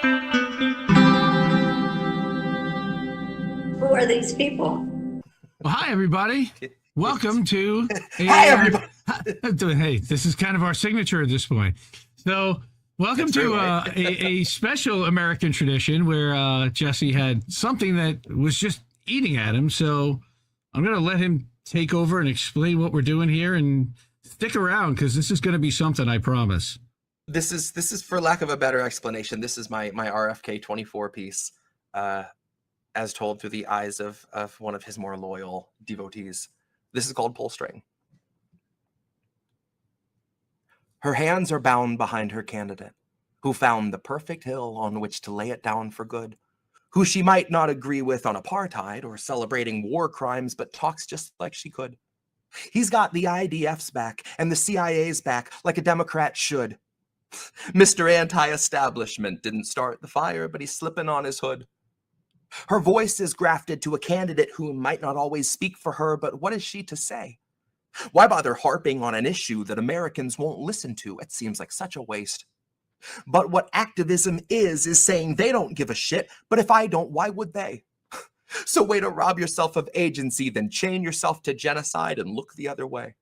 Who are these people? Well, hi, everybody. Welcome to... Hi, everybody. Hey, this is kind of our signature at this point. So, welcome That's to true, right? a special American tradition where Jesse had something that was just eating at him. So, I'm going to let him take over and explain what we're doing here, and stick around because this is going to be something, I promise. This is for lack of a better explanation. This is my RFK 24 piece, as told through the eyes of one of his more loyal devotees. This is called Pullstring. Her hands are bound behind her candidate, who found the perfect hill on which to lay it down for good, who she might not agree with on apartheid or celebrating war crimes, but talks just like she could. He's got the IDF's back and the CIA's back like a Democrat should. Mr. Anti-Establishment didn't start the fire, but he's slipping on his hood. Her voice is grafted to a candidate who might not always speak for her, but what is she to say? Why bother harping on an issue that Americans won't listen to? It seems like such a waste. But what activism is saying they don't give a shit, but if I don't, why would they? So way to rob yourself of agency, then chain yourself to genocide and look the other way.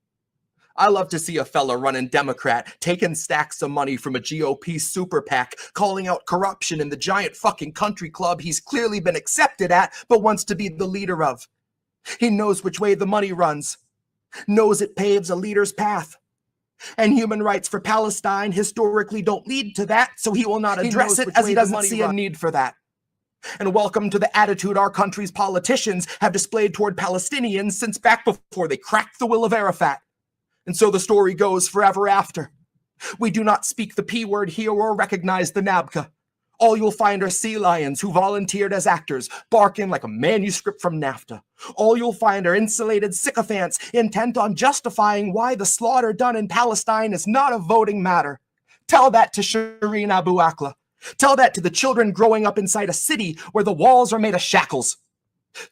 I love to see a fella running Democrat, taking stacks of money from a GOP super PAC, calling out corruption in the giant fucking country club he's clearly been accepted at, but wants to be the leader of. He knows which way the money runs, knows it paves a leader's path. And human rights for Palestine historically don't lead to that, so he will not address it as he doesn't see a need for that. And welcome to the attitude our country's politicians have displayed toward Palestinians since back before they cracked the will of Arafat. And so the story goes forever after. We do not speak the P word here or recognize the NABCA. All you'll find are sea lions who volunteered as actors, barking like a manuscript from NAFTA. All you'll find are insulated sycophants intent on justifying why the slaughter done in Palestine is not a voting matter. Tell that to Shireen Abu Akleh. Tell that to the children growing up inside a city where the walls are made of shackles.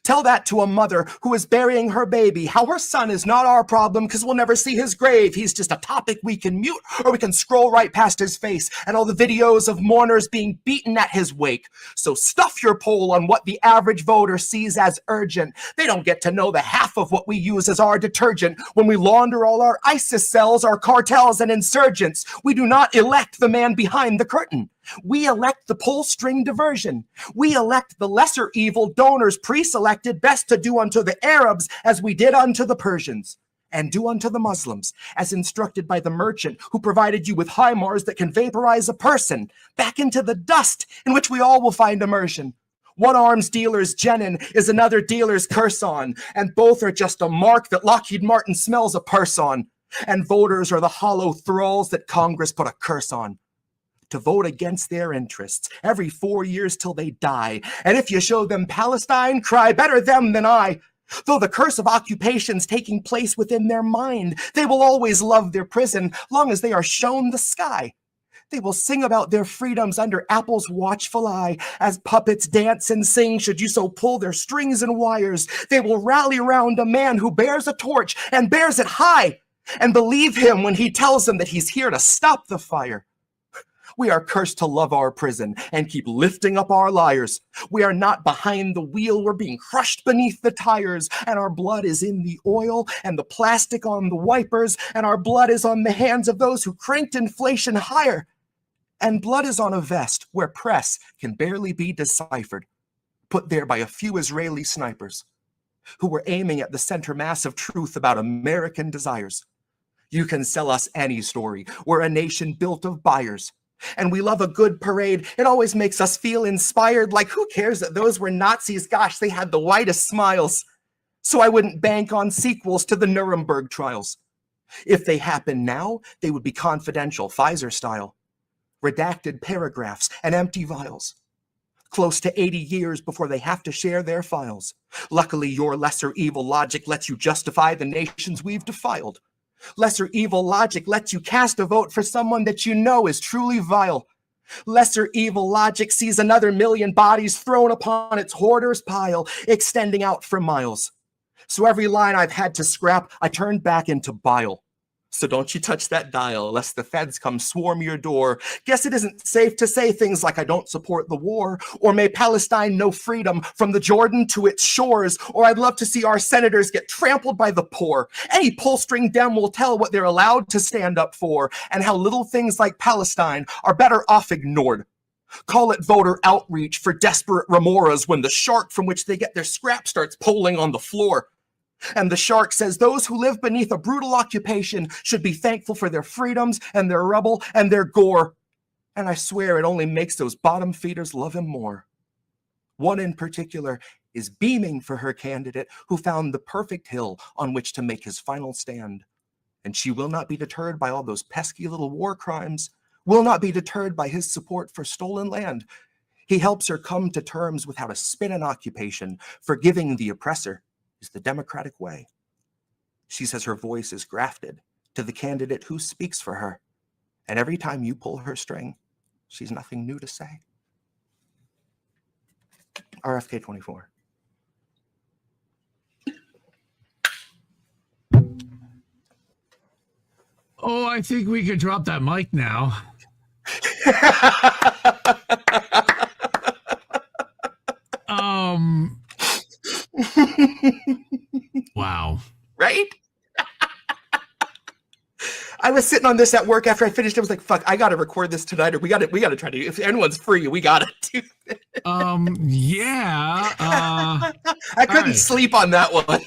Tell that to a mother who is burying her baby, how her son is not our problem because we'll never see his grave. He's just a topic we can mute, or we can scroll right past his face and all the videos of mourners being beaten at his wake. So stuff your poll on what the average voter sees as urgent. They don't get to know the half of what we use as our detergent when we launder all our ISIS cells, our cartels and insurgents. We do not elect the man behind the curtain. We elect the Pullstring diversion. We elect the lesser evil donors pre-selected best to do unto the Arabs as we did unto the Persians, and do unto the Muslims as instructed by the merchant who provided you with HIMARS that can vaporize a person back into the dust in which we all will find immersion. One arms dealer's genin is another dealer's curse on, and both are just a mark that Lockheed Martin smells a purse on, and voters are the hollow thralls that Congress put a curse on, to vote against their interests every 4 years till they die. And if you show them Palestine, cry better them than I. Though the curse of occupation's taking place within their mind, they will always love their prison long as they are shown the sky. They will sing about their freedoms under Apple's watchful eye as puppets dance and sing should you so pull their strings and wires. They will rally round a man who bears a torch and bears it high and believe him when he tells them that he's here to stop the fire. We are cursed to love our prison and keep lifting up our liars. We are not behind the wheel, we're being crushed beneath the tires, and our blood is in the oil and the plastic on the wipers, and our blood is on the hands of those who cranked inflation higher. And blood is on a vest where press can barely be deciphered, put there by a few Israeli snipers who were aiming at the center mass of truth about American desires. You can sell us any story. We're a nation built of buyers. And we love a good parade. It always makes us feel inspired, like who cares that those were Nazis? Gosh, they had the whitest smiles. So I wouldn't bank on sequels to the Nuremberg trials. If they happen now, they would be confidential, Pfizer style. Redacted paragraphs and empty vials. Close to 80 years before they have to share their files. Luckily, your lesser evil logic lets you justify the nations we've defiled. Lesser evil logic lets you cast a vote for someone that you know is truly vile. Lesser evil logic sees another million bodies thrown upon its hoarder's pile, extending out for miles. So every line I've had to scrap, I turned back into bile. So don't you touch that dial, lest the feds come swarm your door. Guess it isn't safe to say things like I don't support the war, or may Palestine know freedom from the Jordan to its shores, or I'd love to see our senators get trampled by the poor. Any Pullstring Dem will tell what they're allowed to stand up for, and how little things like Palestine are better off ignored. Call it voter outreach for desperate remoras when the shark from which they get their scrap starts polling on the floor. And the shark says those who live beneath a brutal occupation should be thankful for their freedoms and their rubble and their gore. And I swear it only makes those bottom feeders love him more. One in particular is beaming for her candidate who found the perfect hill on which to make his final stand. And she will not be deterred by all those pesky little war crimes, will not be deterred by his support for stolen land. He helps her come to terms with how to spin an occupation, forgiving the oppressor is the democratic way. She says her voice is grafted to the candidate who speaks for her. And every time you pull her string, she's nothing new to say. RFK 24. Oh, I think we could drop that mic now. Wow. Right? I was sitting on this at work after I finished. I was like, fuck, I got to record this tonight, or we got to try to, if anyone's free, we got to do this. Yeah. I couldn't sleep on that one.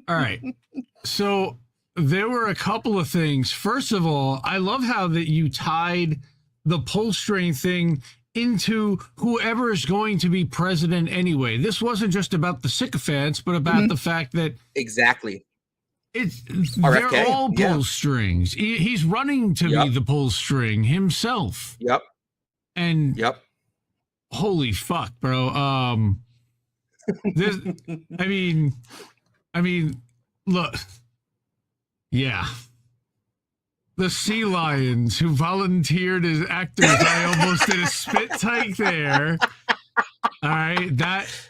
All right. So there were a couple of things. First of all, I love how that you tied the Pullstring thing into whoever is going to be president anyway. This wasn't just about the sycophants, but about the fact that exactly they're all Pullstrings. He's running to be the Pullstring himself. Yep. And holy fuck, bro. This, I mean, look, yeah. The sea lions who volunteered as actors. I almost did a spit take there. All right, that's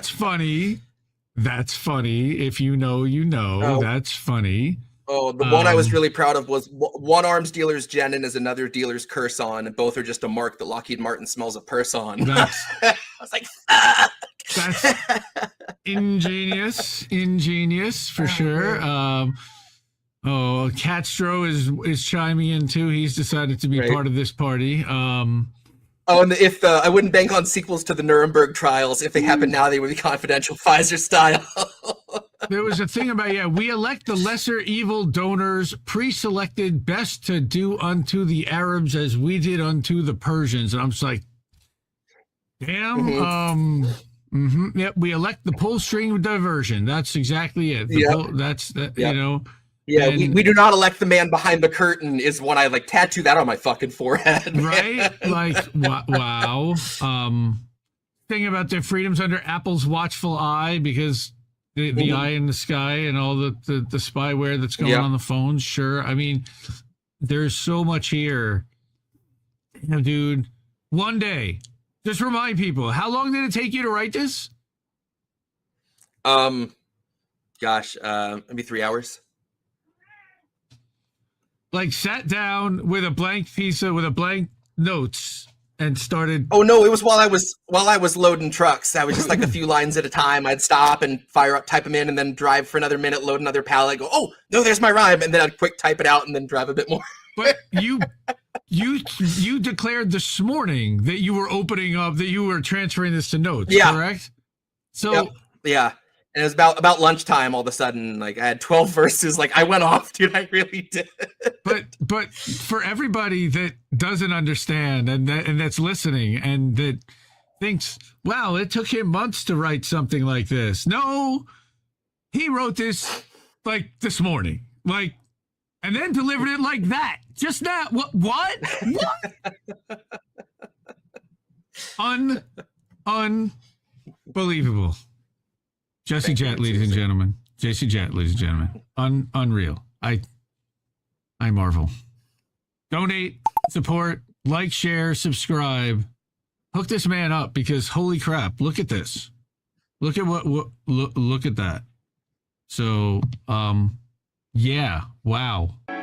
funny. That's funny. If you know, you know. That's funny. Oh, the one I was really proud of was one arms dealer's Jen is another dealer's curse on, and both are just a mark that Lockheed Martin smells a purse on. I was like, fuck. That's ingenious for sure. Castro is chiming in too. He's decided to be part of this party. And if I wouldn't bank on sequels to the Nuremberg trials. If they happen now, they would be confidential, Pfizer style. There was a thing about, we elect the lesser evil donors, pre-selected best to do unto the Arabs as we did unto the Persians. And I'm just like, damn. Yep, we elect the Pullstring diversion. That's exactly it. You know. Yeah, we do not elect the man behind the curtain is when I like tattoo that on my fucking forehead. Right? Like, wow. Thing about their freedoms under Apple's watchful eye, because the eye in the sky and all the spyware that's going on the phones. Sure. I mean, there's so much here. You know, dude, one day, just remind people, how long did it take you to write this? Maybe 3 hours. Like sat down with a blank with a blank notes and started. Oh no, it was while I was loading trucks. I was just like a few lines at a time. I'd stop and fire up, type them in, and then drive for another minute, load another pallet, go, oh no, there's my rhyme, and then I'd quick type it out and then drive a bit more. But you declared this morning that you were opening up, that you were transferring this to notes, correct? So yeah. And it was about lunchtime all of a sudden. Like I had 12 verses. Like I went off, dude. I really did. But for everybody that doesn't understand and that's listening and that thinks, wow, it took him months to write something like this. No, he wrote this like this morning, like, and then delivered it like that. Just now. What? Unbelievable. Jesse Jett, ladies and gentlemen. JC Jett, ladies and gentlemen. Unreal. I marvel. Donate, support, like, share, subscribe. Hook this man up, because holy crap, look at this. Look at look at that. So, Yeah. Wow. No,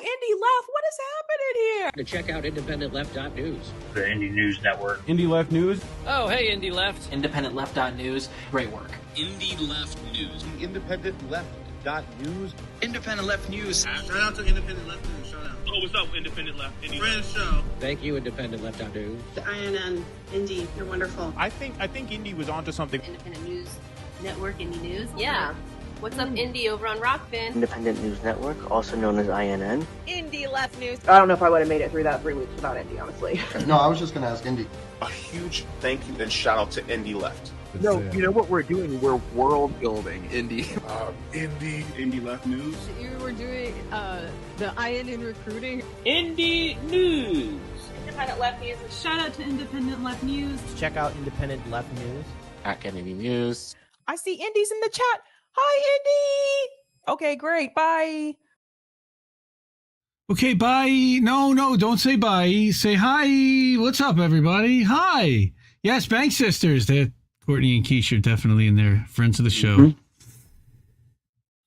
Indy left. What is happening here? To check out IndependentLeft.news. The Indie News Network. Indie Left News. Oh, hey, Indie Left. IndependentLeft.news. Great work. Indie Left News. IndependentLeft.news. Independent Left News. Shout out to Independent Left News. Shout out. Oh, what's up, Independent Left? Friends show. Thank you, IndependentLeft.news. The INN, Indy, you're wonderful. I think Indy was onto something. Independent News Network, Indie News. Yeah. What's up, Indy, over on Rockfin? Independent News Network, also known as INN. Indie Left News. I don't know if I would have made it through that 3 weeks without Indy, honestly. No, I was just going to ask Indy. A huge thank you and shout out to Indie Left. No, you know what we're doing? We're world building, Indy. Indie Left News. You were doing the INN recruiting. Indie News. Independent Left News. Shout out to Independent Left News. Check out Independent Left News. At Kennedy News. I see Indy's in the chat. Hi, Indy. Okay, great. Bye. Okay, bye. No, don't say bye. Say hi. What's up, everybody? Hi. Yes, Bank Sisters. They're Courtney and Keisha are definitely in there. Friends of the show. Mm-hmm.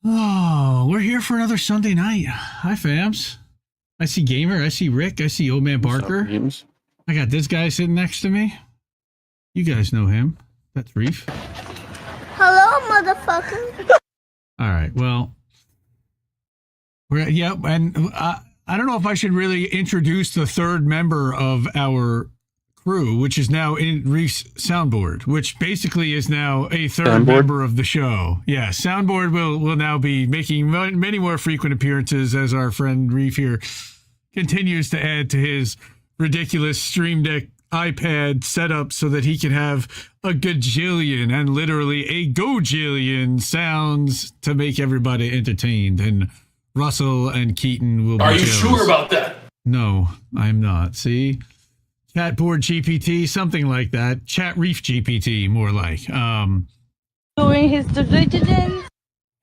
Oh, we're here for another Sunday night. Hi, fams. I see Gamer. I see Rick. I see Old Man Barker. I got this guy sitting next to me. You guys know him. That's Reef. Hello, motherfucker. All right. Well, and I don't know if I should really introduce the third member of our crew, which is now in Reef's soundboard, which basically is now a third member of the show. Yeah, soundboard will now be making many more frequent appearances as our friend Reef here continues to add to his ridiculous Stream Deck iPad setup so that he can have a gajillion and literally a gojillion sounds to make everybody entertained. And Russell and Keaton will be Are you jealous. sure about that? No, I'm not. See? Chatboard GPT, something like that. Chat Reef GPT, more like. Doing his diligence.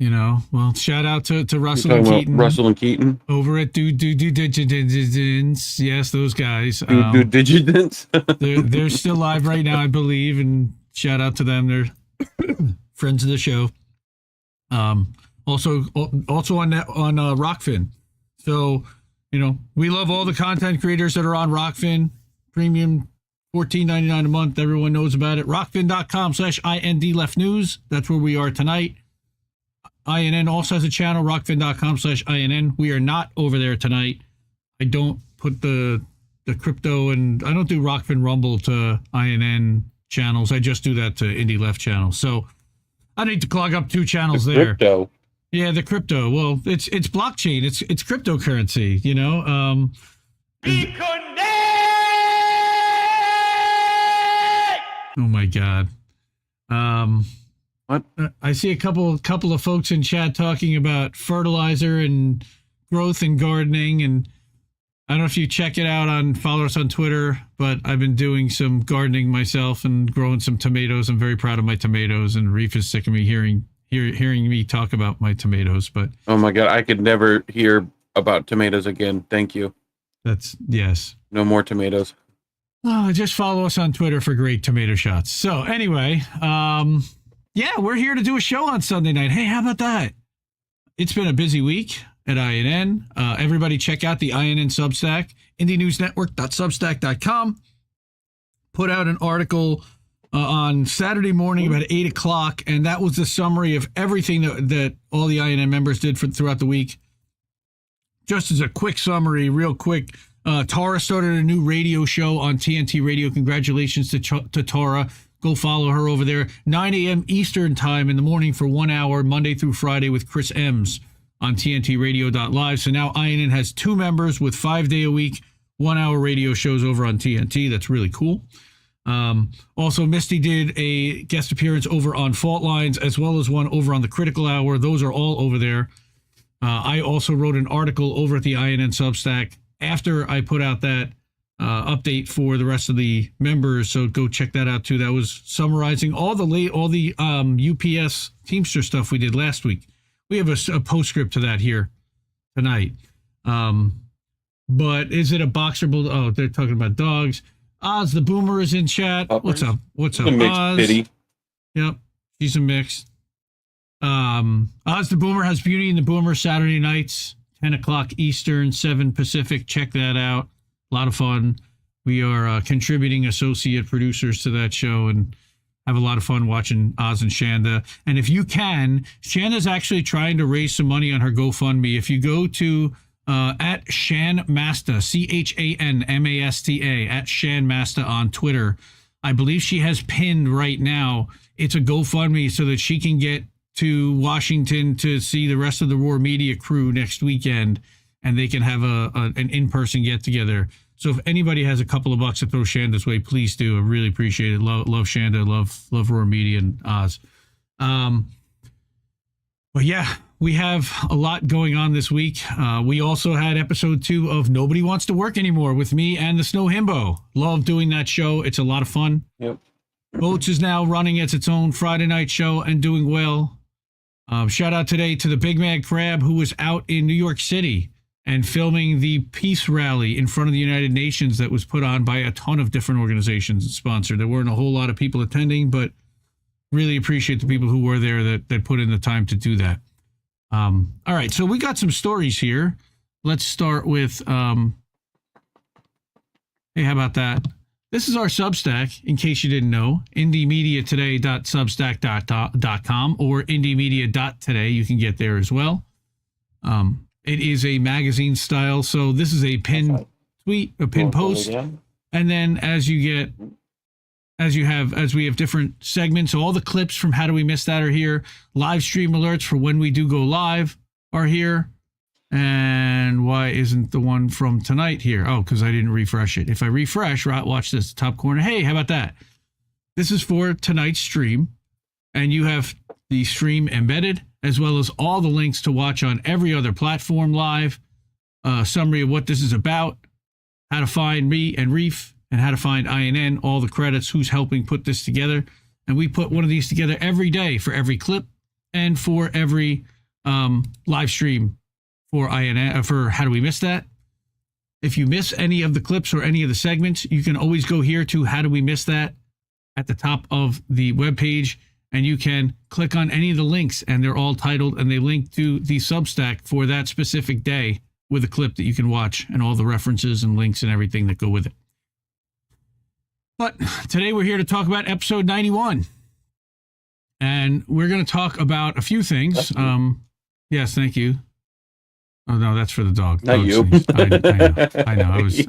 You know, well, shout out to Russell and Keaton. Russell and Keaton. Over at Do Digidence. Yes, those guys. Do Digidence. they're still live right now, I believe, and shout out to them. They're friends of the show. Also on Rockfin. So, you know, we love all the content creators that are on Rockfin. Premium, $14.99 a month. Everyone knows about it. Rockfin.com/IND Left News. That's where we are tonight. INN also has a channel, rockfin.com/INN. We are not over there tonight. I don't put the crypto, and I don't do Rockfin Rumble to INN channels. I just do that to Indie Left channels. So I need to clog up 2 channels there. Crypto. Yeah, the crypto. Well, it's blockchain. It's cryptocurrency, you know. Oh my God. What? I see a couple of folks in chat talking about fertilizer and growth and gardening, and I don't know if you check it out follow us on Twitter, but I've been doing some gardening myself and growing some tomatoes. I'm very proud of my tomatoes, and Reef is sick of me hearing me talk about my tomatoes. But oh my God, I could never hear about tomatoes again. Thank you. Yes. No more tomatoes. Just follow us on Twitter for great tomato shots. So anyway, yeah, we're here to do a show on Sunday night. Hey, how about that? It's been a busy week at INN. Everybody check out the INN Substack, indienewsnetwork.substack.com. Put out an article on Saturday morning about 8 o'clock, and that was the summary of everything that all the INN members did throughout the week. Just as a quick summary, real quick, Tara started a new radio show on TNT Radio. Congratulations to Tara. Go follow her over there. 9 a.m. Eastern time in the morning for 1 hour, Monday through Friday with Chris Ems on TNTRadio.live. So now INN has 2 members with 5-day-a-week, 1-hour radio shows over on TNT. That's really cool. Also, Misty did a guest appearance over on Fault Lines, as well as one over on the Critical Hour. Those are all over there. I also wrote an article over at the INN Substack after I put out that update for the rest of the members, so go check that out too. That was summarizing all the UPS Teamster stuff we did last week. We have a postscript to that here tonight. But is it a boxer bull? Oh, they're talking about dogs. Oz the Boomer is in chat. What's up? Oz? Pity. Yep. She's a mix. Oz the Boomer has Beauty and the Boomer Saturday nights, 10 o'clock Eastern, 7 Pacific. Check that out. A lot of fun. We are contributing associate producers to that show and have a lot of fun watching Oz and Shanda. And if you can, Shanda's actually trying to raise some money on her GoFundMe. If you go to at Shanmasta, CHANMASTA, at Shanmasta on Twitter, I believe she has pinned right now. It's a GoFundMe so that she can get to Washington to see the rest of the Roar Media crew next weekend, and they can have an in-person get-together. So if anybody has a couple of bucks to throw Shanda's way, please do. I really appreciate it. Love Shanda, love Roar Media and Oz. But yeah, we have a lot going on this week. We also had episode 2 of Nobody Wants to Work Anymore with me and the Snow Himbo. Love doing that show. It's a lot of fun. Yep. Boats is now running as its own Friday night show and doing well. Shout out today to the Big Mad Crab, who was out in New York City and filming the peace rally in front of the United Nations that was put on by a ton of different organizations and sponsored. There weren't a whole lot of people attending, but really appreciate the people who were there that put in the time to do that. All right, so we got some stories here. Let's start with, hey, how about that? This is our Substack, in case you didn't know, indiemediatoday.substack.com or indiemedia.today. You can get there as well. It is a magazine style, so this is a pinned tweet, a pinned post, and then as we have different segments, all the clips from How Do We Miss That are here. Live stream alerts for when we do go live are here. And why isn't the one from tonight here? Oh, because I didn't refresh it. If I refresh, right, watch this top corner. Hey, how about that? This is for tonight's stream, and you have the stream embedded, as well as all the links to watch on every other platform live, summary of what this is about, how to find me and Reef, and how to find INN, all the credits, who's helping put this together. And we put one of these together every day for every clip and for every live stream for INN, for How Do We Miss That? If you miss any of the clips or any of the segments, you can always go here to How Do We Miss That at the top of the webpage, and you can click on any of the links, and they're all titled, and they link to the Substack for that specific day with a clip that you can watch and all the references and links and everything that go with it. But today we're here to talk about episode 91, and we're going to talk about a few things. Yes, thank you. Oh no, that's for the dog. Not Dog you. sneezed. I know. I was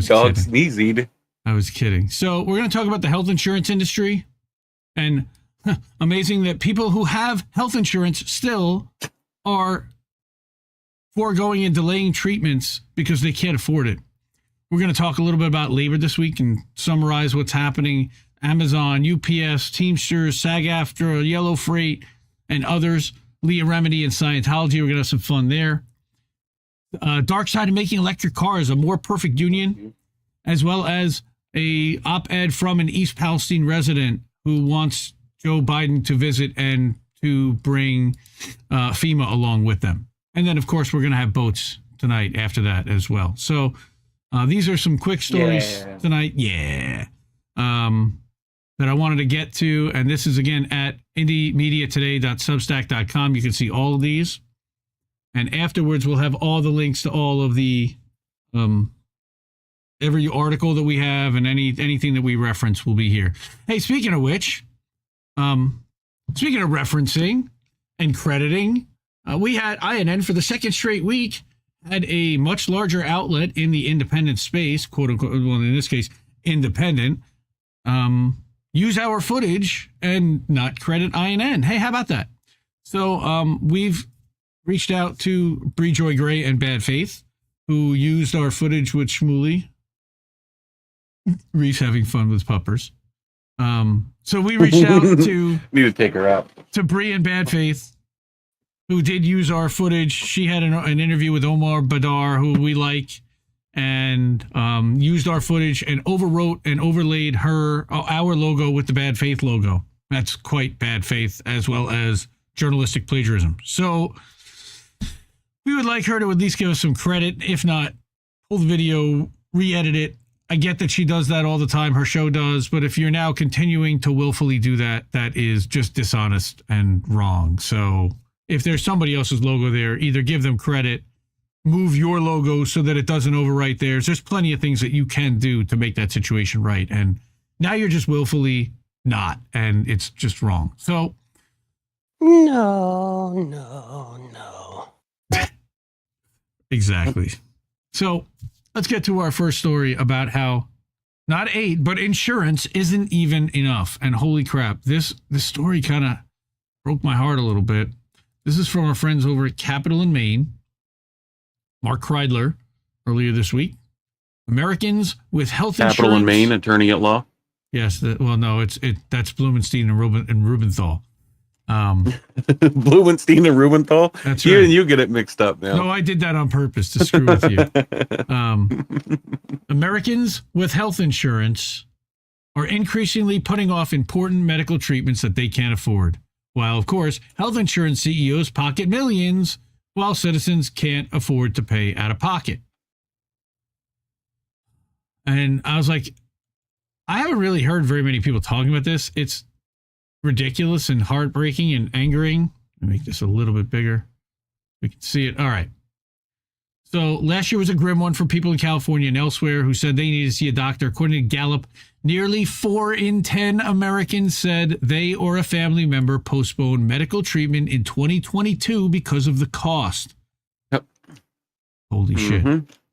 dog kidding. sneezed. I was kidding. So we're going to talk about the health insurance industry, and amazing that people who have health insurance still are foregoing and delaying treatments because they can't afford it. We're going to talk a little bit about labor this week and summarize what's happening. Amazon, UPS, Teamsters, SAG-AFTRA, Yellow Freight, and others. Leah, Remini, and Scientology. We're going to have some fun there. Dark Side of Making Electric Cars, a more perfect union, as well as a op-ed from an East Palestine resident who wants Joe Biden to visit and to bring FEMA along with them. And then, of course, we're going to have boats tonight after that as well. So these are some quick stories tonight. Yeah. That I wanted to get to. And this is, again, at indiemediatoday.substack.com. You can see all of these. And afterwards, we'll have all the links to all of the every article that we have, and anything that we reference will be here. Hey, speaking of which, speaking of referencing and crediting, we had INN for the second straight week had a much larger outlet in the independent space, quote unquote, well, in this case, independent, use our footage and not credit INN. Hey, how about that? So we've reached out to Bree Joy Gray and Bad Faith, who used our footage with Shmuley. Reef's having fun with puppers. So we reached out to need to take her out to Bree and Bad Faith, who did use our footage. She had an interview with Omar Badar, who we like, and used our footage and overwrote and overlaid our logo with the Bad Faith logo. That's quite bad faith, as well as journalistic plagiarism. So we would like her to at least give us some credit. If not, pull the video, re-edit it, I get that she does that all the time. Her show does. But if you're now continuing to willfully do that, that is just dishonest and wrong. So if there's somebody else's logo there, either give them credit, move your logo so that it doesn't overwrite theirs. There's plenty of things that you can do to make that situation right. And now you're just willfully not, and it's just wrong. So No. Exactly. So let's get to our first story about how not aid, but insurance isn't even enough. And holy crap, this story kind of broke my heart a little bit. This is from our friends over at Capital in Maine. Mark Kreidler, earlier this week. Americans with health insurance. Capital in Maine, attorney at law. Yes. That's Blumenstein and Rubenthal. Blumenstein and Rubenthal. That's you right. and you get it mixed up now. No, I did that on purpose to screw with you. Americans with health insurance are increasingly putting off important medical treatments that they can't afford. While, of course, health insurance CEOs pocket millions while citizens can't afford to pay out of pocket. And I was like, I haven't really heard very many people talking about this. It's ridiculous and heartbreaking and angering. Let me make this a little bit bigger. We can see it. All right. So last year was a grim one for people in California and elsewhere who said they needed to see a doctor. According to Gallup, nearly 4 in 10 Americans said they or a family member postponed medical treatment in 2022 because of the cost. Yep. Holy shit.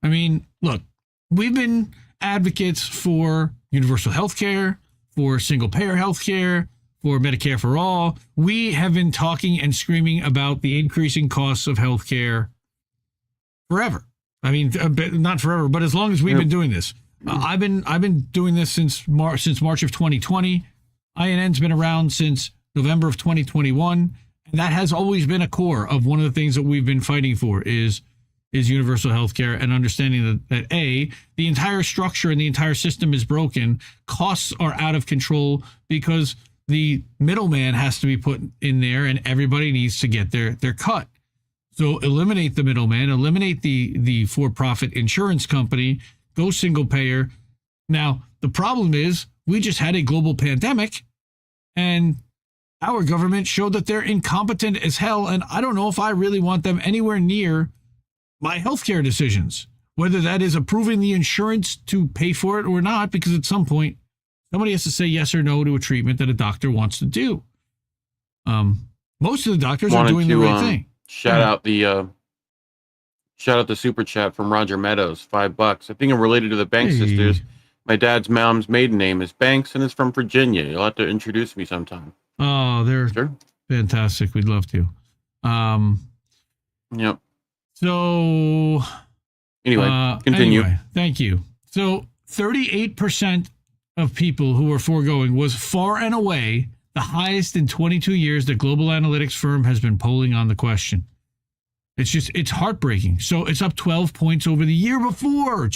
I mean, look, we've been advocates for universal health care, for single-payer health care, for Medicare for all. We have been talking and screaming about the increasing costs of health care forever. I mean, not forever, but as long as we've been doing this. I've been doing this since March of 2020. INN's been around since November of 2021, and that has always been a core of one of the things that we've been fighting for is universal health care, and understanding that A, the entire structure and the entire system is broken. Costs are out of control because the middleman has to be put in there, and everybody needs to get their cut. So eliminate the middleman, eliminate the for-profit insurance company, go single payer. Now, the problem is we just had a global pandemic, and our government showed that they're incompetent as hell, and I don't know if I really want them anywhere near my healthcare decisions, whether that is approving the insurance to pay for it or not, because at some point, somebody has to say yes or no to a treatment that a doctor wants to do. Most of the doctors are doing the right thing. Shout out the super chat from Roger Meadows, $5. I think I'm related to the Banks sisters. My dad's mom's maiden name is Banks and is from Virginia. You'll have to introduce me sometime. Oh, they're fantastic. We'd love to. Yep. So anyway, continue. Thank you. So 38% of people who are foregoing was far and away the highest in 22 years that global analytics firm has been polling on the question. It's heartbreaking. So it's up 12 points over the year before.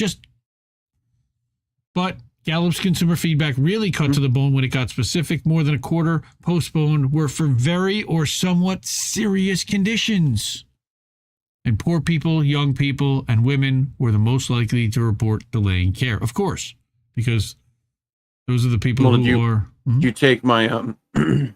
But Gallup's consumer feedback really cut to the bone when it got specific. More than a quarter postponed were for very or somewhat serious conditions. And poor people, young people, and women were the most likely to report delaying care. Of course, because those are the people who are... You take my... you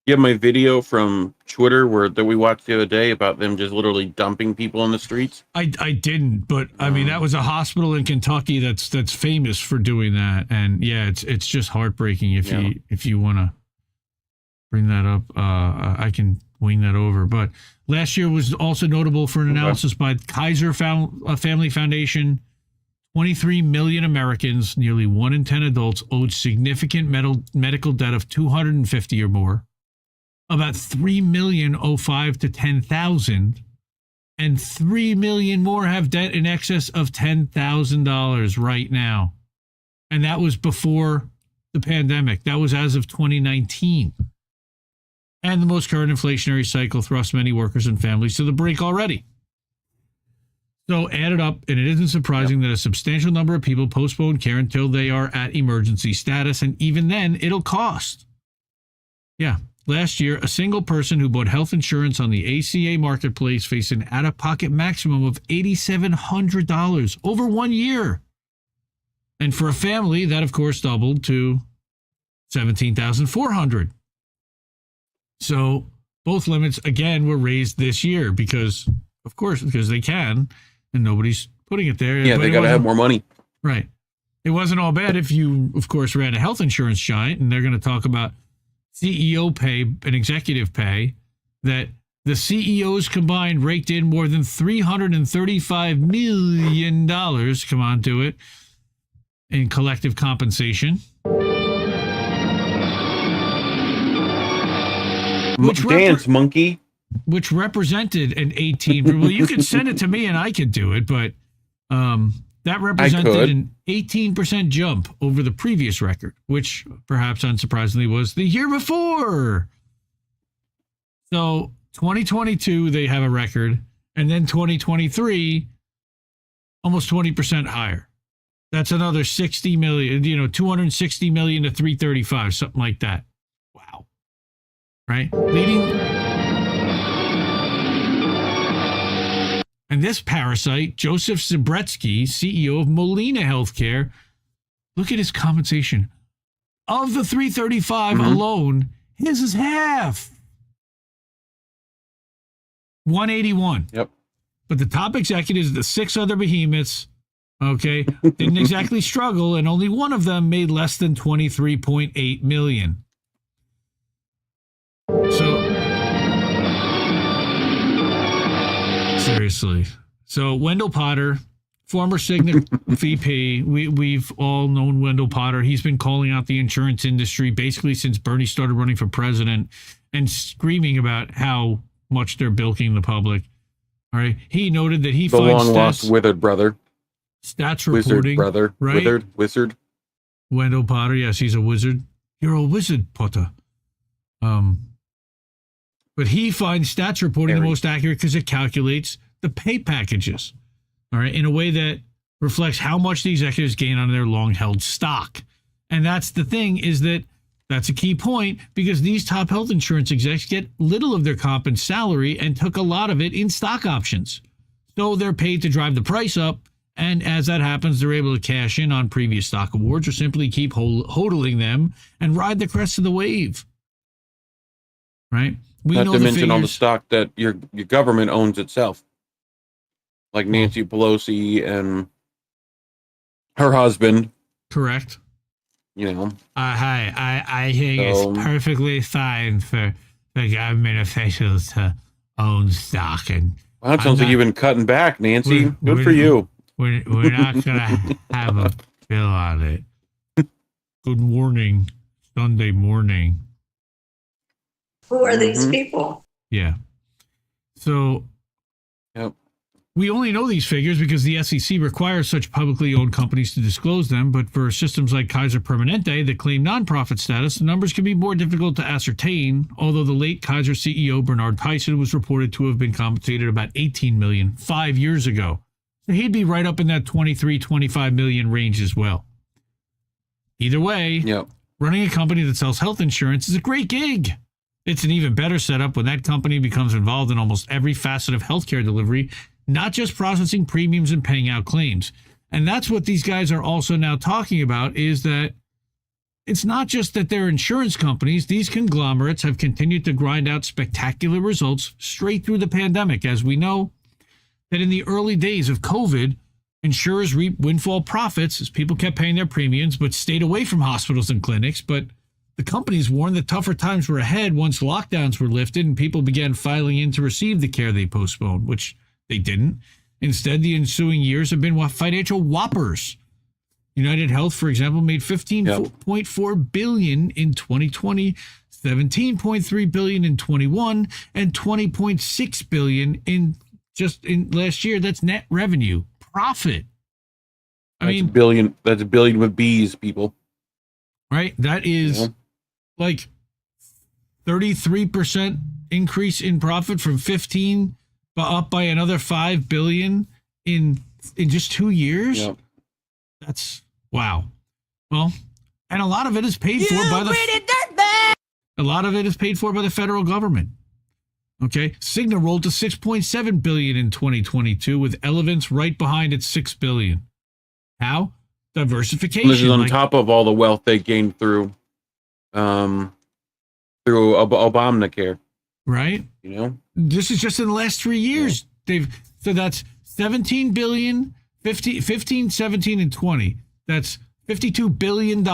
have my video from Twitter that we watched the other day about them just literally dumping people in the streets? I didn't, but I mean, that was a hospital in Kentucky that's famous for doing that. And yeah, it's just heartbreaking. If you want to bring that up, I can wing that over. But last year was also notable for an analysis by Kaiser Family Foundation. 23 million Americans, nearly 1 in 10 adults, owed significant medical debt of $250 or more. About 3 million owe $5,000 to $10,000, and 3 million more have debt in excess of $10,000 right now. And that was before the pandemic. That was as of 2019. And the most current inflationary cycle thrusts many workers and families to the brink already. So add it up, and it isn't surprising that a substantial number of people postpone care until they are at emergency status, and even then, it'll cost. Yeah, last year, a single person who bought health insurance on the ACA marketplace faced an out-of-pocket maximum of $8,700 over 1 year. And for a family, that of course doubled to $17,400. So both limits again were raised this year because they can, and nobody's putting it there. Yeah, but they got to have more money. Right. It wasn't all bad if you, of course, ran a health insurance giant, and they're going to talk about CEO pay and executive pay, that the CEOs combined raked in more than $335 million, come on, do it, in collective compensation. Dance, monkey. Which represented an 18. Well, you can send it to me and I could do it, but that represented an 18% jump over the previous record, which perhaps unsurprisingly was the year before. So 2022, they have a record, and then 2023, almost 20% higher. That's another 60 million, 260 million to 335, something like that. Wow. Right? And this parasite, Joseph Zabretsky, CEO of Molina Healthcare, look at his compensation. Of the 335 alone, his is half. 181. Yep. But the top executives, the 6 other behemoths, okay, didn't exactly struggle, and only one of them made less than 23.8 million. So seriously. So Wendell Potter, former Cigna VP, we've all known Wendell Potter. He's been calling out the insurance industry basically since Bernie started running for president and screaming about how much they're bilking the public. All right. He noted that he finds long lost withered brother. Stats reporting. Wizard brother. Right? Wizard. Wendell Potter, yes, he's a wizard. You're a wizard, Potter. But he finds stats reporting the most accurate because it calculates the pay packages, all right, in a way that reflects how much the executives gain on their long-held stock. And that's the thing, is that's a key point, because these top health insurance execs get little of their comp and salary and took a lot of it in stock options. So they're paid to drive the price up, and as that happens, they're able to cash in on previous stock awards or simply keep hodling them and ride the crest of the wave. Right? Not to mention all the stock that your government owns itself. Like Nancy Pelosi and her husband. Correct. I think it's perfectly fine for the government officials to own stock. And that sounds like you've been cutting back, Nancy. Good for you. We're not going to have a bill on it. Good morning, Sunday morning. Who are these people? Yeah. So we only know these figures because the SEC requires such publicly owned companies to disclose them. But for systems like Kaiser Permanente that claim nonprofit status, the numbers can be more difficult to ascertain, although the late Kaiser CEO Bernard Tyson was reported to have been compensated about $18 million 5 years ago. So he'd be right up in that 23, 25 million range as well. Either way, running a company that sells health insurance is a great gig. It's an even better setup when that company becomes involved in almost every facet of healthcare delivery, not just processing premiums and paying out claims. And that's what these guys are also now talking about, is that it's not just that they're insurance companies. These conglomerates have continued to grind out spectacular results straight through the pandemic. As we know, that in the early days of COVID, insurers reaped windfall profits as people kept paying their premiums but stayed away from hospitals and clinics. But the companies warned that tougher times were ahead once lockdowns were lifted and people began filing in to receive the care they postponed, which they didn't. Instead, the ensuing years have been financial whoppers. United Health, for example, made $15.4 billion in 2020, $17.3 billion in 21, and $20.6 billion in last year. That's net revenue, profit. That's a billion. That's a billion with B's, people. Right? That is like 33% increase in profit from 15, but up by another 5 billion in just 2 years. Yep. That's wow. Well, and a lot of it is paid for by the federal government. Okay, Cigna rolled to 6.7 billion in 2022, with Elevance right behind at 6 billion. How? diversification. This is on top of all the wealth they gained through Obamacare. Right. You know, this is just in the last 3 years. So that's 17 billion, 15, 17, and 20. That's $52 billion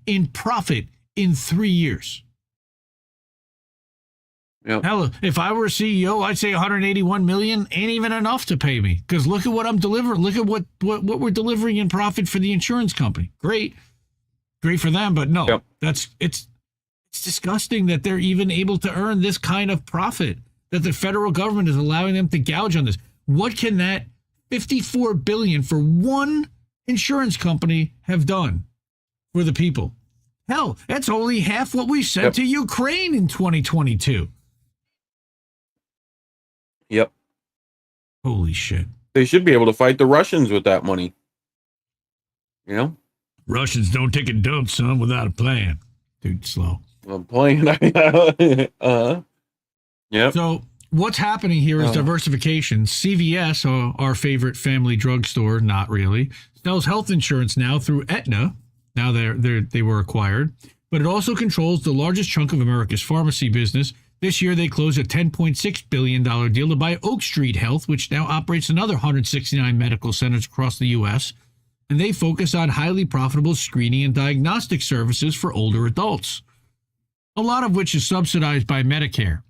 in profit in 3 years. Yep. Hell, if I were a CEO, I'd say 181 million ain't even enough to pay me, because look at what I'm delivering. Look at what we're delivering in profit for the insurance company. Great for them, but no, yep. It's disgusting that they're even able to earn this kind of profit, that the federal government is allowing them to gouge on this. What can that 54 billion for one insurance company have done for the people? Hell, that's only half what we sent to Ukraine in 2022. Yep. Holy shit. They should be able to fight the Russians with that money. You know? Russians don't take a dump, son, without a plan. Dude, slow. I'm playing. Yep. So what's happening here is diversification. CVS, our favorite family drugstore, not really, sells health insurance now through Aetna. Now they were acquired. But it also controls the largest chunk of America's pharmacy business. This year, they closed a $10.6 billion deal to buy Oak Street Health, which now operates another 169 medical centers across the U.S., and they focus on highly profitable screening and diagnostic services for older adults, a lot of which is subsidized by Medicare.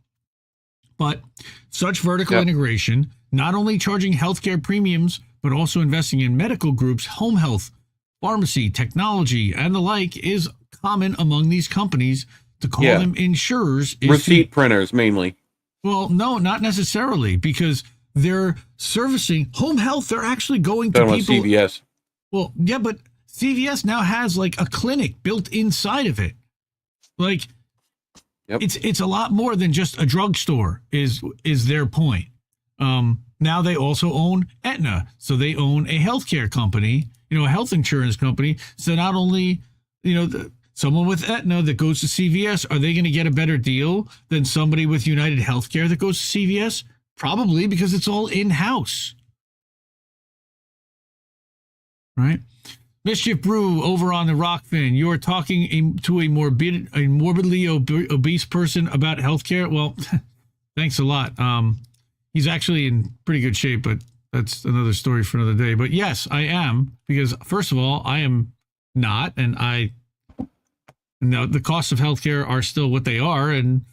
But such vertical integration, not only charging healthcare premiums, but also investing in medical groups, home health, pharmacy, technology, and the like, is common among these companies. To call them insurers is receipt printers mainly. Well, no, not necessarily, because they're servicing home health. They're actually going to people. CVS. Well, yeah, but CVS now has like a clinic built inside of it. Like, it's a lot more than just a drugstore. Is their point? Now they also own Aetna, so they own a healthcare company, a health insurance company. So not only someone with Aetna that goes to CVS, are they going to get a better deal than somebody with United Healthcare that goes to CVS? Probably, because it's all in-house. Right? Mischief Brew over on the Rockfin. You're talking to a morbidly obese person about healthcare? Well, thanks a lot. He's actually in pretty good shape, but that's another story for another day. But yes, I am, because first of all, I am not, and the costs of healthcare are still what they are, and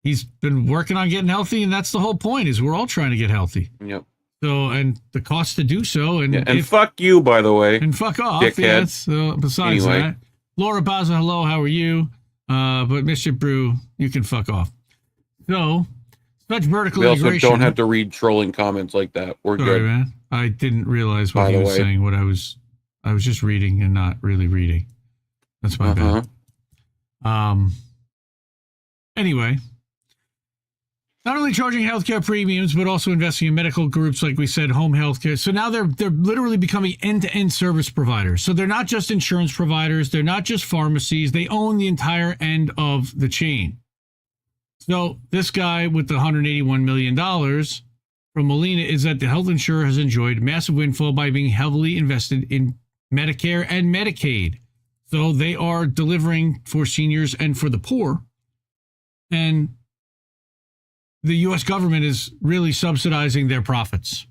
he's been working on getting healthy, and that's the whole point, is we're all trying to get healthy. Yep. So, and the cost to do so, and fuck you, by the way. And fuck off. Dickhead. Yes. Besides that, Laura Baza, hello, how are you? But Mr. Brew, you can fuck off. So, such vertical integration. We also don't have to read trolling comments like that. We're Sorry, good. Man. I didn't realize what he was saying. I was just reading and not really reading. That's my bad. Anyway, not only charging healthcare premiums, but also investing in medical groups, like we said, home healthcare. So now they're literally becoming end-to-end service providers. So they're not just insurance providers. They're not just pharmacies. They own the entire end of the chain. So this guy with the $181 million from Molina is that the health insurer has enjoyed massive windfall by being heavily invested in Medicare and Medicaid. So they are delivering for seniors and for the poor. And the U.S. government is really subsidizing their profits.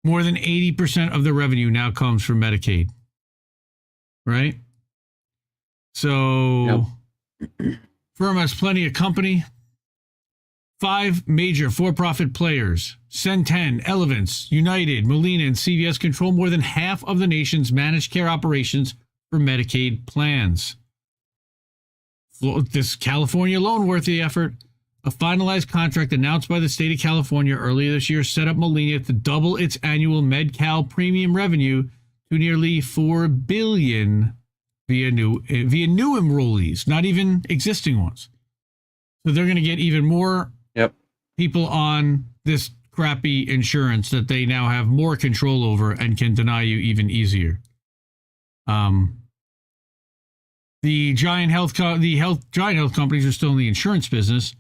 More than 80% of the revenue now comes from Medicaid. Right? So, firm has plenty of company. 5 major for-profit players, Centene, Elevance, United, Molina, and CVS control more than half of the nation's managed care operations for Medicaid plans. This California alone worth the effort. A finalized contract announced by the state of California earlier this year set up Molina to double its annual Med-Cal premium revenue to nearly $4 billion via new enrollees, not even existing ones. So they're going to get even more people on this crappy insurance that they now have more control over and can deny you even easier. The giant health companies are still in the insurance business,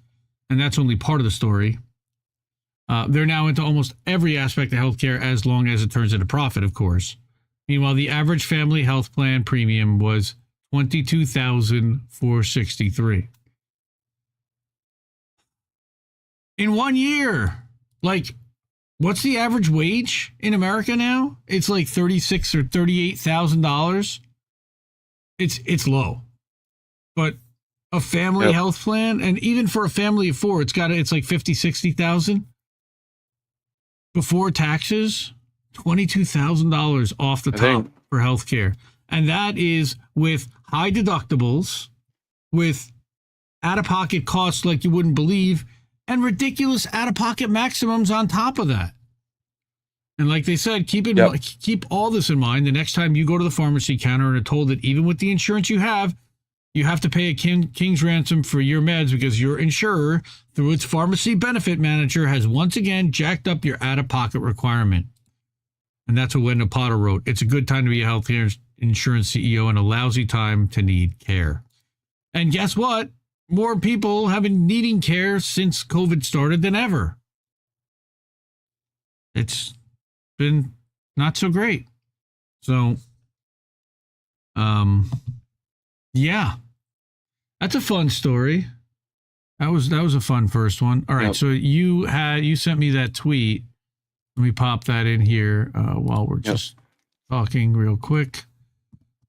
and that's only part of the story. They're now into almost every aspect of healthcare, as long as it turns into profit, of course. Meanwhile, the average family health plan premium was $22,463 in 1 year. Like, what's the average wage in America now? It's like $36,000 or $38,000. It's low, but a family health plan, and even for a family of four, it's like 50, 60,000 before taxes. $22,000 off the top for healthcare, and that is with high deductibles, with out-of-pocket costs like you wouldn't believe, and ridiculous out-of-pocket maximums on top of that. And like they said, keep all this in mind the next time you go to the pharmacy counter and are told that even with the insurance you have to pay a king's ransom for your meds because your insurer, through its pharmacy benefit manager, has once again jacked up your out-of-pocket requirement. And that's what Wendell Potter wrote. It's a good time to be a health insurance CEO and a lousy time to need care. And guess what? More people have been needing care since COVID started than ever. It's been not so great. So, yeah, that's a fun story. That was a fun first one. All right. So you sent me that tweet. Let me pop that in here while we're just talking real quick.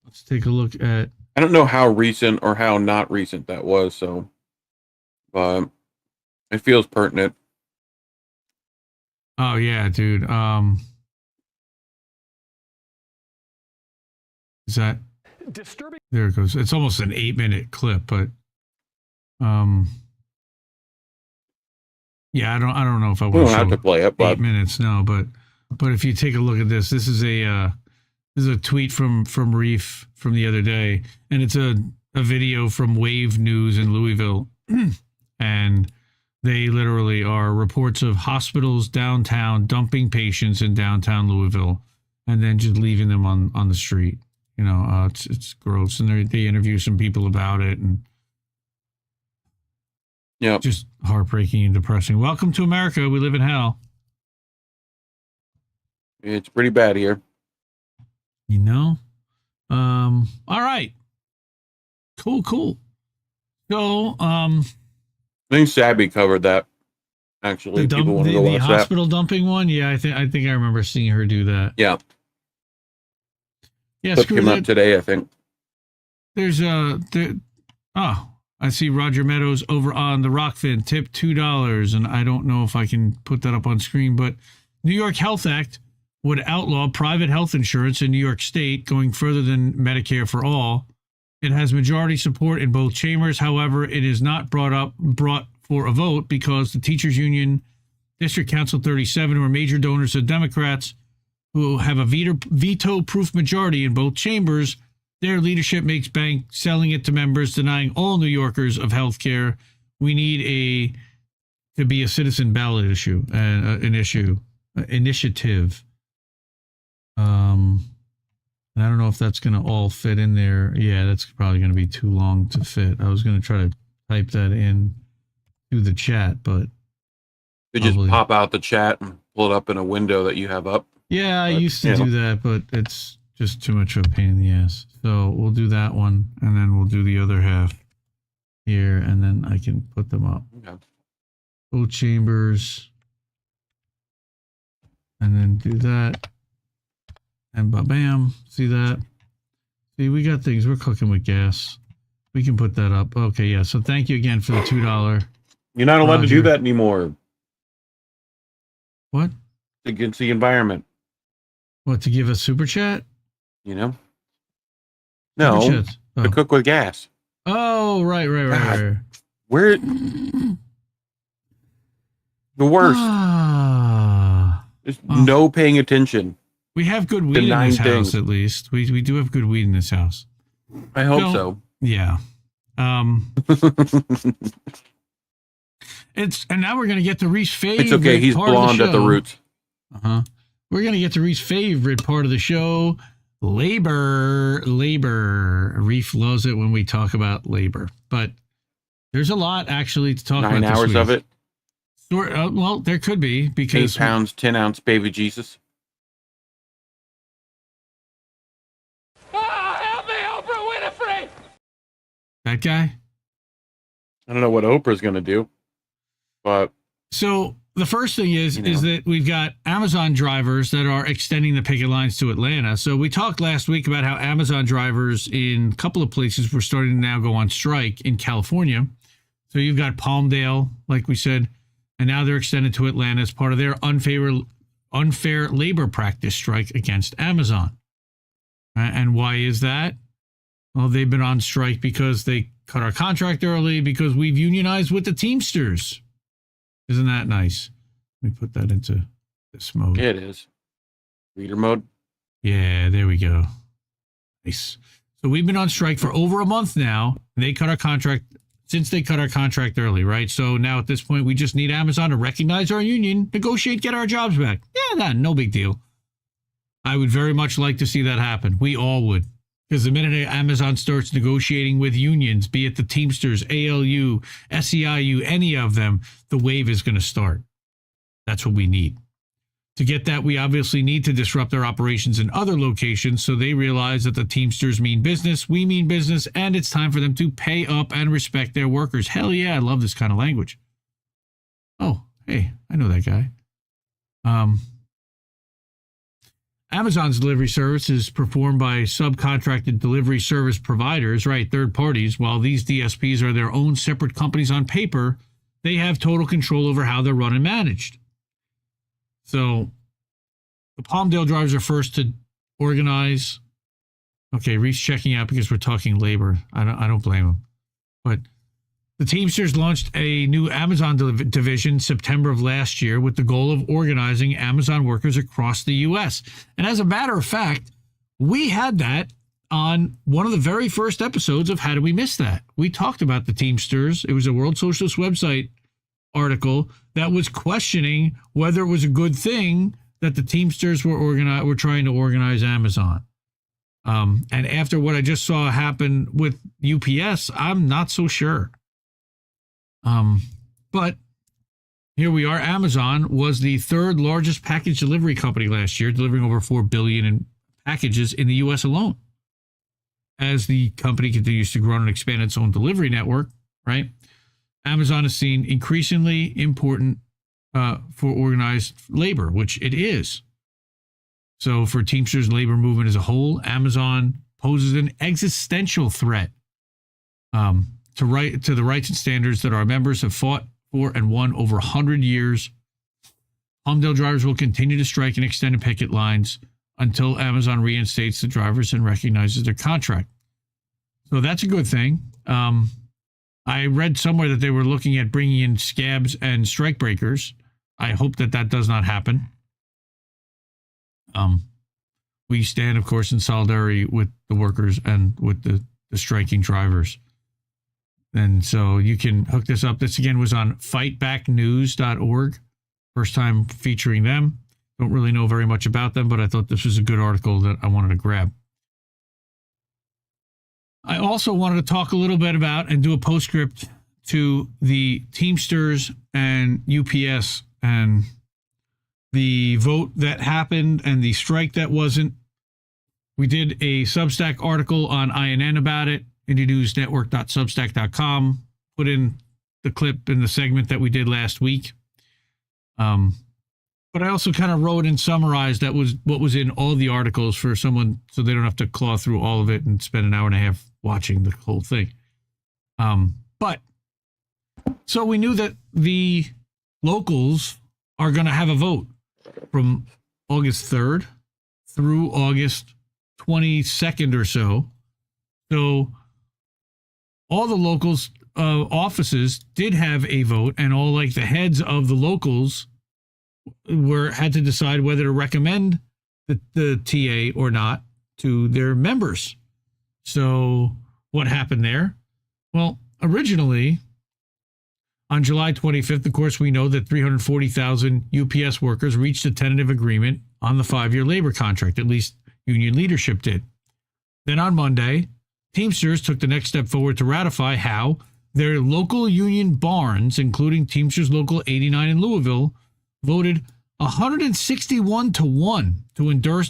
Let's take a look at... I don't know how recent or how not recent that was, so... But it feels pertinent. Oh, yeah, dude. Is that... disturbing? There it goes. It's almost an 8-minute clip, but... Yeah, I don't know if I want to have to play it, but 8 minutes, no, but if you take a look at this, this is a tweet from Reef from the other day, and it's a video from Wave News in Louisville, and they literally are reports of hospitals downtown dumping patients in downtown Louisville, and then just leaving them on the street. You know, it's gross, and they interview some people about it, and just heartbreaking and depressing. Welcome to America. We live in hell. It's pretty bad here. You know? All right. Cool. So, I think Sabby covered that. Actually, the hospital dumping one. Yeah, I think I remember seeing her do that. Yeah. Yeah, Clip came up today, I think. There's I see Roger Meadows over on the Rockfin, tip $2, and I don't know if I can put that up on screen, but New York Health Act would outlaw private health insurance in New York State, going further than Medicare for all. It has majority support in both chambers. However, it is not brought for a vote because the Teachers Union, District Council 37, who are major donors of Democrats, who have a veto-proof majority in both chambers. Their leadership makes bank selling it to members, denying all New Yorkers of health care. We need to be a citizen ballot issue, initiative. And I don't know if that's going to all fit in there. Yeah, that's probably going to be too long to fit. I was going to try to type that in to the chat, but you just pop out the chat and pull it up in a window that you have up. Yeah, I used to do that, but it's just too much of a pain in the ass. So we'll do that one, and then we'll do the other half here, and then I can put them up. Okay. Both chambers, and then do that, and bam, see that? See, we got things. We're cooking with gas. We can put that up. Okay, yeah. So thank you again for the $2. You're not allowed to do that anymore. What? Against the environment. What, to give us super chat? You know? No, to cook with gas. Oh, right. Where? The worst. There's no paying attention. We have good weed in this house, at least. We do have good weed in this house. I hope so. Yeah. And now we're going to get to Reese's favorite. It's okay. He's blonde at the roots. We're going to get to Reese's favorite part of the show. Labor. Reef loves it when we talk about labor, but there's a lot actually to talk about. 9 hours of it. Well, there could be, because 8 pounds, 10 ounce baby Jesus. That guy? I don't know what Oprah's going to do, but... So the first thing is that we've got Amazon drivers that are extending the picket lines to Atlanta. So we talked last week about how Amazon drivers in a couple of places were starting to now go on strike in California. So you've got Palmdale, like we said, and now they're extended to Atlanta as part of their unfair labor practice strike against Amazon. And why is that? Well, they've been on strike because they cut our contract early because we've unionized with the Teamsters. Isn't that nice? Let me put that into this mode. Yeah, it is. Reader mode. Yeah, there we go. Nice. So we've been on strike for over a month now. They cut our contract since they cut our contract early, right? So now at this point, we just need Amazon to recognize our union, negotiate, get our jobs back. Yeah, no big deal. I would very much like to see that happen. We all would. Because the minute Amazon starts negotiating with unions, be it the Teamsters, ALU, SEIU, any of them, the wave is going to start. That's what we need. To get that, we obviously need to disrupt our operations in other locations so they realize that the Teamsters mean business, we mean business, and it's time for them to pay up and respect their workers. Hell yeah, I love this kind of language. Oh, hey, I know that guy. Amazon's delivery service is performed by subcontracted delivery service providers, right, third parties. While these DSPs are their own separate companies on paper, they have total control over how they're run and managed. So the Palmdale drivers are first to organize. Okay, Reef's checking out because we're talking labor. I don't blame him. But the Teamsters launched a new Amazon division September of last year with the goal of organizing Amazon workers across the U.S. And as a matter of fact, we had that on one of the very first episodes of How Did We Miss That? We talked about the Teamsters. It was a World Socialist website article that was questioning whether it was a good thing that the Teamsters were trying to organize Amazon. And after what I just saw happen with UPS, I'm not so sure. But here we are. Amazon was the third largest package delivery company last year, delivering over 4 billion in packages in the U.S. alone. As the company continues to grow and expand its own delivery network, right? Amazon is seen increasingly important for organized labor, which it is. So for Teamsters labor movement as a whole, Amazon poses an existential threat to the rights and standards that our members have fought for and won over 100 years. Palmdale drivers will continue to strike and extend picket lines until Amazon reinstates the drivers and recognizes their contract. So that's a good thing. I read somewhere that they were looking at bringing in scabs and strike breakers. I hope that does not happen. We stand, of course, in solidarity with the workers and with the striking drivers. And so you can hook this up. This, again, was on fightbacknews.org. First time featuring them. Don't really know very much about them, but I thought this was a good article that I wanted to grab. I also wanted to talk a little bit about and do a postscript to the Teamsters and UPS and the vote that happened and the strike that wasn't. We did a Substack article on INN about it, indienewsnetwork.substack.com. Put in the clip in the segment that we did last week. But I also kind of wrote and summarized that was what was in all the articles for someone so they don't have to claw through all of it and spend an hour and a half watching the whole thing. But so we knew that the locals are going to have a vote from August 3rd through August 22nd or so. So all the locals offices did have a vote, and all like the heads of the locals had to decide whether to recommend the TA or not to their members. So what happened there? Well, originally on July 25th, of course, we know that 340,000 UPS workers reached a tentative agreement on the 5-year labor contract. At least union leadership did. Then on Monday, Teamsters took the next step forward to ratify how their local union barns, including Teamsters Local 89 in Louisville, voted 161-1 to endorse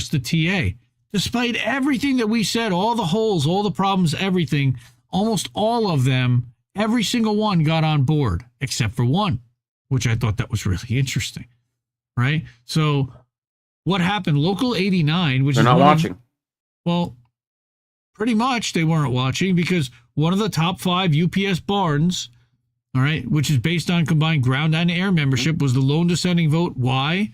the TA. Despite everything that we said, all the holes, all the problems, everything, almost all of them, every single one got on board except for one, which I thought that was really interesting, right? So what happened? Local 89, which They're is not watching. Well, pretty much they weren't watching because one of the top 5 UPS barns, all right, which is based on combined ground and air membership, was the lone dissenting vote. Why?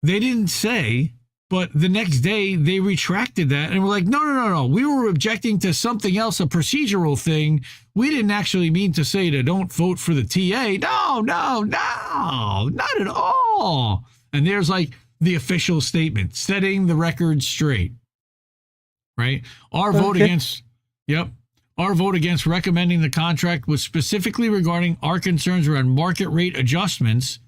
They didn't say, but the next day they retracted that and were like, no. We were objecting to something else, a procedural thing. We didn't actually mean to say to don't vote for the TA. No, not at all. And there's like the official statement, setting the record straight. Right? Our vote against recommending the contract was specifically regarding our concerns around market rate adjustments.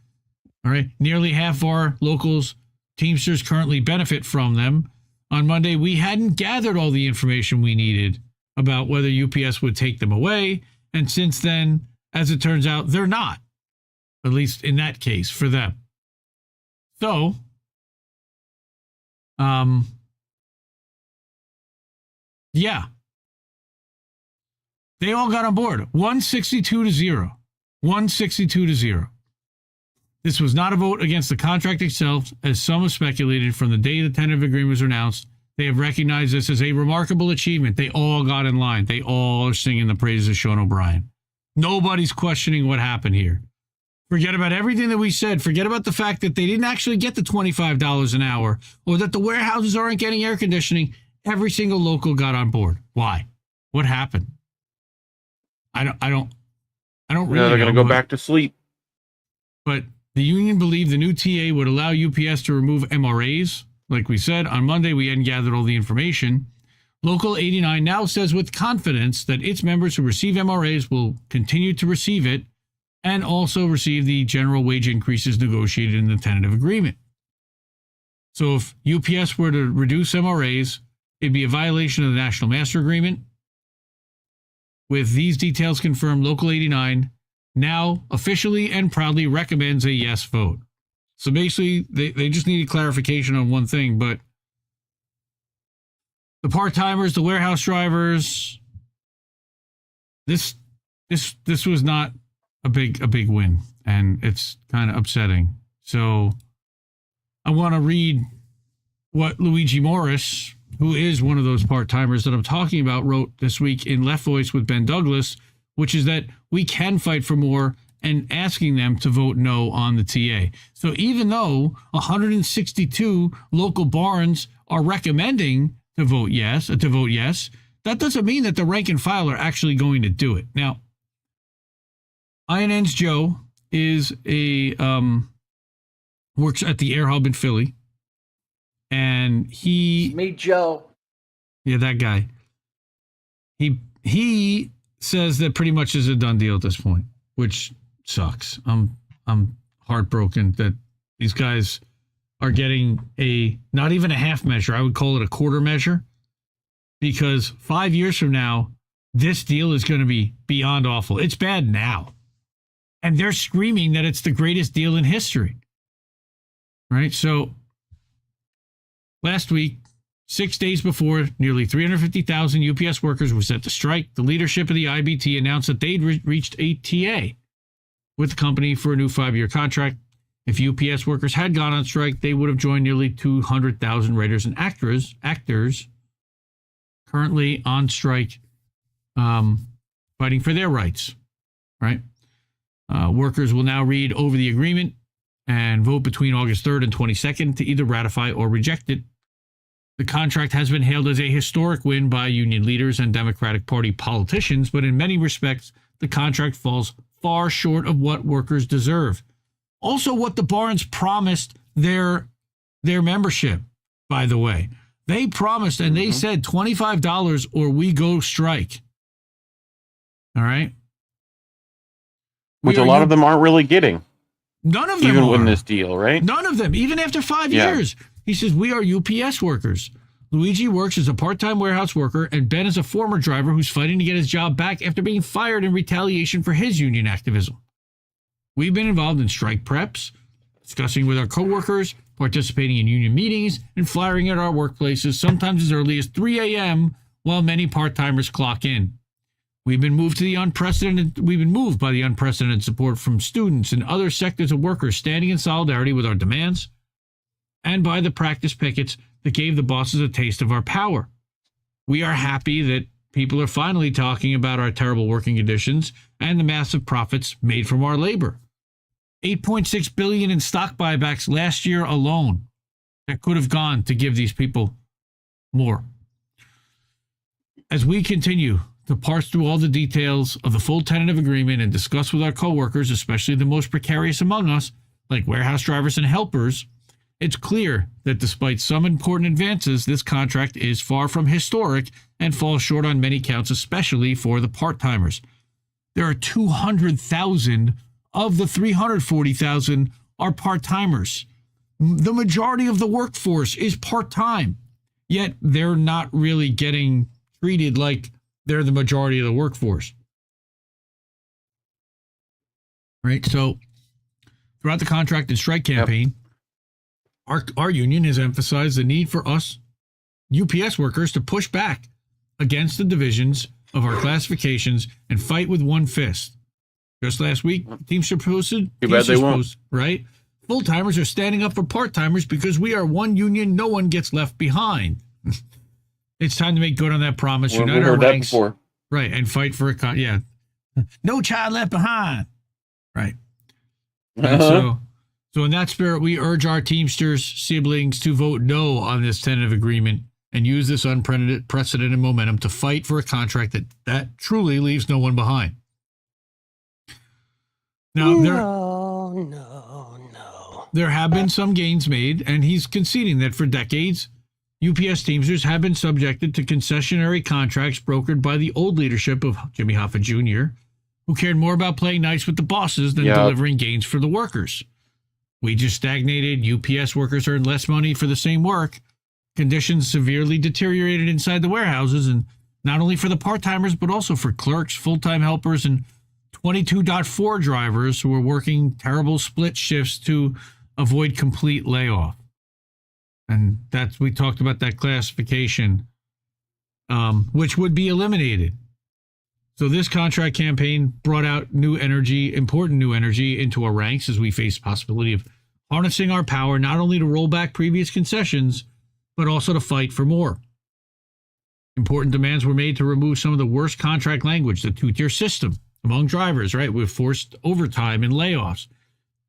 All right. Nearly half our locals, Teamsters, currently benefit from them. On Monday, we hadn't gathered all the information we needed about whether UPS would take them away. And since then, as it turns out, they're not, at least in that case for them. So, yeah. They all got on board. 162 to 0. 162 to 0. This was not a vote against the contract itself, as some have speculated from the day the tentative agreement was announced. They have recognized this as a remarkable achievement. They all got in line. They all are singing the praises of Sean O'Brien. Nobody's questioning what happened here. Forget about everything that we said. Forget about the fact that they didn't actually get the $25 an hour or that the warehouses aren't getting air conditioning. Every single local got on board. Why? What happened? I don't really know. They're going to go back to sleep. But the union believed the new TA would allow UPS to remove MRAs. Like we said, on Monday, we hadn't gathered all the information. Local 89 now says with confidence that its members who receive MRAs will continue to receive it and also receive the general wage increases negotiated in the tentative agreement. So if UPS were to reduce MRAs, it'd be a violation of the National Master Agreement. With these details confirmed, Local 89 now officially and proudly recommends a yes vote. So basically, they just needed clarification on one thing, but the part-timers, the warehouse drivers, this was not a big win, and it's kind of upsetting. So I want to read what Luigi Morris, who is one of those part-timers that I'm talking about, wrote this week in Left Voice with Ben Douglas, which is that we can fight for more and asking them to vote no on the TA. So even though 162 local barns are recommending to vote yes, that doesn't mean that the rank and file are actually going to do it. Now, INN's Joe is works at the Air Hub in Philly. And Meet Joe. Yeah, that guy. He says that pretty much is a done deal at this point, which sucks. I'm heartbroken that these guys are getting not even a half measure. I would call it a quarter measure, because 5 years from now, this deal is going to be beyond awful. It's bad now. And they're screaming that it's the greatest deal in history. Right? So last week, 6 days before nearly 350,000 UPS workers were set to strike, the leadership of the IBT announced that they'd reached a TA with the company for a new 5-year contract. If UPS workers had gone on strike, they would have joined nearly 200,000 writers and actors currently on strike, fighting for their rights. Right? Workers will now read over the agreement and vote between August 3rd and 22nd to either ratify or reject it. The contract has been hailed as a historic win by union leaders and Democratic Party politicians, but in many respects, the contract falls far short of what workers deserve. Also, what the barns promised their membership, by the way. They promised, and they said $25 or we go strike. All right? Which a lot of them aren't really getting. None of them even are. win this deal, right? None of them, even after 5 years. He says, we are UPS workers. Luigi works as a part-time warehouse worker, and Ben is a former driver who's fighting to get his job back after being fired in retaliation for his union activism. We've been involved in strike preps, discussing with our coworkers, participating in union meetings, and flyering at our workplaces, sometimes as early as 3 a.m., while many part-timers clock in. We've been moved by the unprecedented support from students and other sectors of workers standing in solidarity with our demands, and by the practice pickets that gave the bosses a taste of our power. We are happy that people are finally talking about our terrible working conditions and the massive profits made from our labor. $8.6 billion in stock buybacks last year alone that could have gone to give these people more. As we continue to parse through all the details of the full tentative agreement and discuss with our coworkers, especially the most precarious among us, like warehouse drivers and helpers, it's clear that despite some important advances, this contract is far from historic and falls short on many counts, especially for the part-timers. There are 200,000 of the 340,000 are part-timers. The majority of the workforce is part-time, yet they're not really getting treated like they're the majority of the workforce. Right? So throughout the contract and strike campaign, our union has emphasized the need for us UPS workers to push back against the divisions of our classifications and fight with one fist. Just last week, Teamsters posted, right? Full-timers are standing up for part-timers because we are one union, no one gets left behind. It's time to make good on that promise. Well, Unite we our heard that ranks, before. right, and fight for a no child left behind, right? And so in that spirit, we urge our Teamsters siblings to vote no on this tentative agreement and use this unprecedented momentum to fight for a contract that truly leaves no one behind. Now, there have been some gains made, and he's conceding that for decades, UPS Teamsters have been subjected to concessionary contracts brokered by the old leadership of Jimmy Hoffa Jr., who cared more about playing nice with the bosses than delivering gains for the workers. Wages stagnated, UPS workers earned less money for the same work, conditions severely deteriorated inside the warehouses, and not only for the part-timers, but also for clerks, full-time helpers, and 22.4 drivers who were working terrible split shifts to avoid complete layoff. And we talked about that classification, which would be eliminated. So this contract campaign brought out important new energy into our ranks as we face the possibility of harnessing our power, not only to roll back previous concessions, but also to fight for more. Important demands were made to remove some of the worst contract language, the two-tier system among drivers, right? With forced overtime and layoffs,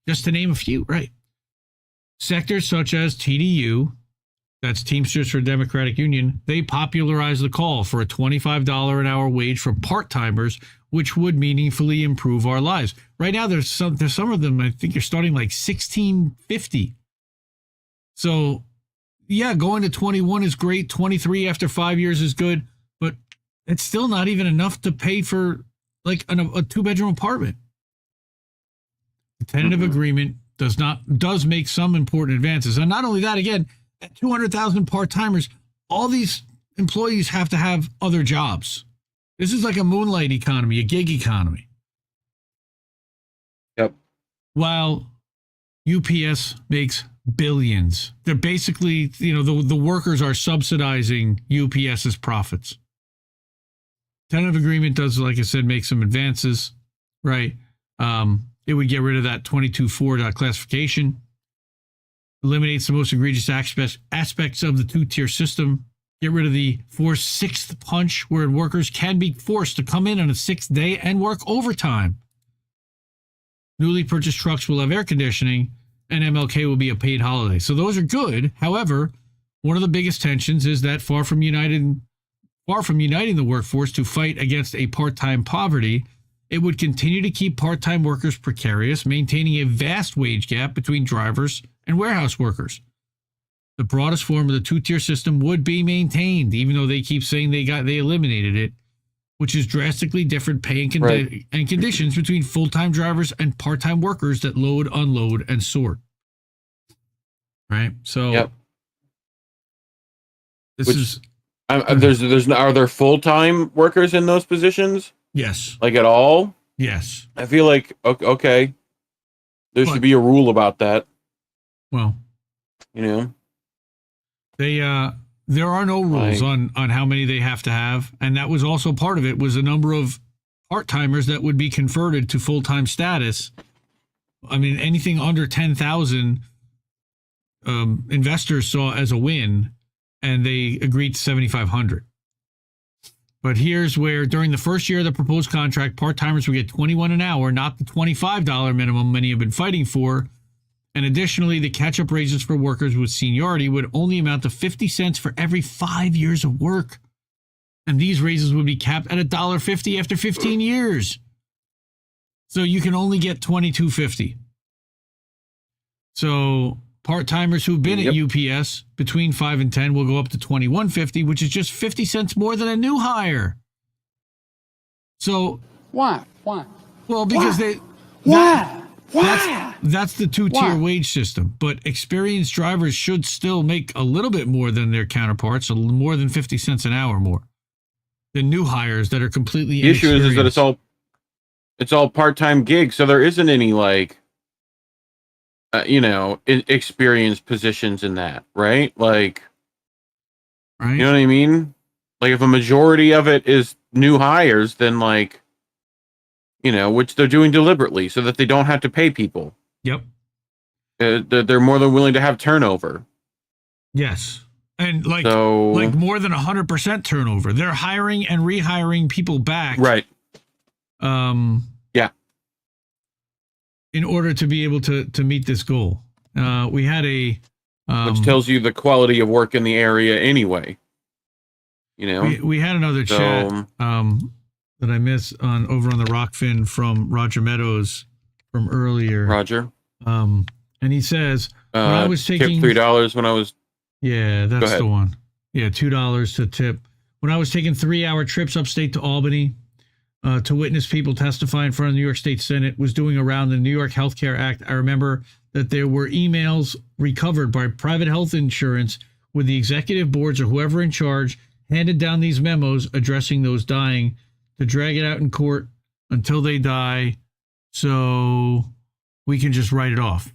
just to name a few, right? Sectors such as TDU, that's Teamsters for Democratic Union, they popularized the call for a $25 an hour wage for part-timers, which would meaningfully improve our lives. Right now, there's some of them, I think you're starting like $16.50. So, yeah, going to 21 is great. 23 after 5 years is good, but it's still not even enough to pay for like a two-bedroom apartment. The tentative agreement does make some important advances. And not only that, again, at 200,000 part-timers, all these employees have to have other jobs. This is like a moonlight economy, a gig economy. Yep. While UPS makes billions. They're basically, the workers are subsidizing UPS's profits. Tentative agreement does, like I said, make some advances, right? It would get rid of that 22.4 classification, eliminates the most egregious aspects of the two-tier system, get rid of the forced sixth punch where workers can be forced to come in on a sixth day and work overtime. Newly purchased trucks will have air conditioning, and MLK will be a paid holiday. So those are good. However, one of the biggest tensions is that far from uniting the workforce to fight against a part-time poverty, it would continue to keep part-time workers precarious, maintaining a vast wage gap between drivers and warehouse workers. The broadest form of the two-tier system would be maintained, even though they keep saying they eliminated it, which is drastically different pay and conditions between full-time drivers and part-time workers that load, unload, and sort. Right? So, are there full-time workers in those positions? Yes. Like at all? Yes. I feel like, okay, there should be a rule about that. Well, there are no rules on how many they have to have. And that was also part of it, was a number of part-timers that would be converted to full-time status. I mean, anything under 10,000 investors saw as a win, and they agreed to 7,500. But here's where, during the first year of the proposed contract, part-timers would get $21 an hour, not the $25 minimum many have been fighting for. And additionally, the catch-up raises for workers with seniority would only amount to 50 cents for every 5 years of work. And these raises would be capped at $1.50 after 15 years. So you can only get $22.50. So part-timers who've been at UPS between 5 and 10 will go up to $21.50, which is just 50 cents more than a new hire. So why? Well, because that's the two-tier wage system. But experienced drivers should still make a little bit more than their counterparts, more than 50 cents an hour more than new hires that are completely inexperienced. The issue is that it's all part-time gigs, so there isn't any experienced positions in that, right? Right. You know what I mean? Like, if a majority of it is new hires, then which they're doing deliberately so that they don't have to pay people. Yep. They're more than willing to have turnover. Yes. And more than 100% turnover. They're hiring and rehiring people back. Right. Yeah. In order to be able to meet this goal. We had which tells you the quality of work in the area anyway. We had another chat that I missed over on the Rockfin from Roger Meadows from earlier. Roger. And he says, when I was taking $3 when I was. Yeah, that's the one. Yeah, $2 to tip. When I was taking 3-hour trips upstate to Albany to witness people testify in front of the New York State Senate, was doing around the New York Healthcare Act, I remember that there were emails recovered by private health insurance with the executive boards or whoever in charge handed down these memos addressing those dying to drag it out in court until they die so we can just write it off.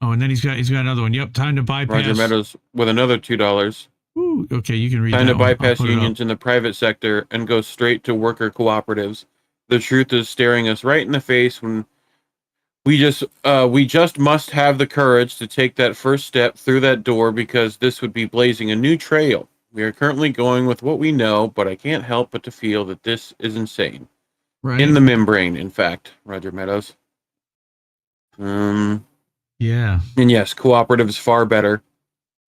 Oh, and then he's got another one. Yep, time to bypass. Roger Meadows with another $2. Ooh, okay, you can read that. Time to bypass unions in the private sector and go straight to worker cooperatives. The truth is staring us right in the face when we just must have the courage to take that first step through that door, because this would be blazing a new trail. We are currently going with what we know, but I can't help but to feel that this is insane. Right. In the membrane, in fact, Roger Meadows. Yeah. And yes, cooperative is far better.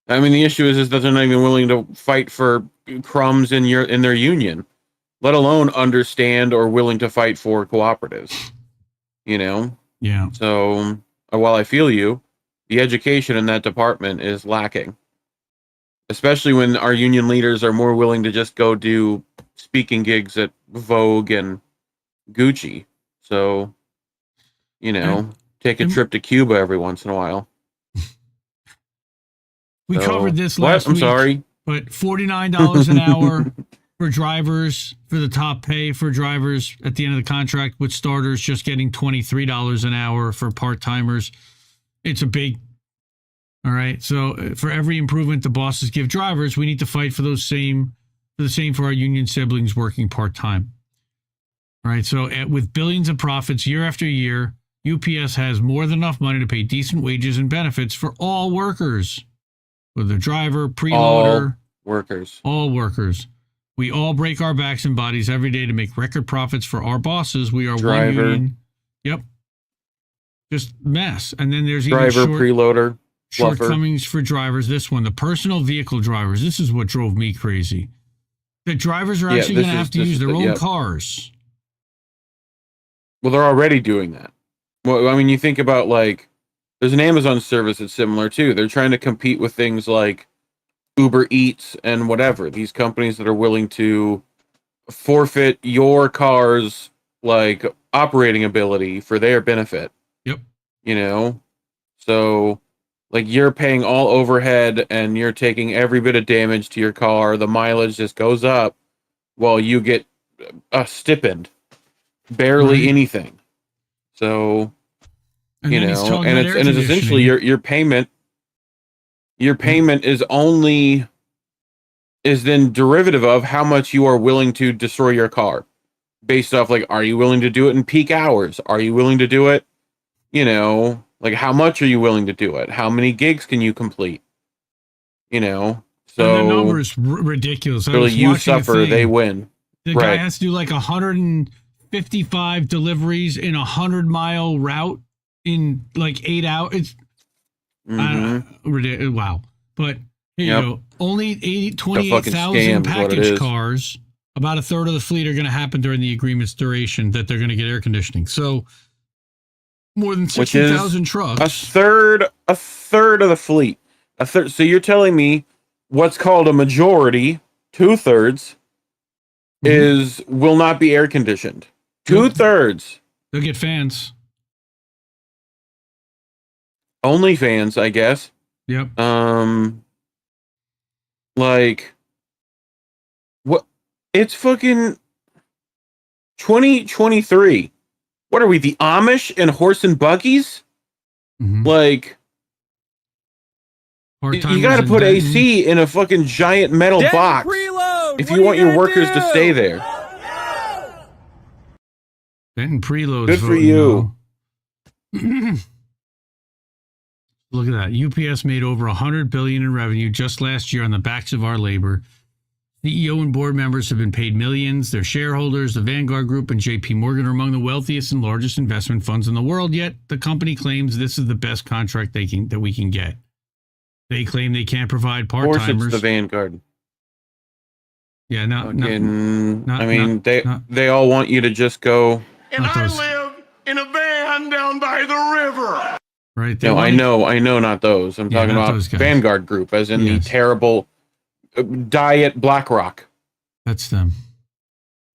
I mean, the issue is that they're not even willing to fight for crumbs in their union, let alone understand or willing to fight for cooperatives. Yeah. So while I feel you, the education in that department is lacking, especially when our union leaders are more willing to just go do speaking gigs at Vogue and Gucci. So, take a trip to Cuba every once in a while. We covered this last week. I'm sorry. But $49 an hour for drivers, for the top pay for drivers at the end of the contract, with starters just getting $23 an hour for part-timers. It's a big... All right. So for every improvement the bosses give drivers, we need to fight for the same for our union siblings working part-time. All right. So with billions of profits year after year, UPS has more than enough money to pay decent wages and benefits for all workers. Whether driver, preloader, all workers. We all break our backs and bodies every day to make record profits for our bosses. We are one union. Yep. Just mess. And then there's driver, preloader, shortcomings for drivers. This one, the personal vehicle drivers. This is what drove me crazy. The drivers are actually going to have to use their own cars. Well, they're already doing that. Well, I mean, you think about there's an Amazon service that's similar too. They're trying to compete with things like Uber Eats and whatever. These companies that are willing to forfeit your car's operating ability for their benefit. Yep. So you're paying all overhead and you're taking every bit of damage to your car. The mileage just goes up while you get a stipend, barely anything. So. And it's essentially your payment is then derivative of how much you are willing to destroy your car. based off like, are you willing to do it in peak hours? Are you willing to do it? You know, like how much are you willing to do it? How many gigs can you complete? You know, so and the number is ridiculous. Really, you suffer, they win. The guy has to do like 155 deliveries in a 100-mile route in like 8 hours. It's ridiculous. Wow. But here you go. Only 28,000 package cars. About a third of the fleet are going to happen during the agreement's duration that they're going to get air conditioning. So more than 60,000 trucks. A third of the fleet. A third. So you're telling me what's called a majority, 2/3, will not be air conditioned. 2/3. They'll get fans. Only fans, I guess. Yep. Like, what? It's fucking 2023. What are we, the Amish and horse and buggies? Like, you got to put AC in a fucking giant metal box if you want your workers to stay there. Benton preloads. Good for you. Look at that. UPS made over $100 billion in revenue just last year on the backs of our labor. CEO and board members have been paid millions. Their shareholders, the Vanguard Group and JP Morgan, are among the wealthiest and largest investment funds in the world. Yet the company claims this is the best contract that we can get. They claim they can't provide part-timers. Of course, it's the Vanguard. Yeah, they all want you to just go. And I live in a van down by the river. Right. No, I know, not those. I'm talking about Vanguard Group, as in the terrible Diet BlackRock. That's them.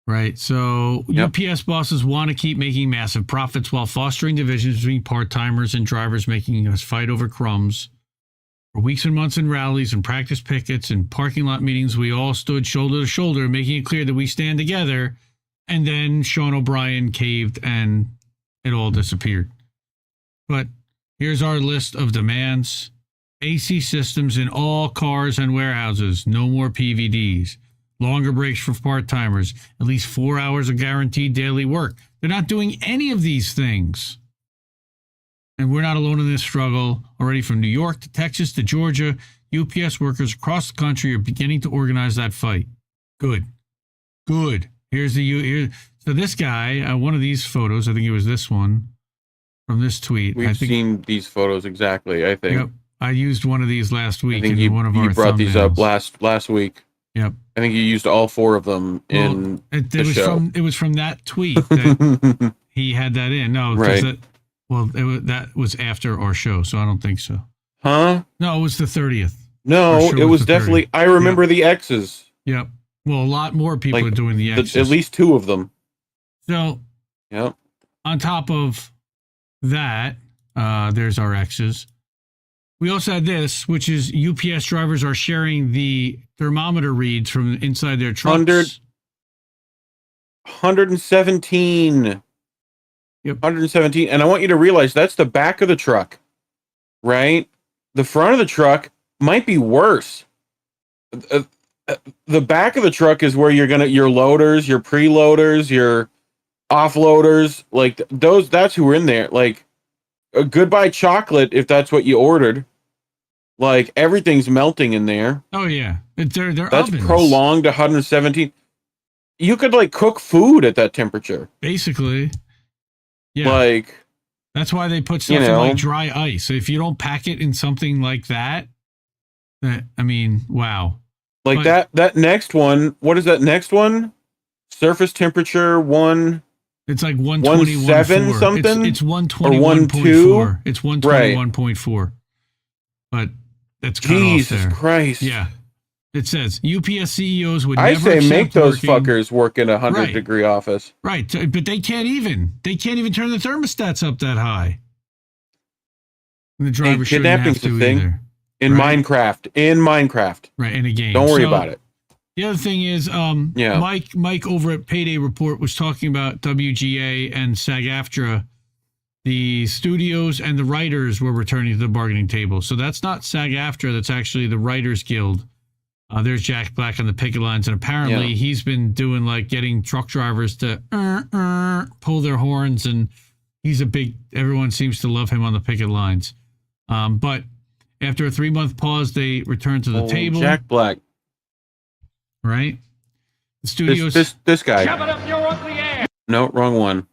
Right. So UPS bosses want to keep making massive profits while fostering divisions between part-timers and drivers, making us fight over crumbs. For weeks and months in rallies and practice pickets and parking lot meetings, we all stood shoulder to shoulder, making it clear that we stand together. And then Sean O'Brien caved and it all disappeared. But here's our list of demands. AC systems in all cars and warehouses. No more PVDs. Longer breaks for part-timers. At least 4 hours of guaranteed daily work. They're not doing any of these things. And we're not alone in this struggle. Already from New York to Texas to Georgia, UPS workers across the country are beginning to organize that fight. Good. So this guy, one of these photos, I think it was this one, from this tweet. We've seen these photos exactly, I think. Yep. I used one of these last week. I think you brought these up last week. Yep. I think you used all 4 of them in the show. It was from that tweet that he had that in. No, right. That was after our show, so I don't think so. Huh? No, it was the 30th. No, it was definitely. 30th. I remember the X's. Yep. Well, a lot more people are doing the X's. At least 2 of them. So, on top of that, there's our X's. We also had this, which is UPS drivers are sharing the thermometer reads from inside their trucks. 117. Yep. 117. And I want you to realize that's the back of the truck, right? The front of the truck might be worse. The back of the truck is where your loaders, your preloaders, your offloaders, like those, that's who are in there. Like, a goodbye chocolate if that's what you ordered. Like, everything's melting in there. Oh yeah, they're that's ovens. Prolonged 117. You could like cook food at that temperature. Basically, yeah. Like, that's why they put stuff in like dry ice. If you don't pack it in something like that, I mean, wow. Like that next one. What is that next one? Surface temperature 1. It's like 121.4 something. It's 121.4. It's 121.4. But that's cut Jesus off there. Christ. Yeah. It says UPS CEOs would I never say make those working, fuckers work in a 100-degree office. Right. But they can't even turn the thermostats up that high. And the driver shouldn't have to either. In Minecraft. Right, in a game. Don't worry about it. The other thing is, Mike over at Payday Report was talking about WGA and SAG-AFTRA. The studios and the writers were returning to the bargaining table. So that's not SAG-AFTRA. That's actually the Writers Guild. There's Jack Black on the picket lines, and apparently he's been doing like getting truck drivers to pull their horns, and everyone seems to love him on the picket lines. But after a 3-month pause, they returned to the table. Jack Black. Right? The studios. This guy. Shove it up your ugly ass. No, wrong one.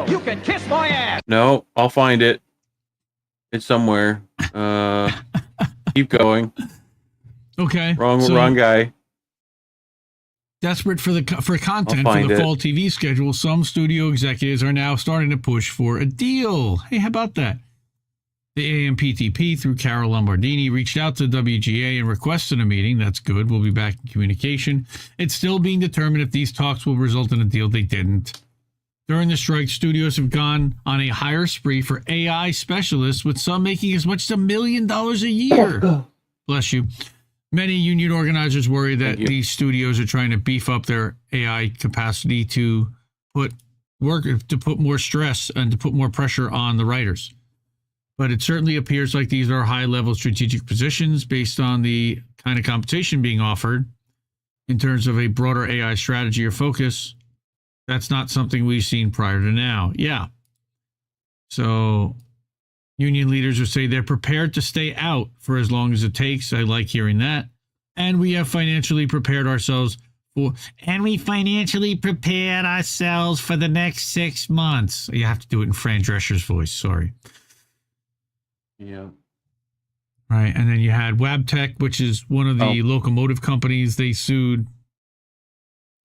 You can kiss my ass. No, I'll find it. It's somewhere. Keep going. Okay. Wrong guy. Desperate for content for the fall TV schedule, some studio executives are now starting to push for a deal. Hey, how about that? The AMPTP, through Carol Lombardini, reached out to WGA and requested a meeting. That's good. We'll be back in communication. It's still being determined if these talks will result in a deal. They didn't. During the strike, studios have gone on a hire spree for AI specialists, with some making as much as $1 million a year. Bless you. Many union organizers worry that these studios are trying to beef up their AI capacity to put more stress and to put more pressure on the writers. But it certainly appears like these are high-level strategic positions based on the kind of compensation being offered in terms of a broader AI strategy or focus. That's not something we've seen prior to now. Yeah. So union leaders would say they're prepared to stay out for as long as it takes. I like hearing that. And we have financially prepared ourselves for the next 6 months. You have to do it in Fran Drescher's voice. Sorry. Yeah. Right. And then you had Wabtec, which is one of the locomotive companies they sued.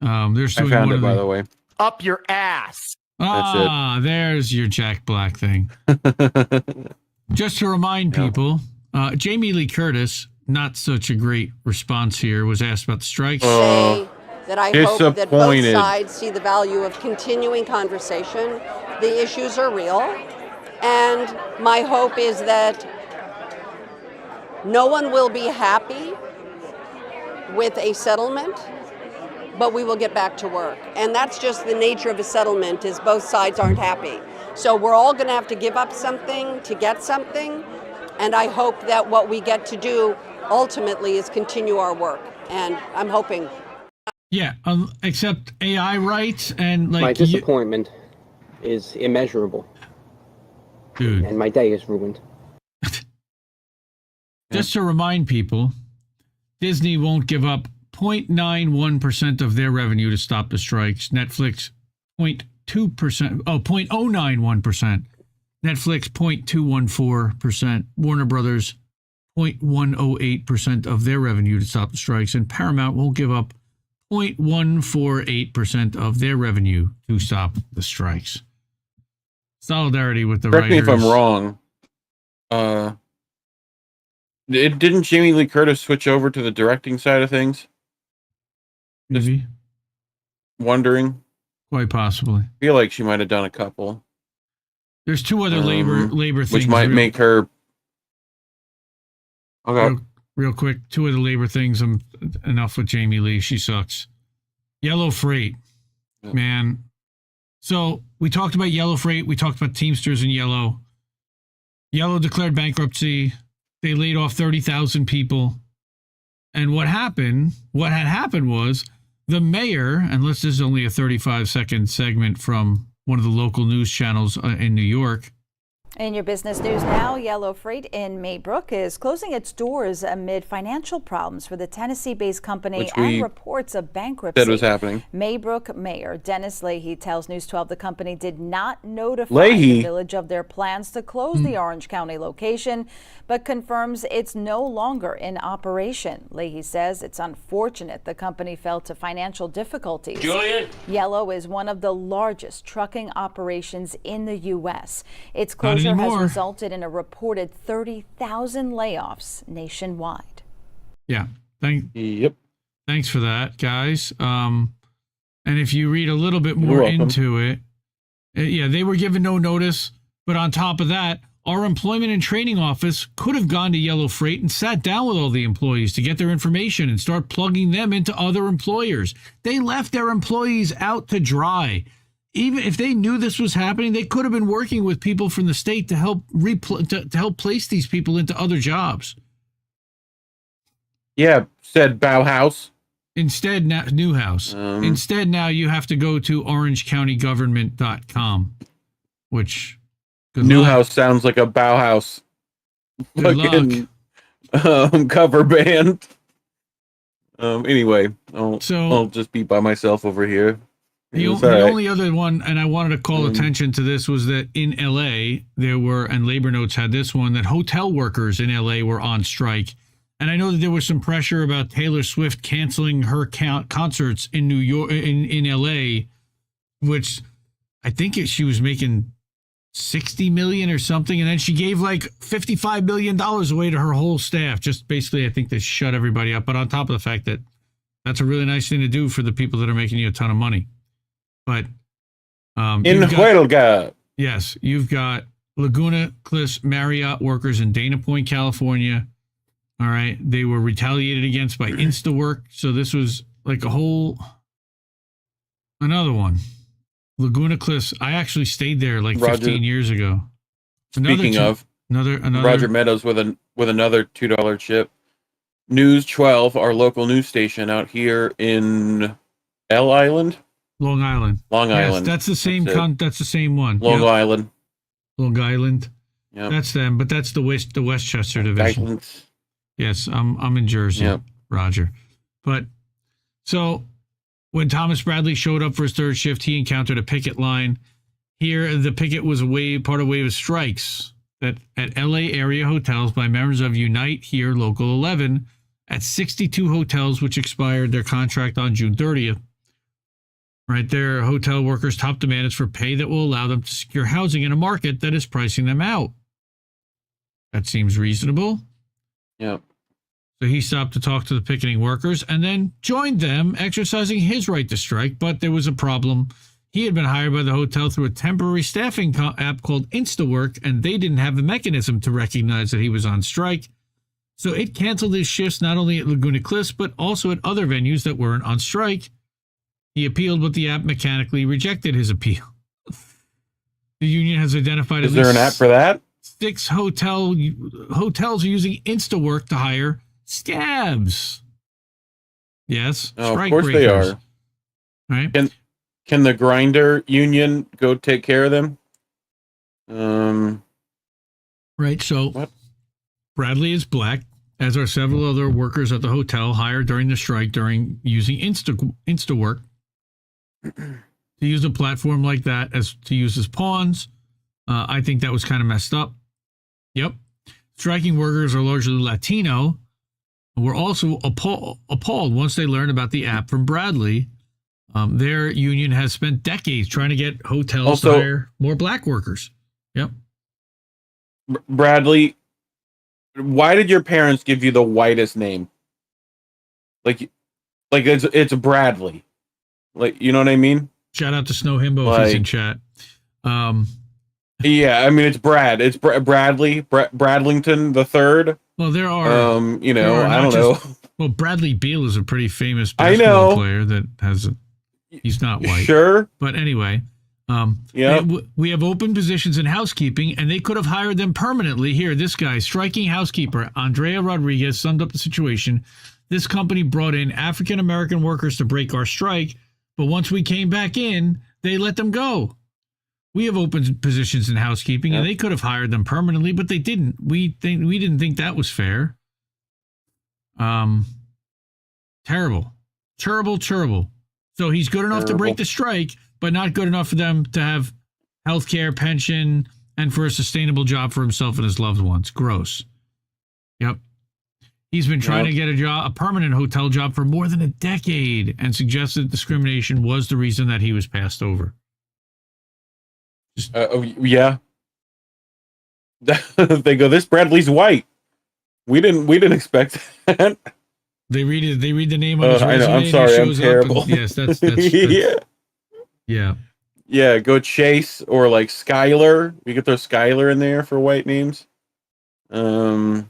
They're suing. I found it, by the way. Up your ass. That's it. There's your Jack Black thing. Just to remind people, Jamie Lee Curtis, not such a great response here, was asked about the strikes. Say that I hope that both sides see the value of continuing conversation. The issues are real. And my hope is that no one will be happy with a settlement, but we will get back to work. And that's just the nature of a settlement, is both sides aren't happy. So we're all going to have to give up something to get something. And I hope that what we get to do ultimately is continue our work. And I'm hoping. Yeah, except AI rights and like... My disappointment is immeasurable. Dude. And my day is ruined. Just to remind people, Disney won't give up 0.91% of their revenue to stop the strikes. Netflix 0.091%. Netflix 0.214%. Warner Brothers 0.108% of their revenue to stop the strikes. And Paramount won't give up 0.148% of their revenue to stop the strikes. Solidarity with the Correct writers. me if I'm wrong. Didn't Jamie Lee Curtis switch over to the directing side of things? Maybe. Wondering. Quite possibly. I feel like she might have done a couple. There's two other labor things. Which might make her... Okay. Real quick, two other labor things. I'm enough with Jamie Lee. She sucks. Yellow Freight. Yeah. Man. So we talked about Yellow Freight. We talked about Teamsters and Yellow. Yellow declared bankruptcy. They laid off 30,000 people. And what had happened was the mayor, and this is only a 35-second segment from one of the local news channels in New York. In your business news now, Yellow Freight in Maybrook is closing its doors amid financial problems for the Tennessee-based company and reports of bankruptcy. That was happening. Maybrook Mayor Dennis Leahy tells News 12 the company did not notify the village of their plans to close the Orange County location, but confirms it's no longer in operation. Leahy says it's unfortunate the company fell to financial difficulties. Julian? Yellow is one of the largest trucking operations in the U.S. Its closure has resulted in a reported 30,000 layoffs nationwide. Yeah. Thanks for that, guys. And if you read a little bit more into it, they were given no notice. But on top of that, our employment and training office could have gone to Yellow Freight and sat down with all the employees to get their information and start plugging them into other employers. They left their employees out to dry. Even if they knew this was happening, they could have been working with people from the state to help to help place these people into other jobs. Yeah, said Bauhaus. Instead, now, Newhouse. Instead, now you have to go to orangecountygovernment.com, which... Newhouse sounds like a Bauhaus fucking cover band. Anyway, I'll just be by myself over here. The only other one, and I wanted to call attention to this, was that in LA, there were, and Labor Notes had this one, that hotel workers in LA were on strike. And I know that there was some pressure about Taylor Swift canceling her concerts in New York, in LA, which I think she was making $60 million or something. And then she gave like $55 million away to her whole staff. Just basically, I think they shut everybody up. But on top of the fact that that's a really nice thing to do for the people that are making you a ton of money. But in Huelga. Yes, you've got Laguna Cliffs Marriott workers in Dana Point, California. All right, they were retaliated against by InstaWork. So this was like another one. Laguna Cliffs. I actually stayed there like 15 years ago. Speaking of another Roger Meadows with another $2 chip. News 12, our local news station out here in Long Island. Long Island. That's the same. That's the same one. Long Island. Long Island. Yep. That's them, but that's the Westchester division. Island. Yes, I'm in Jersey, yep. Roger. But so when Thomas Bradley showed up for his third shift, he encountered a picket line. Here, the picket was part of a wave of strikes at LA area hotels by members of Unite Here Local 11 at 62 hotels, which expired their contract on June 30th. Right there, hotel workers' top demand is for pay that will allow them to secure housing in a market that is pricing them out. That seems reasonable. Yeah. So he stopped to talk to the picketing workers and then joined them, exercising his right to strike. But there was a problem. He had been hired by the hotel through a temporary staffing app called InstaWork, and they didn't have the mechanism to recognize that he was on strike. So it canceled his shifts not only at Laguna Cliffs, but also at other venues that weren't on strike. He appealed, but the app mechanically rejected his appeal. The union has identified Is there an app for that? 6 hotels are using InstaWork to hire scabs. Yes, of course they are. Right? Can the grinder union go take care of them? Right. So what? Bradley is black, as are several other workers at the hotel hired during the strike during using InstaWork. To use a platform like that as to use as pawns, I think that was kind of messed up. Yep. Striking workers are largely Latino. Were also appalled once they learned about the app from Bradley. Their union has spent decades trying to get hotels to hire more black workers. Yep. Bradley, why did your parents give you the whitest name? Like it's Bradley. Like, you know what I mean? Shout out to Snow Himbo if he's in chat. Yeah, I mean it's Brad. It's Bradley, Bradlington the third. Well, there are. I don't know. Well, Bradley Beal is a pretty famous basketball player that has. He's not white. Sure. But anyway, we have open positions in housekeeping, and they could have hired them permanently. Here, this guy, striking housekeeper Andrea Rodriguez, summed up the situation. This company brought in African American workers to break our strike, but once we came back in, they let them go. We have open positions in housekeeping, and they could have hired them permanently, but they didn't. We didn't think that was fair. Terrible. So he's good enough to break the strike, but not good enough for them to have health care, pension, and for a sustainable job for himself and his loved ones. Gross. Yep. He's been trying to get a permanent hotel job for more than a decade, and suggested discrimination was the reason that he was passed over. Yeah. They go, this Bradley's white. We didn't expect that. They read the name on his resume. I'm sorry, I'm terrible. Yes, that's yeah. Yeah, go Chase or like Skylar. We could throw Skylar in there for white names. LOL.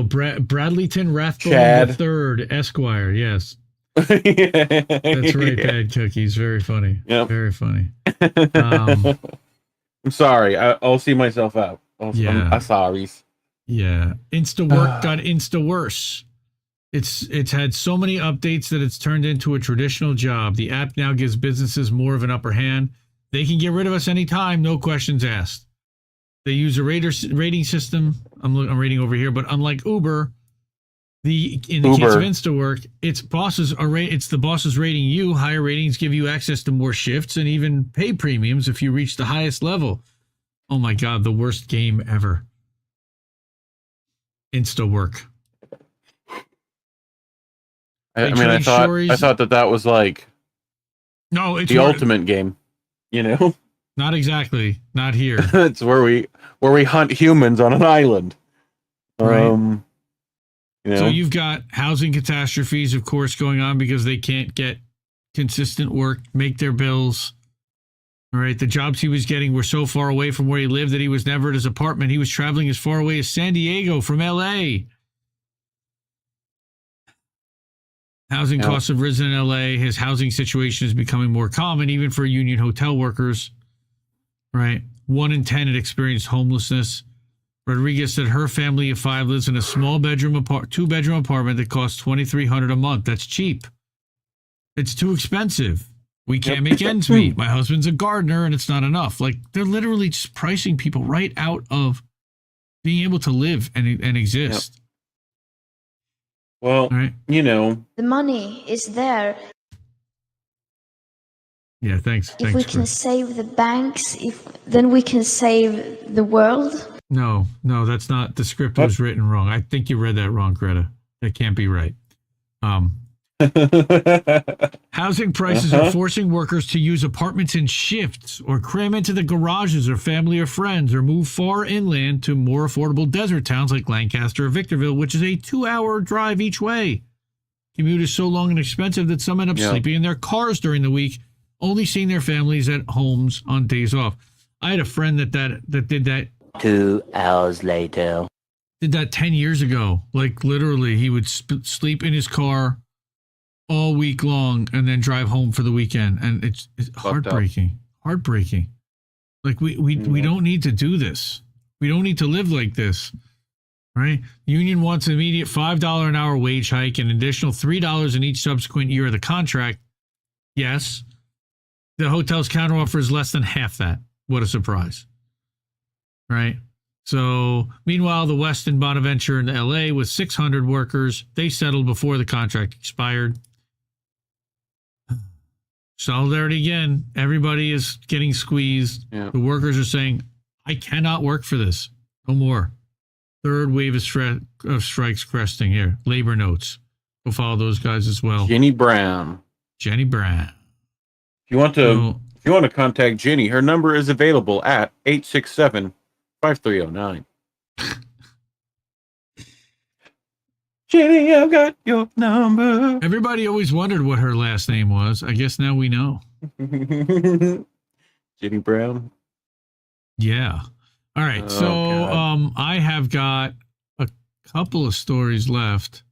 Bradleyton Rathbone Chad III, Esquire. Yes. That's right, Bad Cookies. Very funny. Yep. Very funny. I'm sorry. I'll see myself out. I'm sorry. Yeah. InstaWork got Insta-worse. It's had so many updates that it's turned into a traditional job. The app now gives businesses more of an upper hand. They can get rid of us anytime, no questions asked. They use a rating system. I'm reading over here, but unlike Uber, in the case of InstaWork, it's the bosses rating you. Higher ratings give you access to more shifts and even pay premiums if you reach the highest level. Oh my God, the worst game ever. InstaWork. I thought that was like it's the ultimate game, you know? Not exactly. Not here. It's where we hunt humans on an island. Right. You know? So you've got housing catastrophes, of course, going on because they can't get consistent work, make their bills. All right. The jobs he was getting were so far away from where he lived that he was never at his apartment. He was traveling as far away as San Diego from LA. Housing costs have risen in LA. His housing situation is becoming more common, even for union hotel workers. Right. 1 in 10 had experienced homelessness. Rodriguez said her family of 5 lives in a small two-bedroom apartment that costs $2,300 a month. That's cheap. It's too expensive. We can't make ends meet. My husband's a gardener, and it's not enough. Like, they're literally just pricing people right out of being able to live and exist. Yep. Well, you know. The money is there. Yeah, thanks. If we can save the banks, then we can save the world. No, that's not. The script was written wrong. I think you read that wrong, Greta. That can't be right. Housing prices are forcing workers to use apartments in shifts or cram into the garages of family or friends or move far inland to more affordable desert towns like Lancaster or Victorville, which is a 2-hour drive each way. Commute is so long and expensive that some end up sleeping in their cars during the week, only seeing their families at homes on days off. I had a friend that did that. 2 hours later. Did that 10 years ago. Like, literally, he would sleep in his car all week long and then drive home for the weekend. And it's heartbreaking. Heartbreaking. Like, we don't need to do this. We don't need to live like this. Right? Union wants an immediate $5 an hour wage hike and an additional $3 in each subsequent year of the contract. Yes. The hotel's counteroffer is less than half that. What a surprise. Right? So, meanwhile, the Westin Bonaventure in LA with 600 workers, they settled before the contract expired. Solidarity again. Everybody is getting squeezed. Yeah. The workers are saying, I cannot work for this. No more. Third wave of strikes cresting here. Labor notes. Go follow those guys as well. Jenny Brown. If you want to contact Jenny, her number is available at 867-5309. Jenny, I've got your number. Everybody always wondered what her last name was. I guess now we know. Jenny Brown. Yeah. All right. I have got a couple of stories left.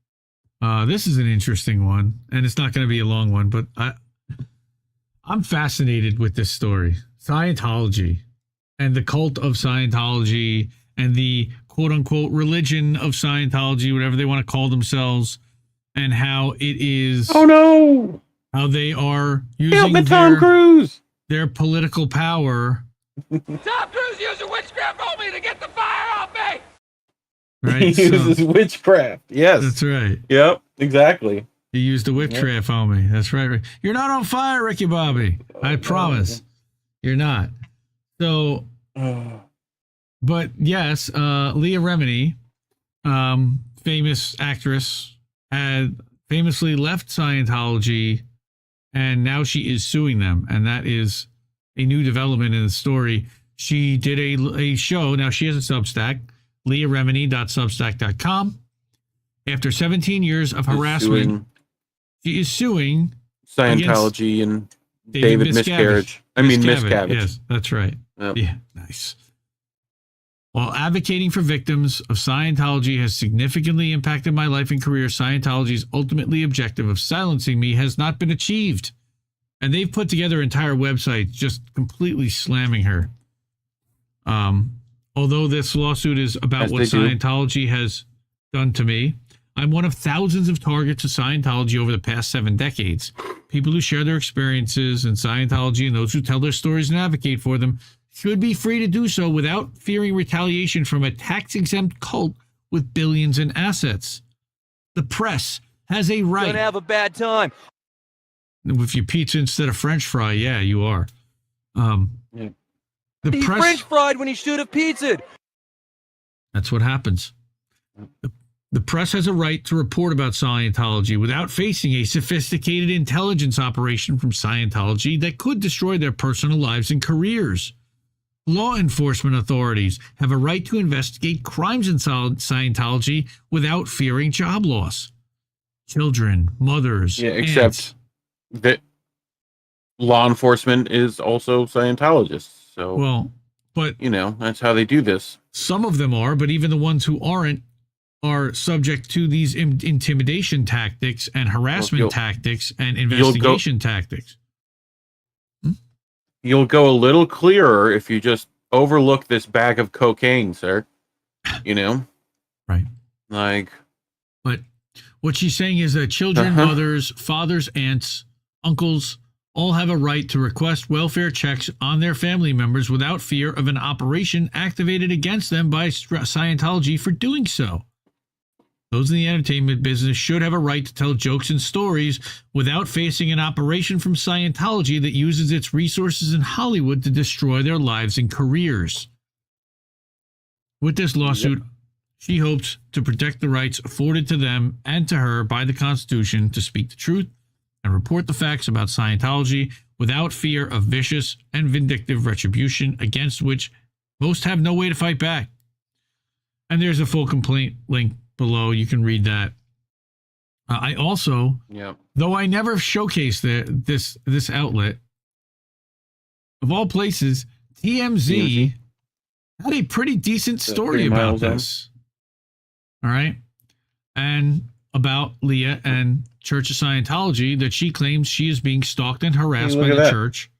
This is an interesting one, and it's not going to be a long one, but I'm fascinated with this story. Scientology and the cult of Scientology and the quote-unquote religion of Scientology, whatever they want to call themselves, and how it is... Oh, no! How they are using Help me, Tom Cruise! Their political power... Tom Cruise using witchcraft on me to get the fire off me! Right? He uses witchcraft. Yes. That's right. Yep, exactly. He used the witchcraft on me. That's right. You're not on fire, Ricky Bobby. I promise. You're not. So... But yes, Leah Remini, famous actress, had famously left Scientology, and now she is suing them. And that is a new development in the story. She did a show. Now she has a Substack, leahremini.substack.com. After 17 years of harassment, she is suing Scientology and David Miscavige. Miscavige. Yes, that's right. Yep. Yeah, nice. While advocating for victims of Scientology has significantly impacted my life and career, Scientology's ultimately objective of silencing me has not been achieved. And they've put together entire websites just completely slamming her. Although this lawsuit is about what Scientology has done to me, I'm one of thousands of targets of Scientology over the past 7 decades. People who share their experiences in Scientology and those who tell their stories and advocate for them should be free to do so without fearing retaliation from a tax-exempt cult with billions in assets. The press has a right. Gonna have a bad time. If you pizza instead of French fry, yeah, you are. The He press. French fried when he should have pizzaed. That's what happens. The press has a right to report about Scientology without facing a sophisticated intelligence operation from Scientology that could destroy their personal lives and careers. Law enforcement authorities have a right to investigate crimes in Scientology without fearing job loss. Children, mothers, except aunts. that law enforcement is also Scientologists. So, well, but that's how they do this. Some of them are, but even the ones who aren't are subject to these intimidation tactics and harassment tactics and investigation tactics. You'll go a little clearer if you just overlook this bag of cocaine, sir. Right. But what she's saying is that children, mothers, fathers, aunts, uncles all have a right to request welfare checks on their family members without fear of an operation activated against them by Scientology for doing so. Those in the entertainment business should have a right to tell jokes and stories without facing an operation from Scientology that uses its resources in Hollywood to destroy their lives and careers. With this lawsuit, she hopes to protect the rights afforded to them and to her by the Constitution to speak the truth and report the facts about Scientology without fear of vicious and vindictive retribution against which most have no way to fight back. And there's a full complaint link below. You can read that. I also, though I never showcased this outlet, of all places, TMZ had a pretty decent story about this. All right. And about Leah and Church of Scientology, that she claims she is being stalked and harassed by the church.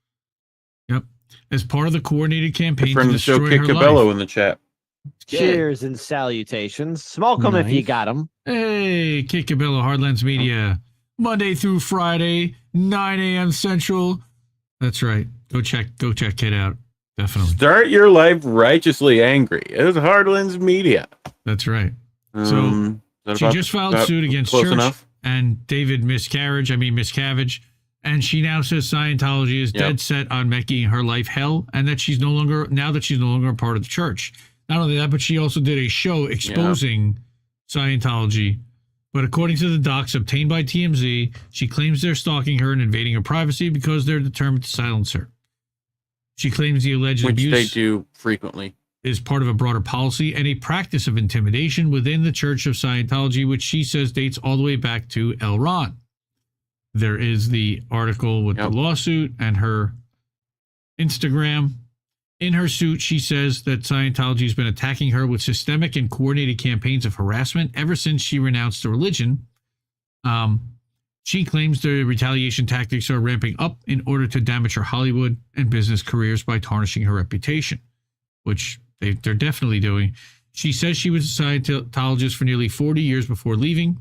Yep. As part of the coordinated campaign to destroy her life. In the chat. Cheers and salutations. Smoke them if you got them. Hey, Kit Cabello, Hardlands Media. Monday through Friday, 9 a.m. Central. That's right. Go check Kit out. Definitely. Start your life righteously angry. It was Hardlands Media. That's right. So she just filed suit against Church and David Miscavige. And she now says Scientology is dead set on making her life hell, and that she's no longer a part of the church. Not only that, but she also did a show exposing Scientology. But according to the docs obtained by TMZ, she claims they're stalking her and invading her privacy because they're determined to silence her. She claims the alleged abuse, which they do frequently, is part of a broader policy and a practice of intimidation within the Church of Scientology, which she says dates all the way back to L. Ron. There is the article with the lawsuit and her Instagram. In her suit, she says that Scientology has been attacking her with systemic and coordinated campaigns of harassment ever since she renounced the religion. She claims the retaliation tactics are ramping up in order to damage her Hollywood and business careers by tarnishing her reputation, which they're definitely doing. She says she was a Scientologist for nearly 40 years before leaving,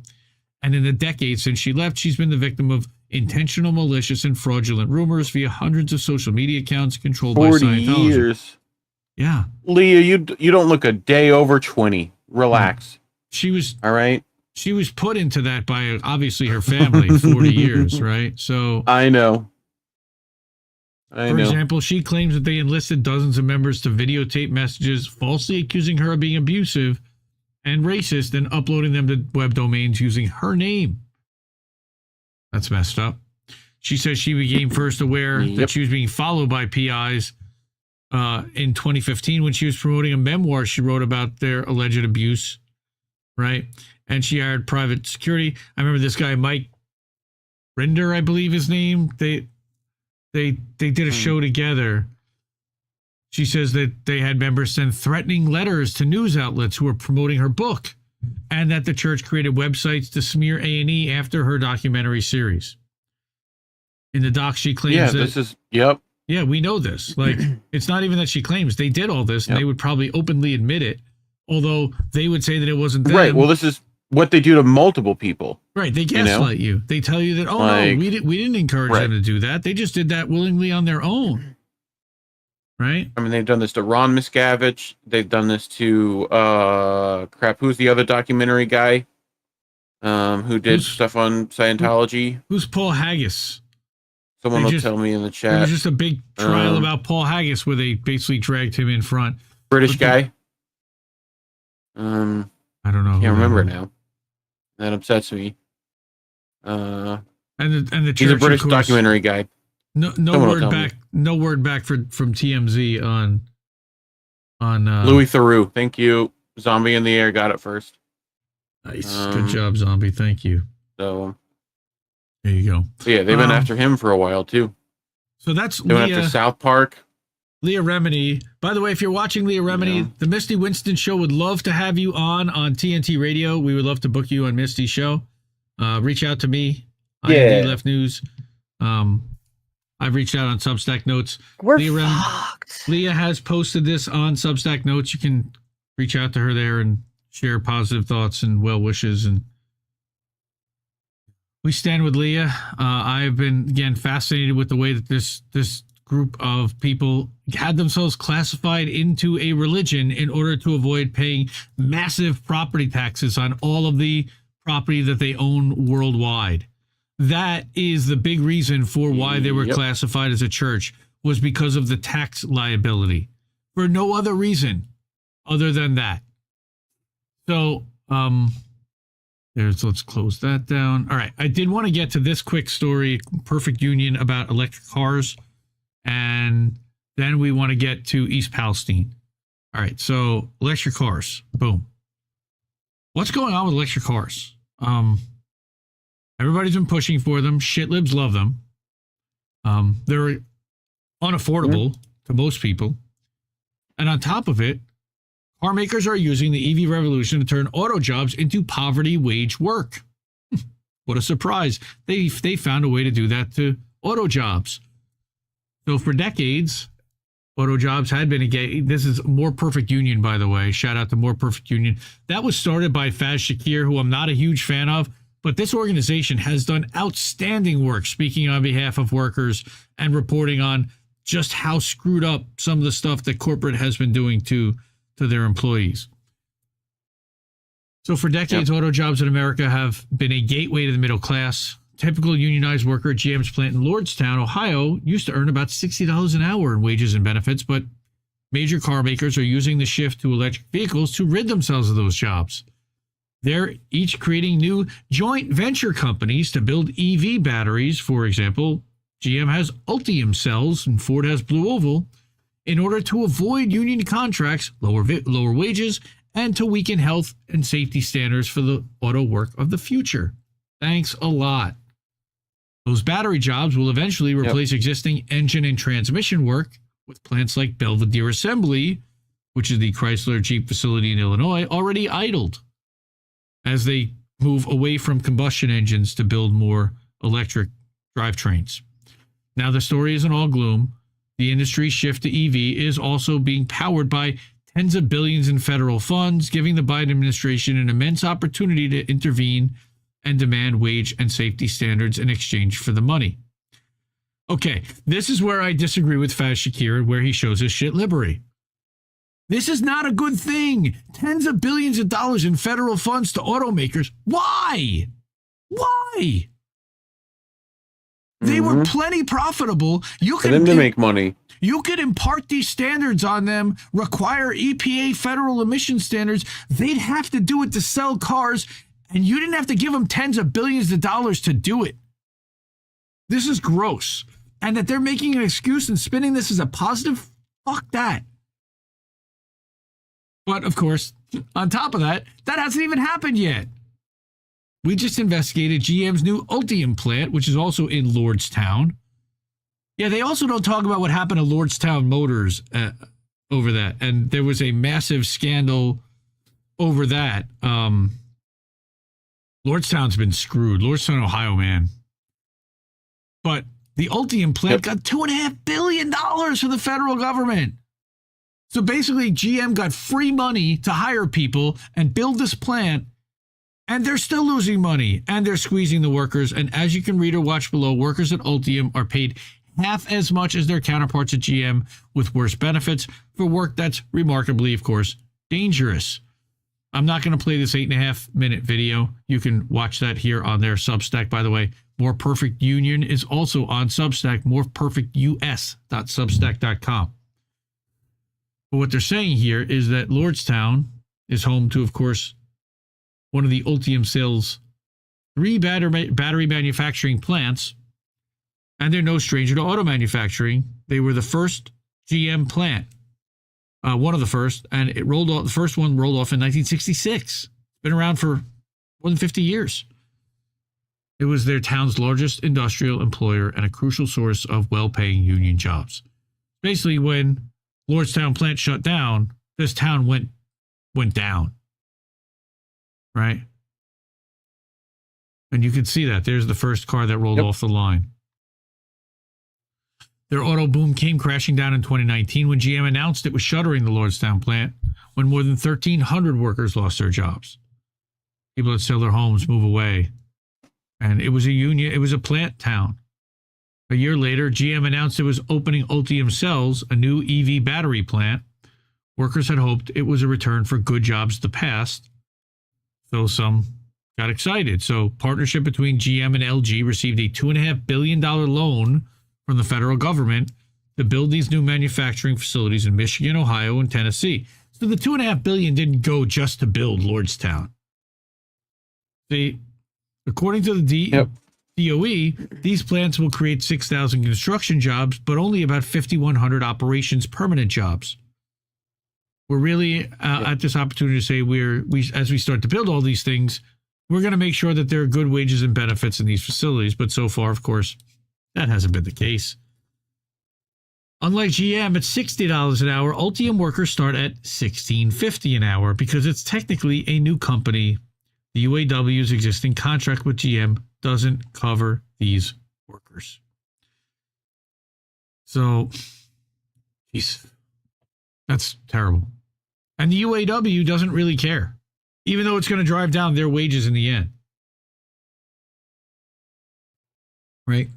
and in the decades since she left, she's been the victim of intentional, malicious, and fraudulent rumors via hundreds of social media accounts controlled by Scientology. 40 years. Yeah. Leah, you don't look a day over 20. Relax. She was... All right? She was put into that by, obviously, her family, 40 years, right? So... I know. For example, she claims that they enlisted dozens of members to videotape messages, falsely accusing her of being abusive and racist and uploading them to web domains using her name. That's messed up. She says she became first aware that she was being followed by PIs in 2015 when she was promoting a memoir she wrote about their alleged abuse, right? And she hired private security. I remember this guy, Mike Rinder, I believe his name. They did a show together. She says that they had members send threatening letters to news outlets who were promoting her book, and that the church created websites to smear A&E after her documentary series. In the doc, she claims Yeah, we know this. Like, it's not even that she claims. They did all this, and they would probably openly admit it, although they would say that it wasn't them. Right. Well, this is what they do to multiple people. Right. They gaslight you. They tell you that, no, we didn't encourage them to do that. They just did that willingly on their own. Right? I mean, they've done this to Ron Miscavige. They've done this to, who's the other documentary guy who did stuff on Scientology? Who's Paul Haggis? Someone will tell me in the chat. There was just a big trial about Paul Haggis where they basically dragged him in front. British guy? I don't know. Can't remember now. That upsets me. And the church, he's a British documentary guy. No word back. No word back from TMZ on Louis Theroux. Thank you. Zombie in the Air got it first. Nice. Good job, Zombie. Thank you. So there you go. So yeah, they've been after him for a while too. So that's they went after South Park. Leah Remini. By the way, if you're watching Leah Remini, the Misty Winston show would love to have you on TNT Radio. We would love to book you on Misty's show. Reach out to me. IND Left News. I've reached out on Substack Notes. Leah has posted this on Substack Notes. You can reach out to her there and share positive thoughts and well wishes. And we stand with Leah. I've been, again, fascinated with the way that this group of people had themselves classified into a religion in order to avoid paying massive property taxes on all of the property that they own worldwide. That is the big reason for why they were classified as a church, was because of the tax liability, for no other reason other than that. So, let's close that down. All right. I did want to get to this quick story, Perfect Union, about electric cars. And then we want to get to East Palestine. All right. So electric cars. Boom. What's going on with electric cars? Everybody's been pushing for them. Shitlibs love them. They're unaffordable to most people. And on top of it, car makers are using the EV revolution to turn auto jobs into poverty wage work. What a surprise. They found a way to do that to auto jobs. So for decades, auto jobs had been this is More Perfect Union, by the way. Shout out to More Perfect Union. That was started by Faz Shakir, who I'm not a huge fan of, but this organization has done outstanding work speaking on behalf of workers and reporting on just how screwed up some of the stuff that corporate has been doing to their employees. So for decades, auto jobs in America have been a gateway to the middle class. Typical unionized worker at GM's plant in Lordstown, Ohio, used to earn about $60 an hour in wages and benefits, but major car makers are using the shift to electric vehicles to rid themselves of those jobs. They're each creating new joint venture companies to build EV batteries. For example, GM has Ultium cells and Ford has Blue Oval, in order to avoid union contracts, lower wages, and to weaken health and safety standards for the auto work of the future. Thanks a lot. Those battery jobs will eventually replace existing engine and transmission work, with plants like Belvidere Assembly, which is the Chrysler Jeep facility in Illinois, already idled, as they move away from combustion engines to build more electric drivetrains. Now, the story isn't all gloom. The industry's shift to EV is also being powered by tens of billions in federal funds, giving the Biden administration an immense opportunity to intervene and demand wage and safety standards in exchange for the money. Okay, this is where I disagree with Faz Shakir, where he shows his shit liberty. This is not a good thing. Tens of billions of dollars in federal funds to automakers. Why? Why? They were plenty profitable. You for them to make money. You could impart these standards on them, require EPA federal emission standards. They'd have to do it to sell cars, and you didn't have to give them tens of billions of dollars to do it. This is gross. And that they're making an excuse and spinning this as a positive, fuck that. But, of course, on top of that, that hasn't even happened yet. We just investigated GM's new Ultium plant, which is also in Lordstown. Yeah, they also don't talk about what happened to Lordstown Motors over that. And there was a massive scandal over that. Lordstown's been screwed. Lordstown, Ohio, man. But The Ultium plant got $2.5 billion from the federal government. So basically, GM got free money to hire people and build this plant, and they're still losing money, and they're squeezing the workers. And as you can read or watch below, workers at Ultium are paid half as much as their counterparts at GM with worse benefits for work that's remarkably, of course, dangerous. I'm not going to play this 8.5-minute video. You can watch that here on their Substack, by the way. More Perfect Union is also on Substack, moreperfectus.substack.com. But what they're saying here is that Lordstown is home to, of course, one of the Ultium Cells' 3 battery manufacturing plants, and they're no stranger to auto manufacturing. They were the first GM plant, one of the first, and it rolled off. The first one rolled off in 1966. It's been around for more than 50 years. It was their town's largest industrial employer and a crucial source of well-paying union jobs. Basically, when Lordstown plant shut down, this town went down. Right? And you can see that. There's the first car that rolled off the line. Their auto boom came crashing down in 2019 when GM announced it was shuttering the Lordstown plant, when more than 1,300 workers lost their jobs. People that sell their homes move away. And it was a union, it was a plant town. A year later, GM announced it was opening Ultium Cells, a new EV battery plant. Workers had hoped it was a return for good jobs of the past, so some got excited. So partnership between GM and LG received a $2.5 billion loan from the federal government to build these new manufacturing facilities in Michigan, Ohio, and Tennessee. So the $2.5 billion didn't go just to build Lordstown. See, according to the DOE, these plants will create 6,000 construction jobs, but only about 5,100 operations permanent jobs. We're really at this opportunity to say as we start to build all these things, we're going to make sure that there are good wages and benefits in these facilities. But so far, of course, that hasn't been the case. Unlike GM at $60 an hour, Ultium workers start at $16.50 an hour because it's technically a new company. The UAW's existing contract with GM doesn't cover these workers. So, geez, that's terrible. And the UAW doesn't really care, even though it's going to drive down their wages in the end. Right?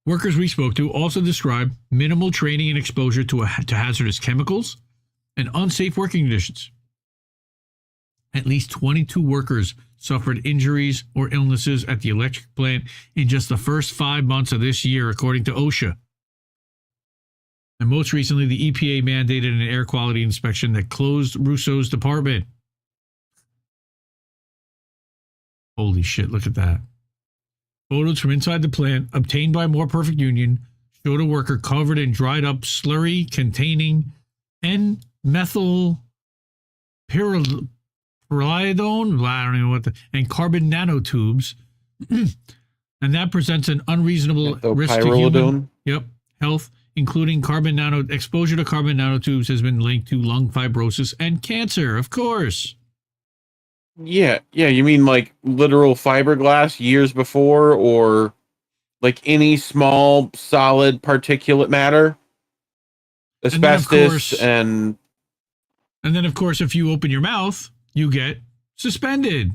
Workers we spoke to also described minimal training and exposure to hazardous chemicals and unsafe working conditions. At least 22 workers suffered injuries or illnesses at the electric plant in just the first 5 months of this year, according to OSHA. And most recently, the EPA mandated an air quality inspection that closed Russo's department. Holy shit, look at that. Photos from inside the plant, obtained by More Perfect Union, showed a worker covered in dried up slurry containing N-methyl pyridone, I don't know what and carbon nanotubes. And that presents an unreasonable risk to human health, including exposure to carbon nanotubes has been linked to lung fibrosis and cancer, of course. Yeah, you mean like literal fiberglass years before, or like any small solid particulate matter? Asbestos and then of course if you open your mouth, you get suspended.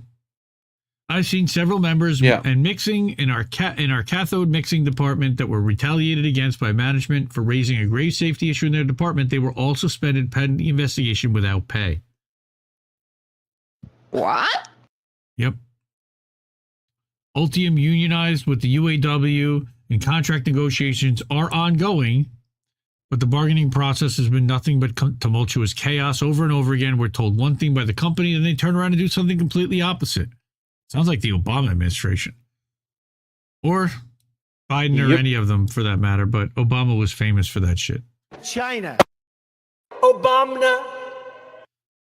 I've seen several members and mixing in our cathode mixing department that were retaliated against by management for raising a grave safety issue in their department. They were all suspended pending the investigation without pay. What? Yep. Ultium unionized with the UAW and contract negotiations are ongoing, but the bargaining process has been nothing but tumultuous chaos over and over again. We're told one thing by the company and they turn around and do something completely opposite. Sounds like the Obama administration. Or Biden or any of them for that matter, but Obama was famous for that shit. China. Obama.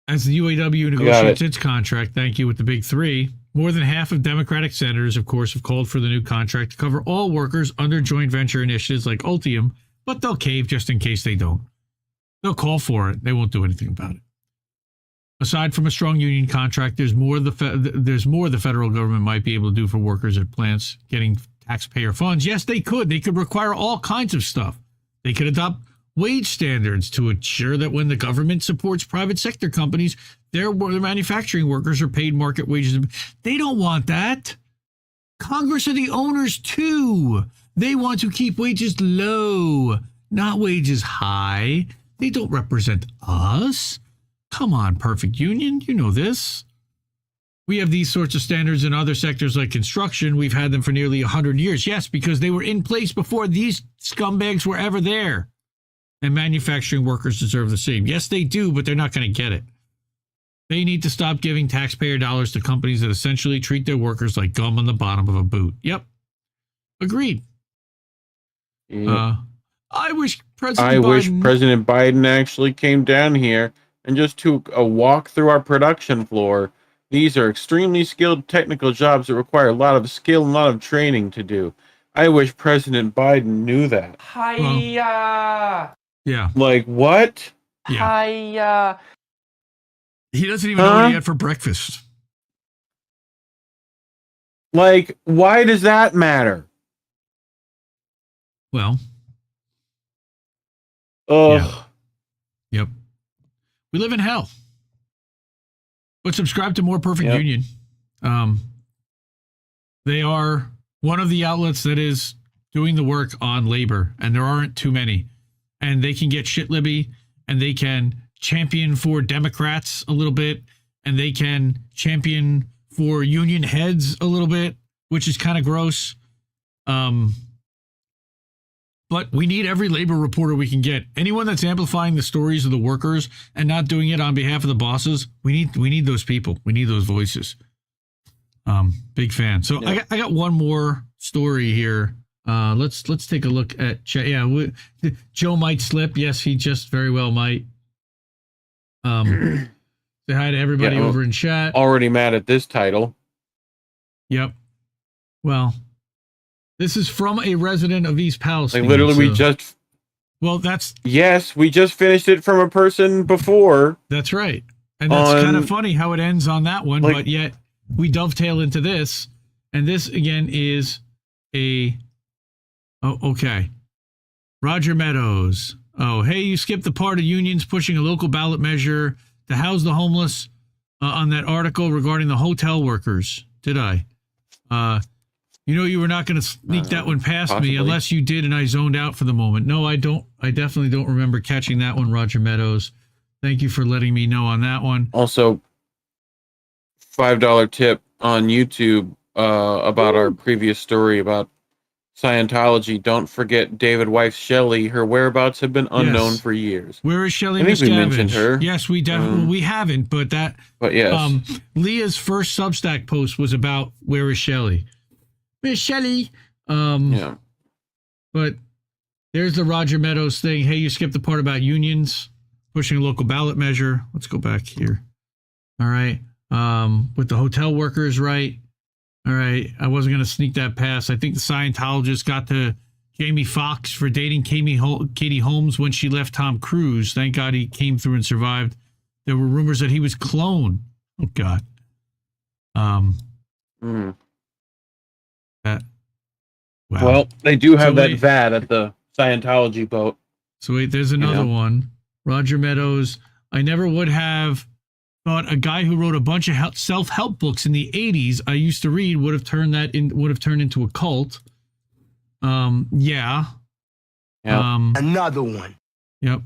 As the UAW negotiates its contract, thank you, with the big three, more than half of Democratic senators, of course, have called for the new contract to cover all workers under joint venture initiatives like Ultium, but they'll cave just in case they don't. They'll call for it. They won't do anything about it. Aside from a strong union contract, there's more the federal government might be able to do for workers at plants getting taxpayer funds. Yes, they could. They could require all kinds of stuff. They could adopt wage standards to ensure that when the government supports private sector companies, their manufacturing workers are paid market wages. They don't want that. Congress are the owners too. They want to keep wages low, not wages high. They don't represent us. Come on, Perfect Union. You know this. We have these sorts of standards in other sectors like construction. We've had them for nearly 100 years. Yes, because they were in place before these scumbags were ever there. And manufacturing workers deserve the same. Yes, they do, but they're not going to get it. They need to stop giving taxpayer dollars to companies that essentially treat their workers like gum on the bottom of a boot. Yep. Agreed. I wish President Biden actually came down here and just took a walk through our production floor. These are extremely skilled technical jobs that require a lot of skill and a lot of training to do. I wish President Biden knew that. Yeah. Like, what? Yeah. He doesn't even know what he had for breakfast. Like, why does that matter? Well. Ugh. Yep. We live in hell. But subscribe to More Perfect Union. They are one of the outlets that is doing the work on labor, and there aren't too many. And they can get shit libby, and they can champion for Democrats a little bit, and they can champion for union heads a little bit, which is kind of gross. But we need every labor reporter we can get. Anyone that's amplifying the stories of the workers and not doing it on behalf of the bosses, we need those people. We need those voices. Big fan. So I got one more story here. Let's take a look at chat. Yeah, Joe might slip. Yes, he just very well might. Say hi to everybody over in chat. Already mad at this title. Yep. Well, this is from a resident of East Palestine. Like literally, we just. Well, that's. Yes, we just finished it from a person before. That's right. And that's kind of funny how it ends on that one, but yet we dovetail into this. And this, again, is a. Oh, okay. Roger Meadows. Oh, hey, you skipped the part of unions pushing a local ballot measure to house the homeless on that article regarding the hotel workers. Did I? You know you were not going to sneak that one past me unless you did and I zoned out for the moment. No, I don't. I definitely don't remember catching that one, Roger Meadows. Thank you for letting me know on that one. Also, $5 tip on YouTube about our previous story about Scientology. Don't forget David wife Shelley. Her whereabouts have been unknown for years. Where is Shelley? I think we mentioned her. Yes, we definitely we haven't, but that. But yes, Leah's first Substack post was about where is Shelley. Where's Shelley? Yeah. But there's the Roger Meadows thing. Hey, you skipped the part about unions pushing a local ballot measure. Let's go back here. All right. With the hotel workers, right? All right. I wasn't going to sneak that past. I think the Scientologist got to Jamie Foxx for dating Katie Holmes when she left Tom Cruise. Thank God he came through and survived. There were rumors that he was cloned. Oh, God. Wow. Well, they do have that VAT at the Scientology boat. So wait, there's another one. Roger Meadows. I never would have thought a guy who wrote a bunch of self-help books in the 80s I used to read would have turned into a cult. Yeah. Another one. Yep.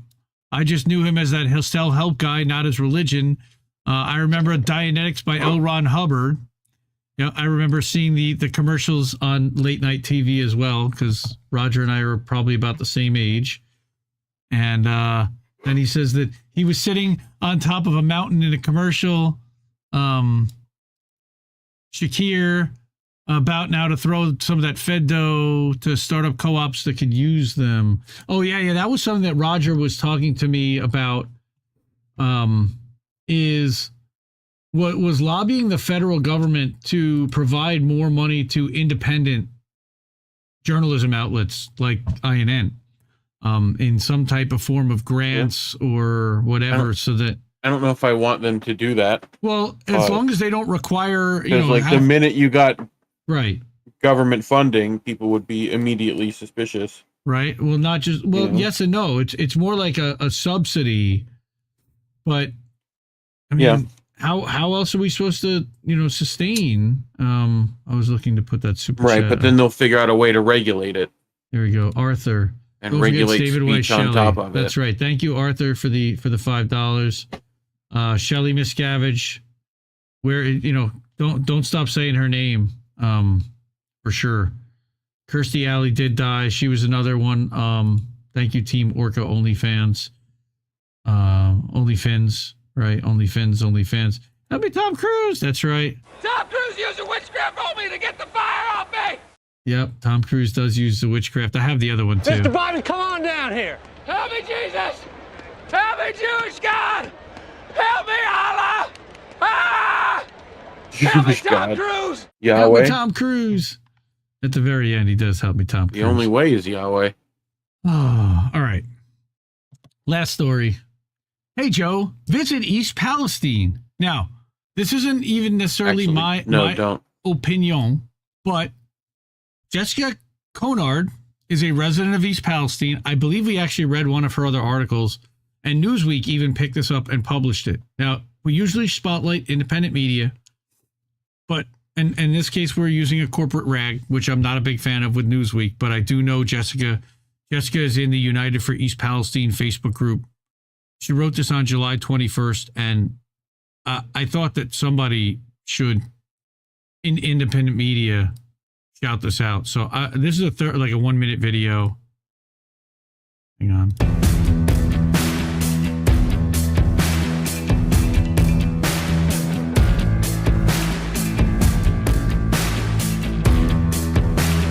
I just knew him as that self-help guy, not his religion. I remember Dianetics by L. Ron Hubbard. Yeah, I remember seeing the commercials on late night TV as well, because Roger and I are probably about the same age. And then he says that he was sitting on top of a mountain in a commercial. Shakir about now to throw some of that Fed dough to startup co-ops that could use them. Oh, yeah. That was something that Roger was talking to me about. Is what was lobbying the federal government to provide more money to independent journalism outlets like INN in some type of form of grants or whatever, so that I don't know if I want them to do that. Well, as long as they don't require, the minute you got government funding, people would be immediately suspicious. Right. Well, not just, well, yes and no. It's more like a subsidy, but I mean, how else are we supposed to, sustain? I was looking to put that super right, chat. but then they'll figure out a way to regulate it. There we go. Arthur. And regulate David White speech on Shelley. top of it. That's right. Thank you, Arthur, for the $5. Shelley Miscavige, where don't stop saying her name. For sure. Kirstie Alley did die. She was another one. Thank you, Team Orca OnlyFans. OnlyFins, right? OnlyFans. That'd be Tom Cruise. That's right. Tom Cruise using witchcraft on me to get the fire off me! Yep, Tom Cruise does use the witchcraft. I have the other one, too. Mr. Biden, come on down here! Help me, Jesus! Help me, Jewish God! Help me, Allah! Ah! Help me, Tom Cruise! Yahweh. Help me, Tom Cruise. At the very end, he does help me, Tom Cruise. The only way is Yahweh. Oh, all right. Last story. Hey, Joe, visit East Palestine. Now, this isn't even necessarily my opinion, but Jessica Conard is a resident of East Palestine. I believe we actually read one of her other articles, and Newsweek even picked this up and published it. Now, we usually spotlight independent media, but in this case, we're using a corporate rag, which I'm not a big fan of with Newsweek, but I do know Jessica. Jessica is in the United for East Palestine Facebook group. She wrote this on July 21st, and I thought that somebody should, in independent media, shout this out. So this is a 1-minute video. Hang on.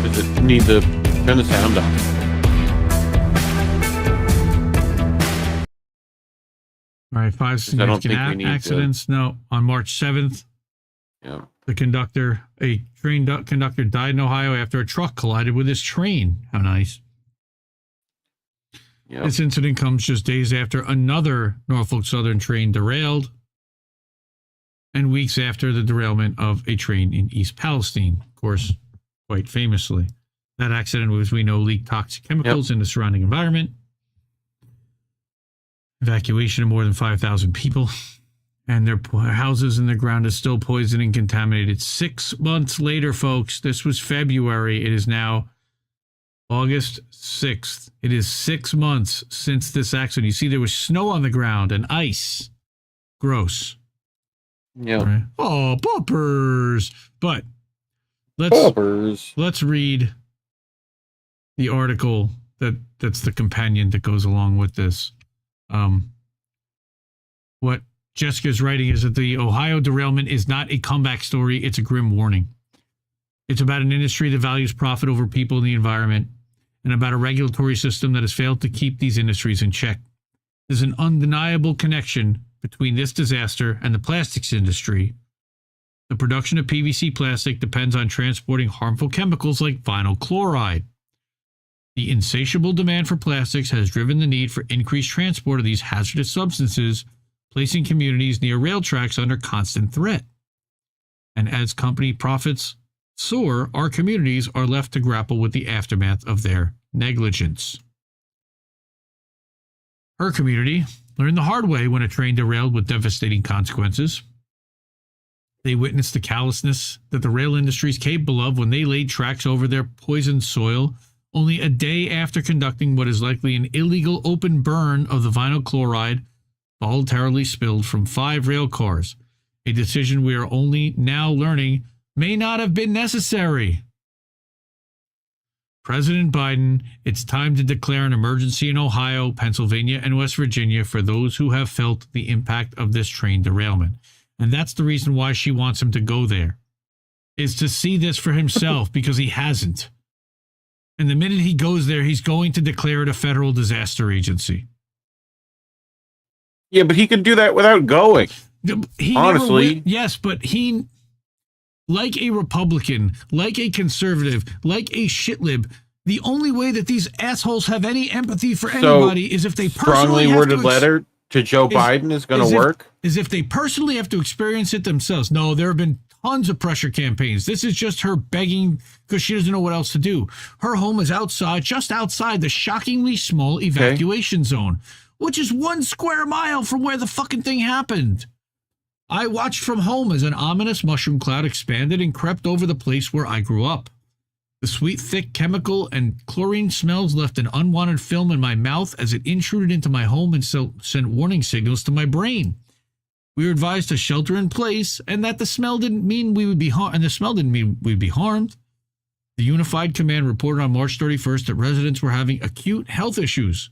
Does it need to turn the sound off? All right, 5 significant accidents. No, on March 7th. Yeah. A train conductor died in Ohio after a truck collided with his train. How nice. Yep. This incident comes just days after another Norfolk Southern train derailed, and weeks after the derailment of a train in East Palestine, of course, quite famously. That accident, as we know, leaked toxic chemicals in the surrounding environment. Evacuation of more than 5,000 people. And their houses and their ground is still poisoned and contaminated. 6 months later, folks, this was February. It is now August 6th. It is 6 months since this accident. You see, there was snow on the ground and ice. Gross. Yeah. Right? Oh, bumpers. But let's read the article that's the companion that goes along with this. What Jessica's writing is that the Ohio derailment is not a comeback story. It's a grim warning. It's about an industry that values profit over people and the environment, and about a regulatory system that has failed to keep these industries in check. There's an undeniable connection between this disaster and the plastics industry. The production of PVC plastic depends on transporting harmful chemicals like vinyl chloride. The insatiable demand for plastics has driven the need for increased transport of these hazardous substances, placing communities near rail tracks under constant threat. And as company profits soar, our communities are left to grapple with the aftermath of their negligence. Her community learned the hard way when a train derailed with devastating consequences. They witnessed the callousness that the rail industry is capable of when they laid tracks over their poisoned soil only a day after conducting what is likely an illegal open burn of the vinyl chloride voluntarily spilled from 5 rail cars, a decision we are only now learning may not have been necessary. President Biden, it's time to declare an emergency in Ohio, Pennsylvania, and West Virginia for those who have felt the impact of this train derailment. And that's the reason why she wants him to go there, is to see this for himself, because he hasn't. And the minute he goes there, he's going to declare it a federal disaster agency. Yeah, but he could do that without going. Honestly. Yes, but he, like a Republican, like a conservative, like a shitlib, the only way that these assholes have any empathy for anybody is if they personally strongly have worded letter. to Joe Biden is going to work? Is if they personally have to experience it themselves. No, there have been tons of pressure campaigns. This is just her begging because she doesn't know what else to do. Her home is outside, just outside the shockingly small evacuation zone, which is 1 square mile from where the fucking thing happened. I watched from home as an ominous mushroom cloud expanded and crept over the place where I grew up. The sweet, thick chemical and chlorine smells left an unwanted film in my mouth as it intruded into my home and sent warning signals to my brain. We were advised to shelter in place and that the smell didn't mean we would be harmed. And the smell didn't mean we'd be harmed. The Unified Command reported on March 31st that residents were having acute health issues.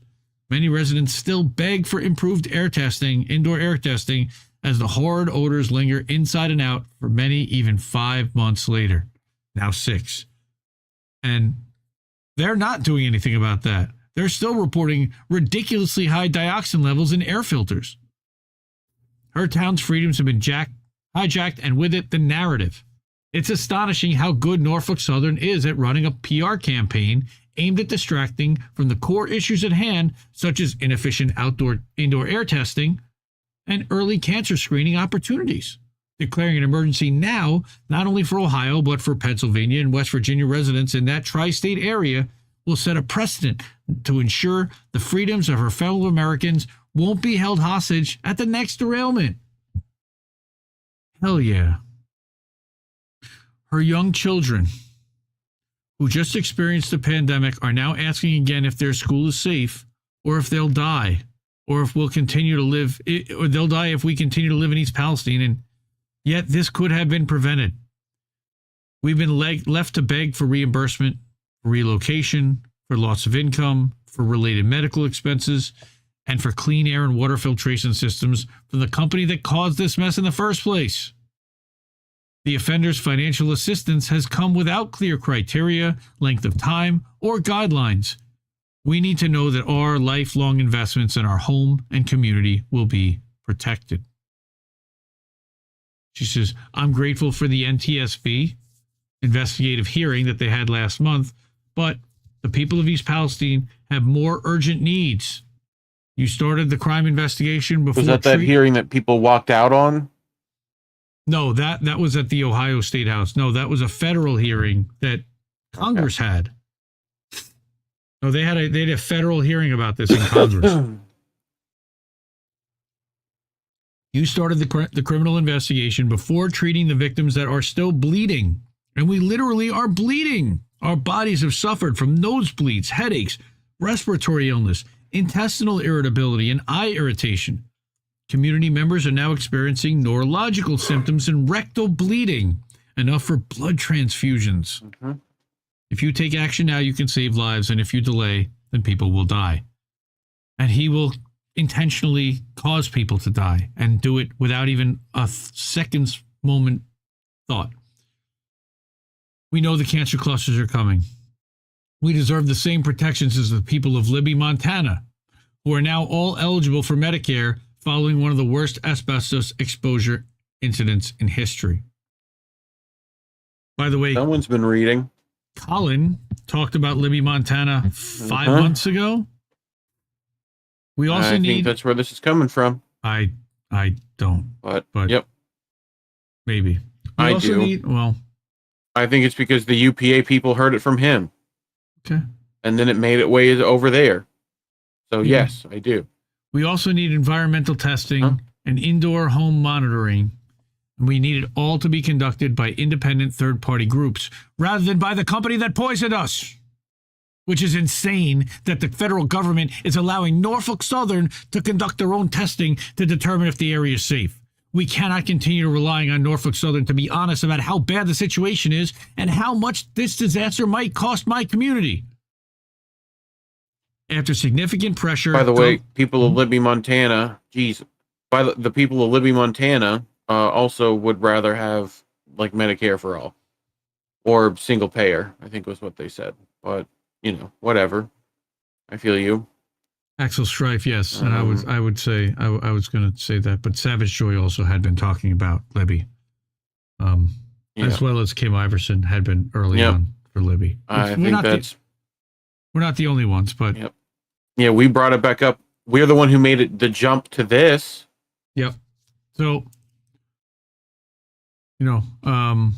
Many residents still beg for improved indoor air testing, as the horrid odors linger inside and out for many even 5 months later. Now 6. And they're not doing anything about that. They're still reporting ridiculously high dioxin levels in air filters. Her town's freedoms have been hijacked, and with it, the narrative. It's astonishing how good Norfolk Southern is at running a PR campaign aimed at distracting from the core issues at hand, such as inefficient indoor air testing and early cancer screening opportunities. Declaring an emergency now, not only for Ohio, but for Pennsylvania and West Virginia residents in that tri-state area, will set a precedent to ensure the freedoms of her fellow Americans won't be held hostage at the next derailment. Hell yeah. Her young children, who just experienced the pandemic, are now asking again if their school is safe, or if they'll die, or if we'll continue to live, or they'll die if we continue to live in East Palestine. And yet this could have been prevented. We've been left to beg for reimbursement, for relocation, for loss of income, for related medical expenses, and for clean air and water filtration systems from the company that caused this mess in the first place. The offender's financial assistance has come without clear criteria, length of time, or guidelines. We need to know that our lifelong investments in our home and community will be protected. She says, I'm grateful for the NTSB investigative hearing that they had last month, but the people of East Palestine have more urgent needs. You started the crime investigation before. Was that hearing that people walked out on? No, that was at the Ohio State House. No, that was a federal hearing that Congress had. No, they had a federal hearing about this in Congress. You started the criminal investigation before treating the victims that are still bleeding. And we literally are bleeding. Our bodies have suffered from nosebleeds, headaches, respiratory illness, intestinal irritability, and eye irritation. Community members are now experiencing neurological symptoms and rectal bleeding, enough for blood transfusions. Mm-hmm. If you take action now, you can save lives, and if you delay, then people will die. And he will intentionally cause people to die and do it without even a second's moment thought. We know the cancer clusters are coming. We deserve the same protections as the people of Libby, Montana, who are now all eligible for Medicare following one of the worst asbestos exposure incidents in history. By the way, someone's been reading. Colin talked about Libby, Montana 5 months ago. We also I think that's where this is coming from. I don't. But yep. Maybe. I do. I think it's because the UPA people heard it from him. Okay. And then it made its way over there. So yes, I do. We also need environmental testing and indoor home monitoring. And we need it all to be conducted by independent third-party groups rather than by the company that poisoned us. Which is insane that the federal government is allowing Norfolk Southern to conduct their own testing to determine if the area is safe. We cannot continue relying on Norfolk Southern to be honest about how bad the situation is and how much this disaster might cost my community. After significant pressure... By the way, people of Libby, Montana, the people of Libby, Montana also would rather have like Medicare for all or single payer, I think was what they said. But you know, whatever. I feel you. Axel Strife, yes, and I was going to say that, but Savage Joy also had been talking about Libby, as well as Kim Iverson had been early on for Libby. I think we're not the only ones, but yeah, we brought it back up we're the one who made it the jump to this. Yep. So, the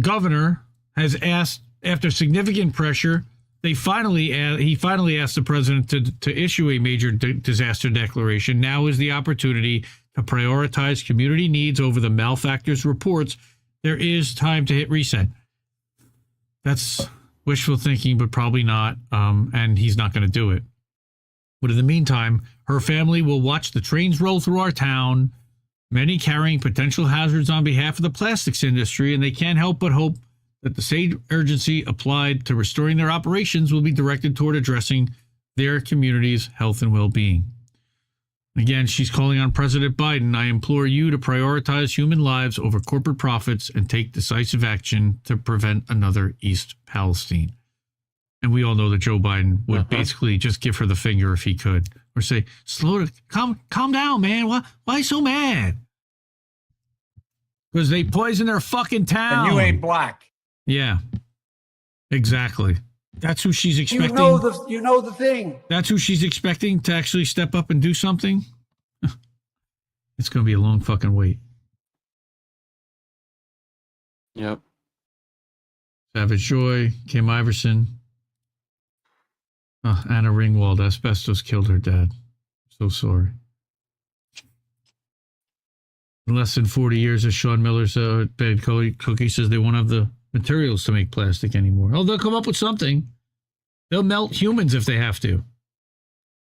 governor has asked, after significant pressure, he finally asked the president to issue a major disaster declaration. Now is the opportunity to prioritize community needs over the malfactors reports. There is time to hit reset. That's wishful thinking, but probably not. And he's not going to do it. But in the meantime, her family will watch the trains roll through our town, many carrying potential hazards on behalf of the plastics industry, and they can't help but hope that the same urgency applied to restoring their operations will be directed toward addressing their community's health and well-being. Again, she's calling on President Biden, I implore you to prioritize human lives over corporate profits and take decisive action to prevent another East Palestine. And we all know that Joe Biden would basically just give her the finger if he could, or say, calm down, man. Why so mad? Because they poison their fucking town. And you ain't black. Yeah, exactly. That's who she's expecting. You know the thing. That's who she's expecting to actually step up and do something. It's going to be a long fucking wait. Yep. Savage Joy, Kim Iverson. Anna Ringwald, asbestos killed her dad. So sorry. In less than 40 years, as Sean Miller's Bad Cookie says, they won't have the materials to make plastic anymore. Oh, they'll come up with something. They'll melt humans if they have to.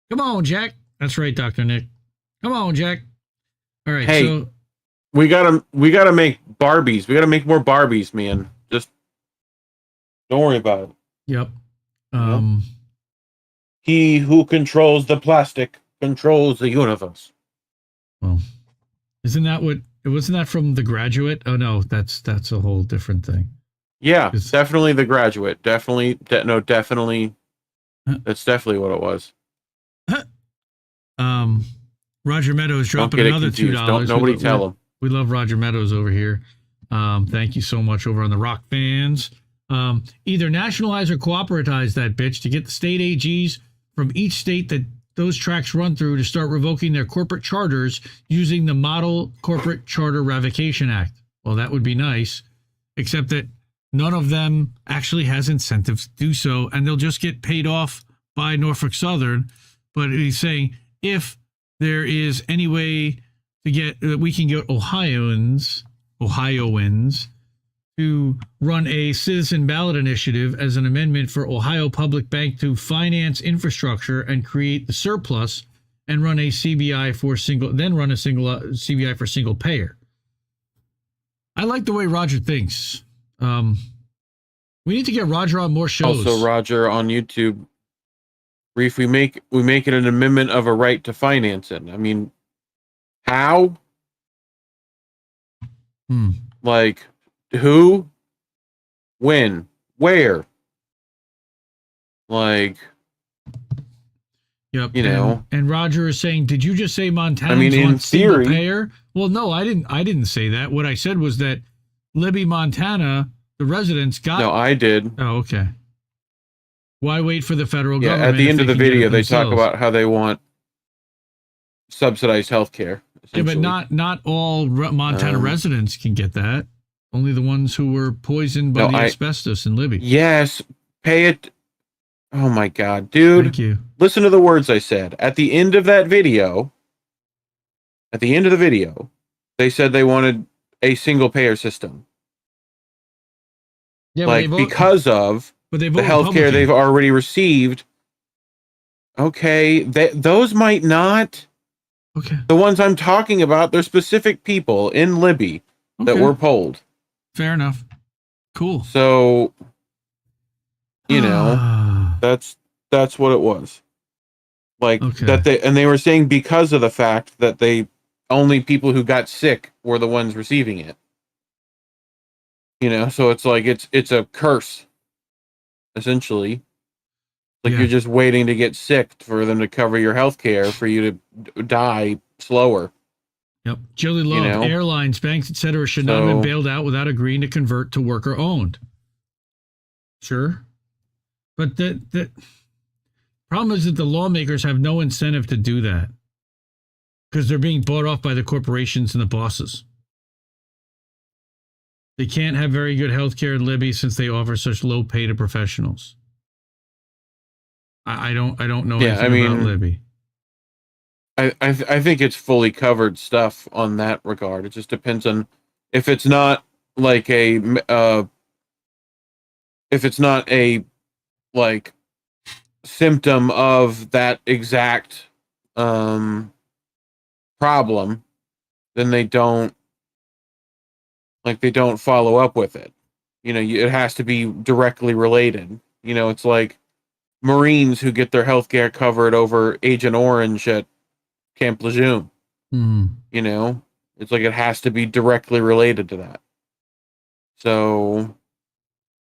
Come on, Jack. That's right, Dr. Nick. Come on, Jack. All right. Hey, so we gotta make Barbies. We gotta make more Barbies, man. Just don't worry about it. Yep. He who controls the plastic controls the universe. Well, wasn't that from The Graduate? Oh no, that's a whole different thing. Yeah, definitely The Graduate. Definitely. That's definitely what it was. Roger Meadows dropping another $2. Nobody tell him. We love Roger Meadows over here. Thank you so much over on the Rock Fans. Either nationalize or cooperatize that bitch to get the state AGs from each state that those tracks run through to start revoking their corporate charters using the Model Corporate Charter Revocation Act. Well, that would be nice, except that none of them actually has incentives to do so, and they'll just get paid off by Norfolk Southern. But he's saying if there is any way to get that we can get Ohioans to run a citizen ballot initiative as an amendment for Ohio Public Bank to finance infrastructure and create the surplus and run a CBI for CBI for single payer. I like the way Roger thinks. We need to get Roger on more shows. Also, Roger on YouTube. Reef, we make it an amendment of a right to finance it. I mean, how? Like, who? When? Where? Like, yep. And Roger is saying, did you just say Montana? I mean, in theory, payer? Well, no, I didn't say that. What I said was that Libby, Montana, the residents got. No, I did. Oh, okay. Why wait for the federal government? Yeah, at the end of the video, they talk about how they want subsidized health care. Yeah, but not all Montana residents can get that. Only the ones who were poisoned by the asbestos in Libby. Yes, pay it. Oh my God, dude! Thank you. Listen to the words I said at the end of that video. At the end of the video, they said they wanted a single payer system. Yeah, like because of the health care they've already received. Okay, those might not. Okay. The ones I'm talking about, they're specific people in Libby that were polled. Fair enough. Cool. So, that's what it was. Like that they were saying because of the fact that only people who got sick were the ones receiving it. So it's like it's a curse, essentially. Like you're just waiting to get sick for them to cover your health care for you to die slower. Yep. Jilly Love, airlines, banks, etc. should not have been bailed out without agreeing to convert to worker owned. Sure. But Problem is that the lawmakers have no incentive to do that because they're being bought off by the corporations and the bosses. They can't have very good health care in Libby since they offer such low pay to professionals. I don't know anything about Libby. I think it's fully covered stuff on that regard. It just depends on if it's not like symptom of that exact problem, then they don't follow up with it. It has to be directly related. It's like Marines who get their health care covered over Agent Orange at Camp Lejeune. It's like it has to be directly related to that. So,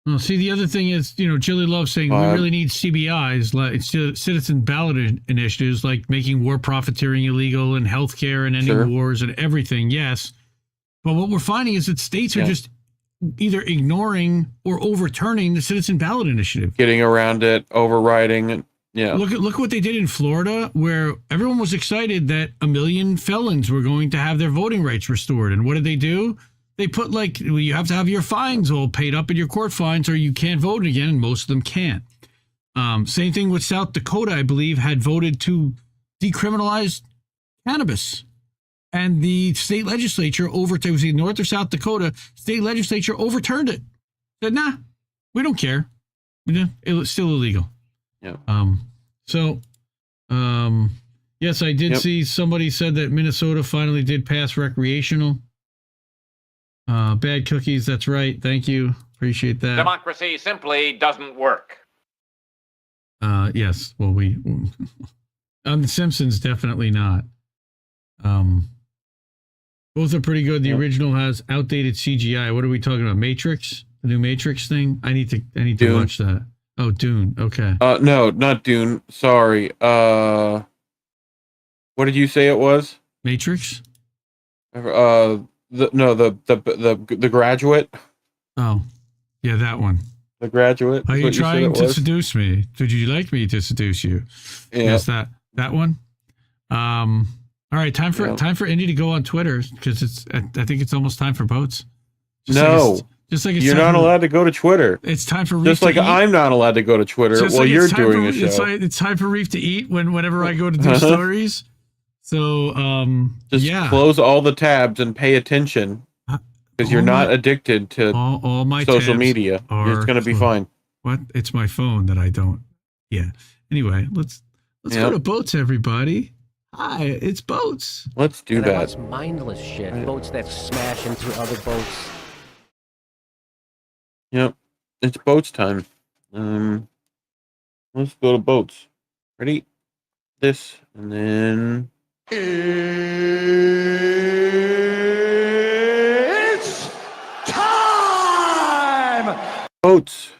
well, see, the other thing is, Jilly Love's saying we really need CBIs, like citizen ballot initiatives, like making war profiteering illegal and healthcare and ending wars and everything. Yes, but what we're finding is that states are just either ignoring or overturning the citizen ballot initiative, getting around it, overriding. Yeah. Look what they did in Florida, where everyone was excited that 1 million felons were going to have their voting rights restored. And what did they do? They put you have to have your fines all paid up in your court fines or you can't vote again. And most of them can't. Same thing with South Dakota, I believe, had voted to decriminalize cannabis. And the state legislature it was in North or South Dakota, state legislature overturned it. Said, nah, we don't care. It's still illegal. Yeah. Yes, I did see somebody said that Minnesota finally did pass recreational. Bad cookies. That's right. Thank you. Appreciate that. Democracy simply doesn't work. Yes. Well, on The Simpsons, definitely not. Both are pretty good. The original has outdated CGI. What are we talking about? Matrix? The new Matrix thing? I need to watch that. Oh, Dune. Okay. No, not Dune. Sorry. What did you say it was? Matrix? The Graduate. Oh, yeah, that one. The Graduate. Are you trying to seduce me? Did you like me to seduce you? Yeah. Yes, that one. All right, time for Indy to go on Twitter because I think it's almost time for boats. You're not allowed to go to Twitter. It's time for Reef just like I'm not allowed to go to Twitter while you're doing a show. It's time for Reef to eat whenever I go to do stories. So close all the tabs and pay attention because you're not addicted to all my social media. It's going to be fine. What? It's my phone that I don't. Yeah. Anyway, let's go to boats, everybody. Hi, it's boats. Let's do that. That's mindless shit. Boats that smash into other boats. Yep, it's boats time. Let's go to boats. Ready? This, and then... It's time! Boats.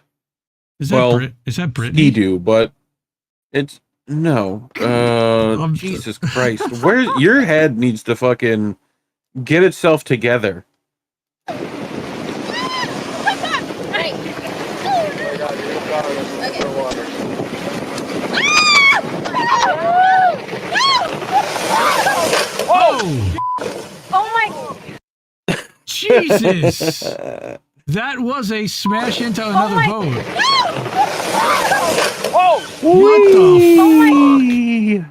Is that Brittany? Ski-Doo, but it's... No. Jesus Christ. Your head needs to fucking get itself together. Oh! Oh my! Jesus! That was a smash into another boat. Oh! What the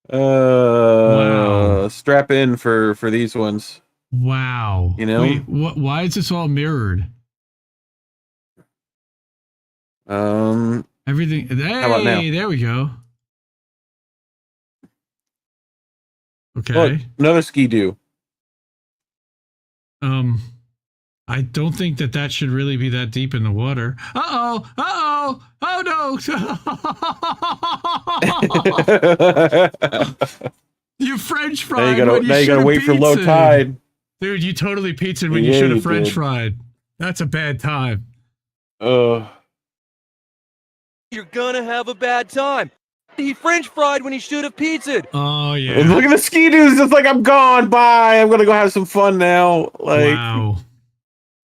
wow. Strap in for these ones. Wow. Wait, why is this all mirrored? Everything. Hey, how about now? There we go. Okay. Look, another Ski-Doo. I don't think that should really be that deep in the water. Uh-oh! Uh-oh! Oh, no! You French fried. Now you gotta wait for low tide. Dude, you totally pizzaed when you should have French fried. That's a bad time. You're gonna have a bad time. He French fried when he should have pizzaed. Oh, yeah. And look at the Ski-Doos. It's like, I'm gone. Bye. I'm gonna go have some fun now. Like, wow.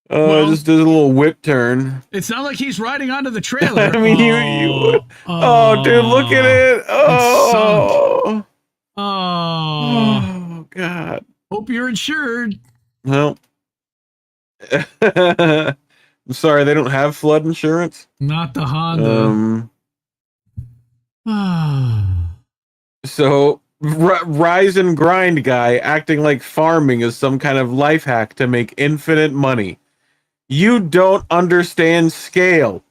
Well, just does a little whip turn. It's not like he's riding onto the trailer. I mean, dude, look at it. Oh, oh, God. Hope you're insured. Well, I'm sorry, they don't have flood insurance. Not the Honda. So, rise and grind guy acting like farming is some kind of life hack to make infinite money. You don't understand scale.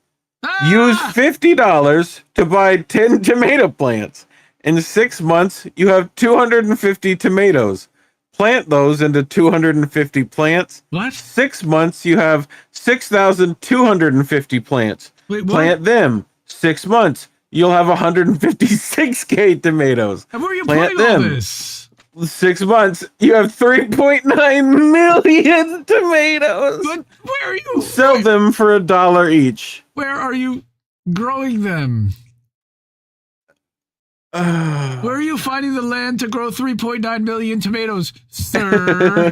Use $50 to buy 10 tomato plants. In 6 months, you have 250 tomatoes. Plant those into 250 plants. What? 6 months, you have 6,250 plants. Wait, what? Plant them. 6 months, you'll have 156K tomatoes. And where are you Plant putting all them. this? 6 months, you have 3.9 million tomatoes. But where are you? Sell them for $1 each. Where are you growing them? Where are you finding the land to grow 3.9 million tomatoes, sir?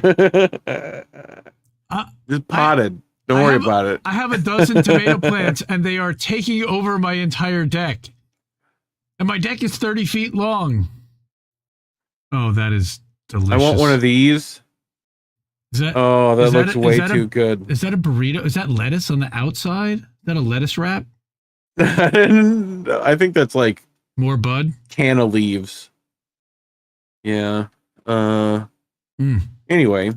Just potted. Don't worry about it. I have a dozen tomato plants, and they are taking over my entire deck. And my deck is 30 feet long. Oh, that is delicious. I want one of these. That looks way too good. Is that a burrito? Is that lettuce on the outside? Is that a lettuce wrap? I think that's like more bud. Can of leaves. Yeah. Anyway.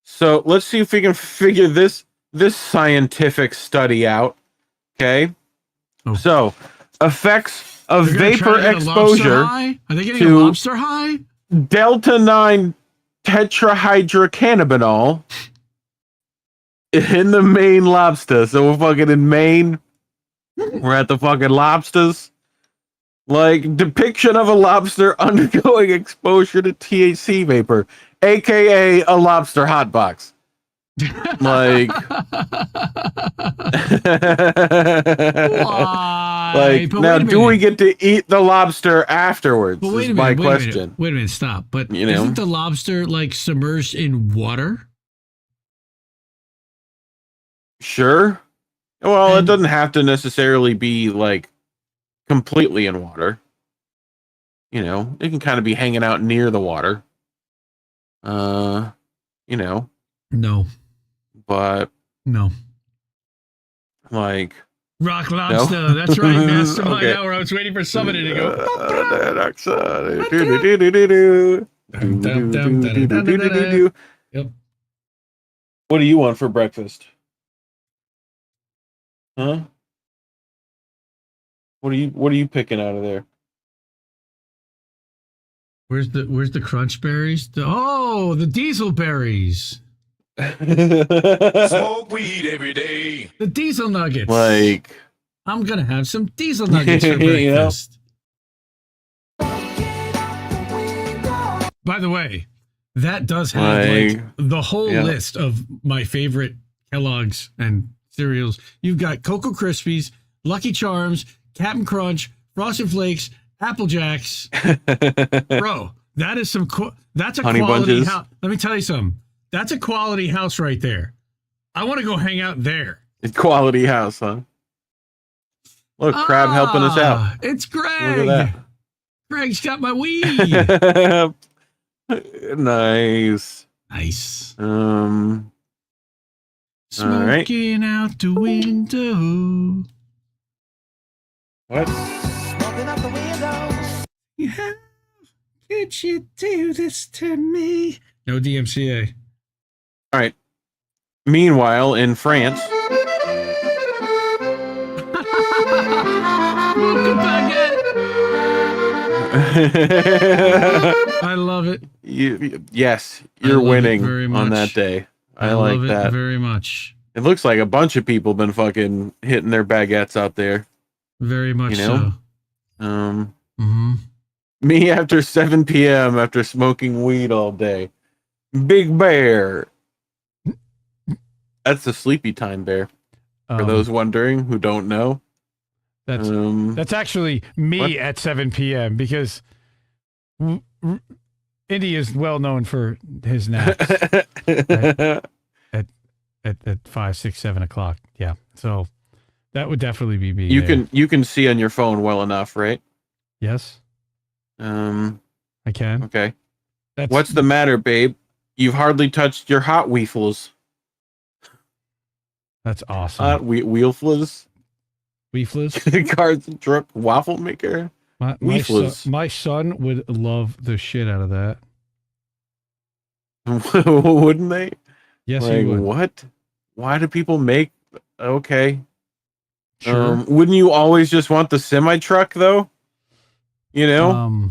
So let's see if we can figure this scientific study out. Okay. Oh. So effects of vapor exposure. Are they getting a lobster high? Delta 9 tetrahydrocannabinol in the Maine lobster. So we're fucking in Maine. We're at the fucking lobsters. Like depiction of a lobster undergoing exposure to THC vapor, aka a lobster hotbox. Like, like now, do we get to eat the lobster afterwards? But is my question. Wait a minute, stop. But isn't the lobster like submerged in water? Sure. Well, it doesn't have to necessarily be like completely in water. You know, it can kind of be hanging out near the water. You know. No. But no. Like rock lobster. No? That's right, mastermind hour. I was waiting for somebody to go. Yep. What do you want for breakfast? Huh? What are you picking out of there? Where's the crunch berries? The diesel berries. Smoke weed every day. The diesel nuggets. Like, I'm gonna have some diesel nuggets for breakfast. By the way, that does have like the whole list of my favorite Kellogg's and cereals. You've got Cocoa Krispies, Lucky Charms, Cap'n Crunch, Frosted Flakes, Apple Jacks. Bro, that is that's a Honey quality Bunches. house. Let me tell you something. That's a quality house right there. I want to go hang out there. Quality house, huh? Look, Crab helping us out. It's Greg. Look at that. Greg's got my weed. Nice. Nice. Smoking out the window. What? Smoking out the window. Yeah. Could you do this to me? No DMCA. All right. Meanwhile, in France. I love it. Yes, you're winning on that day. I like that very much. It looks like a bunch of people been fucking hitting their baguettes out there. Very much so. Me after 7 p.m. after smoking weed all day. Big Bear. That's the sleepy time bear. For those wondering who don't know. That's actually me at 7 p.m. because Indy is well known for his naps at 5, 6, 7 o'clock. Yeah, so that would definitely be me. You can see on your phone well enough, right? Yes. I can. Okay. What's the matter, babe? You've hardly touched your hot weefles. That's awesome. Hot weefles. Weefles. Cars and truck waffle maker. My son would love the shit out of that. Wouldn't they? Yes, he would. What? Why do people make? Okay. Sure. Wouldn't you always just want the semi truck though? You know.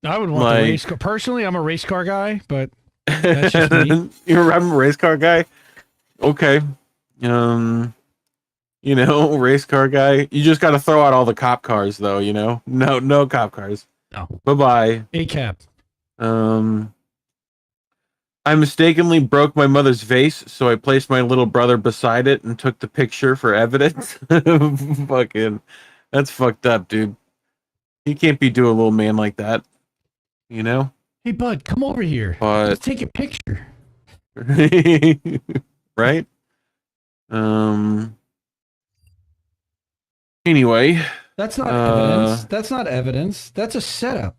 I would want the race car. Personally, I'm a race car guy, but that's just me. I'm a race car guy. Okay. You know, race car guy. You just got to throw out all the cop cars, though. You know, no cop cars. No. Bye-bye. ACAP. I mistakenly broke my mother's vase, so I placed my little brother beside it and took the picture for evidence. Fucking, that's fucked up, dude. You can't be doing a little man like that. You know? Hey, bud, come over here. But... Let's take a picture. Right? Anyway. That's not evidence. That's not evidence. That's a setup.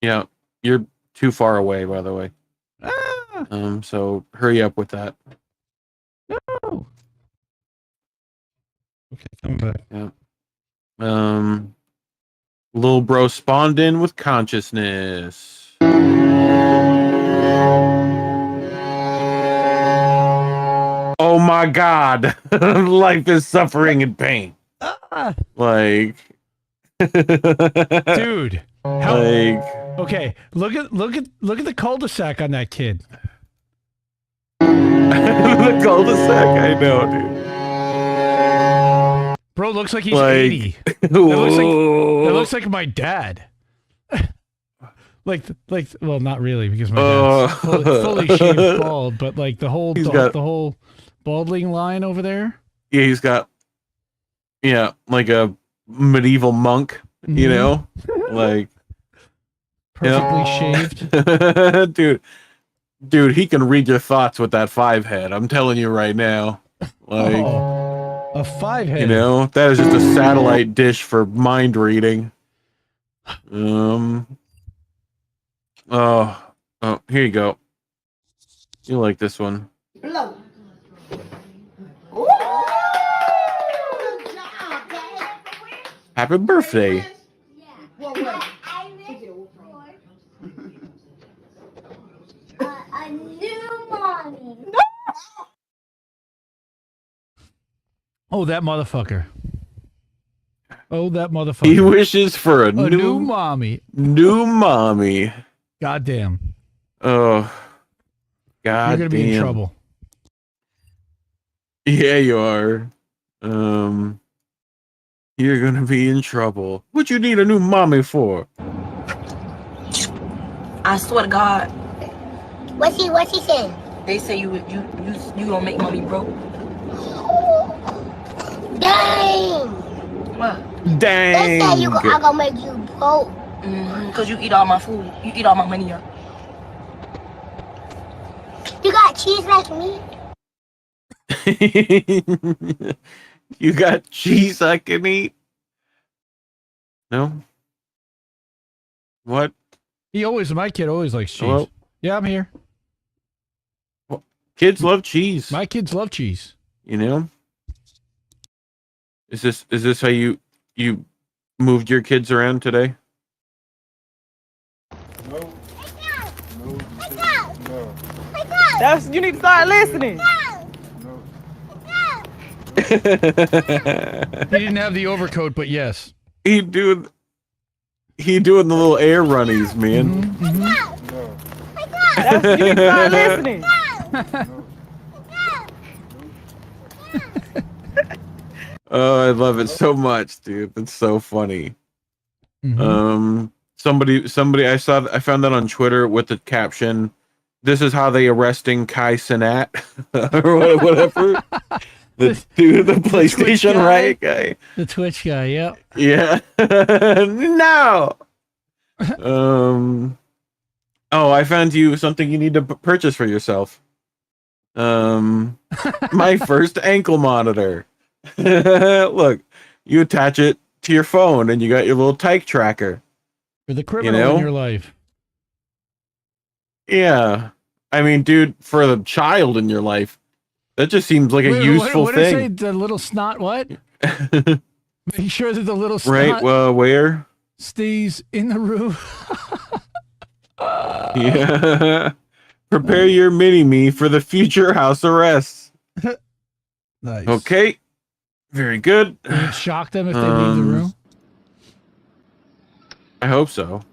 Yeah, you're too far away, by the way. So hurry up with that. No. Okay, come back. Yeah. Lil bro spawned in with consciousness. Oh my God. Life is suffering and pain. Like dude. Okay, look at the cul-de-sac on that kid. The cul-de-sac, I know, dude. Bro looks like he's 80. That looks like my dad. Well, not really, because my dad's fully shaved bald, but like the whole balding line over there. Yeah, he's got like a medieval monk, you know? Like perfectly shaved. Dude, he can read your thoughts with that 5 head. I'm telling you right now. Like a 5 head. You know, that is just a satellite dish for mind reading. Oh, here you go. You like this one. Hello. Happy birthday. A new mommy. Oh, that motherfucker. He wishes for a new mommy. New mommy. Goddamn. Oh. God. You're gonna be in trouble. Yeah, you are. You're gonna be in trouble. What you need a new mommy for? I swear to God. What she saying? They say you gonna make mommy broke. Dang. What? Dang. They say I'm gonna make you broke. Cause you eat all my food. You eat all my money up. You got cheese like me? You got cheese I can eat? No? What? My kid always likes cheese. Hello? Yeah, I'm here. Well, kids love cheese. My kids love cheese. You know? Is this how you moved your kids around today? No. You need to start listening. He didn't have the overcoat, but yes. He doing the little air runnies, man. You need to start listening. Oh, I love it so much, dude. It's so funny. Somebody I found that on Twitter with the caption, "This is how they arresting Kai Cenat," or whatever. The PlayStation riot guy. The Twitch guy, yep. Yeah. No. Oh, I found you something you need to purchase for yourself. My first ankle monitor. Look, you attach it to your phone and you got your little tyke tracker. For the criminal in your life. Yeah. I mean, dude, for the child in your life, that just seems like a useful what thing. What did it say? The little snot what? Make sure that the little snot Right, well, where? stays in the room. Yeah. Prepare your mini-me for the future house arrests. Nice. Okay. Very good. Will it shock them if they leave the room? I hope so.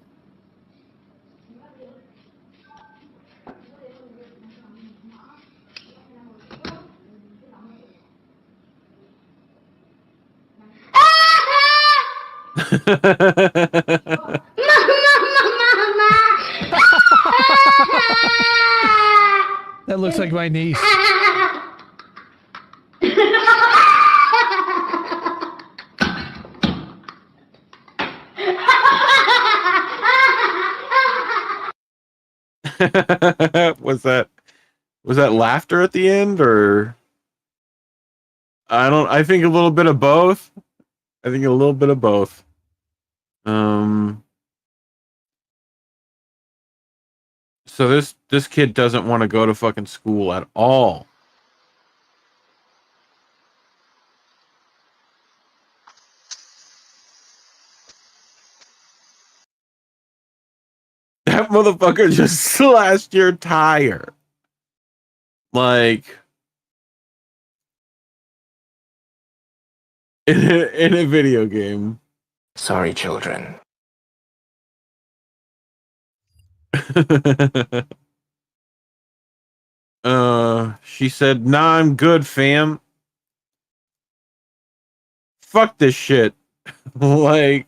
That looks like my niece. Was that laughter at the end, or I think a little bit of both. I think a little bit of both. So this kid doesn't want to go to fucking school at all. That motherfucker just slashed your tire. Like, in a video game. Sorry, children. She said, "Nah, I'm good, fam. Fuck this shit." Like,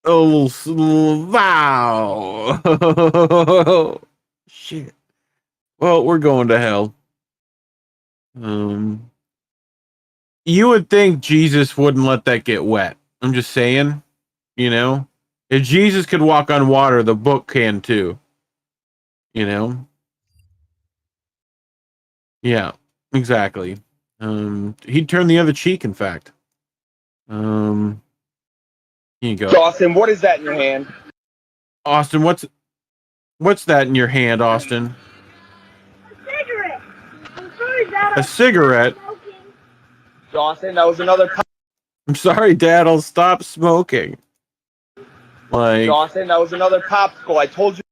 oh, wow. Shit. Well, we're going to hell. You would think Jesus wouldn't let that get wet. I'm just saying, you know, if Jesus could walk on water, the book can too. You know? Yeah, exactly. He'd turn the other cheek, in fact. Here you go. Austin, what is that in your hand? Austin, what's that in your hand, Austin? A cigarette. I'm sorry, Dad. A cigarette? Austin, that was another. I'm sorry, Dad. I'll stop smoking. Like, Dawson, that was another popsicle. I told you.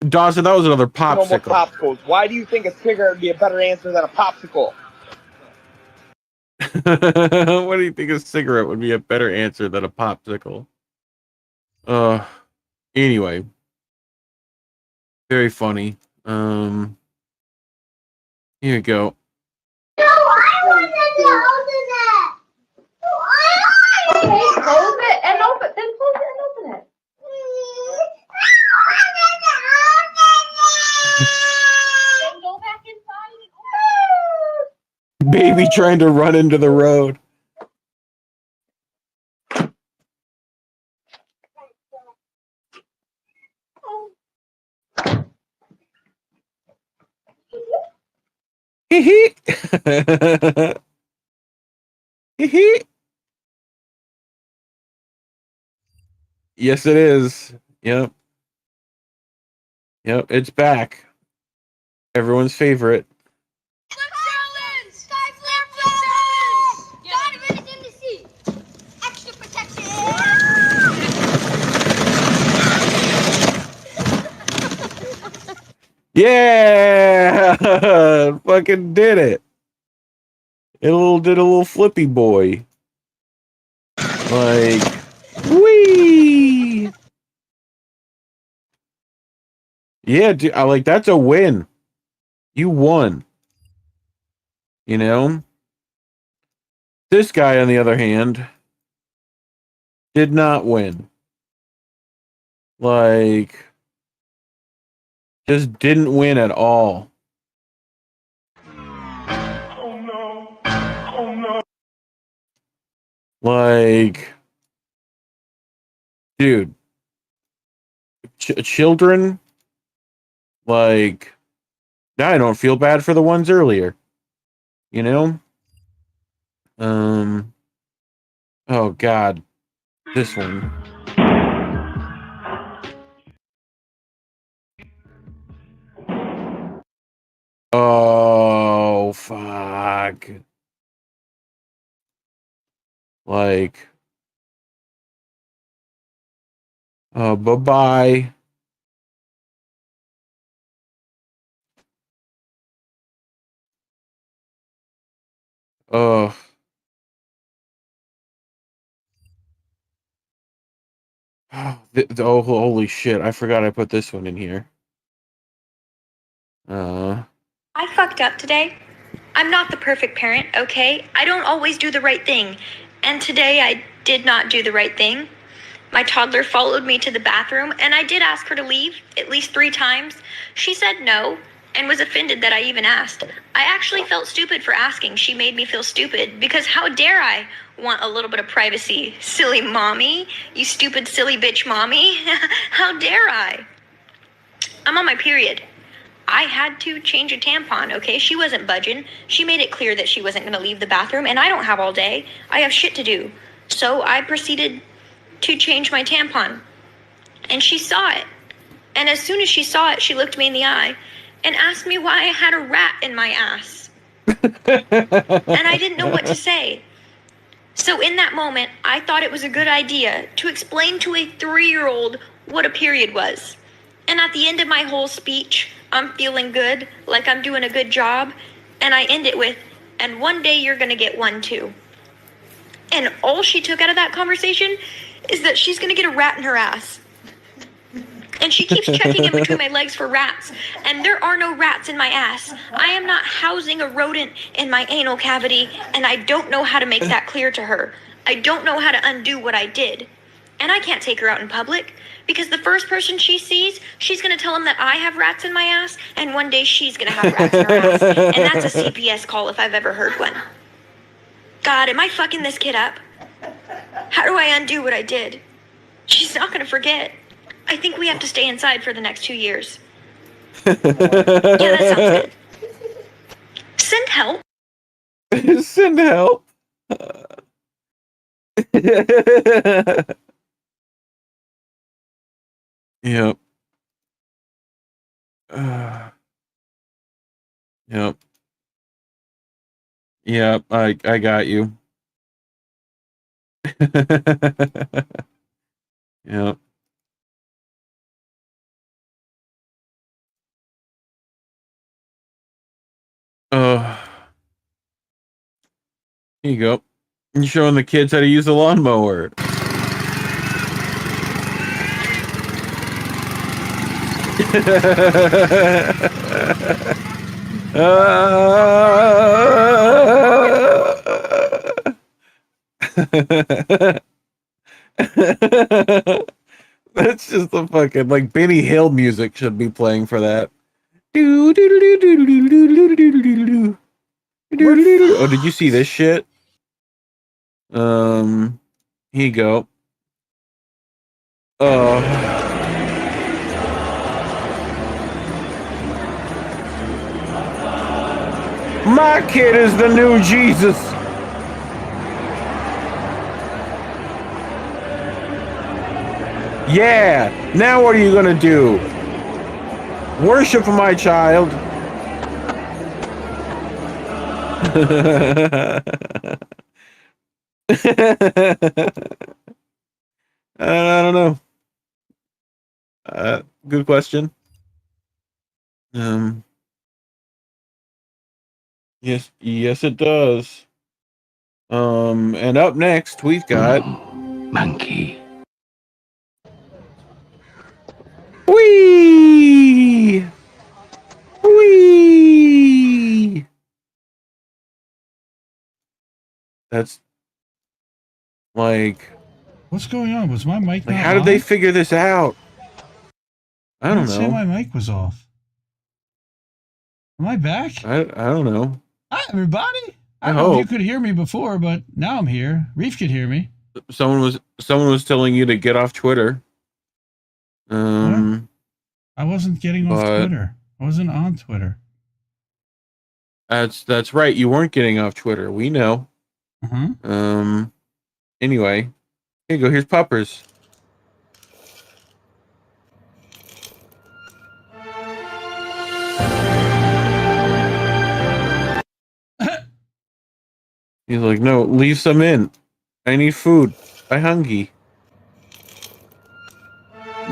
Dawson, that was another No more popsicle. popsicles. Why do you think a cigarette would be a better answer than a popsicle? What do you think a cigarette would be a better answer than a popsicle? Anyway. Very funny. Here you go. No, I want to open it. No, I want to close it and open. Then close it and open it. Go back inside. Baby trying to run into the road. Hee hee. Hee hee. Yes, it is. Yep. Yep, it's back. Everyone's favorite. Yeah, fucking did it. Did a little flippy boy. Like, whee. Yeah, dude, I like that's a win. You won. You know? This guy, on the other hand, did not win. Like, just didn't win at all. Oh no. Oh no. Like, Dude, children, like, now I don't feel bad for the ones earlier. You know? Oh God, this one. Oh fuck. Like, bye-bye. Oh, oh, holy shit. I forgot I put this one in here. I fucked up today. I'm not the perfect parent, okay? I don't always do the right thing. And today I did not do the right thing. My toddler followed me to the bathroom, and I did ask her to leave at least 3 times. She said no and was offended that I even asked. I actually felt stupid for asking. She made me feel stupid because how dare I want a little bit of privacy? Silly mommy, you stupid silly bitch mommy. How dare I? I'm on my period. I had to change a tampon, okay? She wasn't budging. She made it clear that she wasn't going to leave the bathroom, and I don't have all day. I have shit to do. So I proceeded to change my tampon. And she saw it. And as soon as she saw it, she looked me in the eye and asked me why I had a rat in my ass. And I didn't know what to say. So in that moment, I thought it was a good idea to explain to a 3-year-old what a period was. And at the end of my whole speech, I'm feeling good, like I'm doing a good job, and I end it with, and one day you're gonna get one too. And all she took out of that conversation is that she's gonna get a rat in her ass. And she keeps checking in between my legs for rats, and there are no rats in my ass. I am not housing a rodent in my anal cavity, and I don't know how to make that clear to her. I don't know how to undo what I did. And I can't take her out in public, because the first person she sees, she's going to tell him that I have rats in my ass, and one day she's going to have rats in her ass. And that's a CPS call if I've ever heard one. God, am I fucking this kid up? How do I undo what I did? She's not going to forget. I think we have to stay inside for the next 2 years. Yeah, that sounds good. Send help. Send help. Yep. Yep. Yep. I got you. Yep. Here you go. You're showing the kids how to use a lawnmower. That's just the fucking, like, Benny Hill music should be playing for that. Oh, did you see this shit? Here you go. My kid is the new Jesus. Yeah, now what are you gonna do? Worship my child. I don't know. Good question. Yes, it does. And up next we've got Monkey. Whee! Whee! That's like, what's going on? Was my mic? Like, how did they figure this out? I don't know. Say my mic was off. Am I back? I don't know. Hi, everybody. I don't know if you could hear me before, but now I'm here. Reef could hear me. Someone was telling you to get off Twitter. I wasn't getting off Twitter. I wasn't on Twitter. That's right. You weren't getting off Twitter. We know. Anyway, here you go. Here's Puppers. He's like, no, leave some in. I need food. I hungry.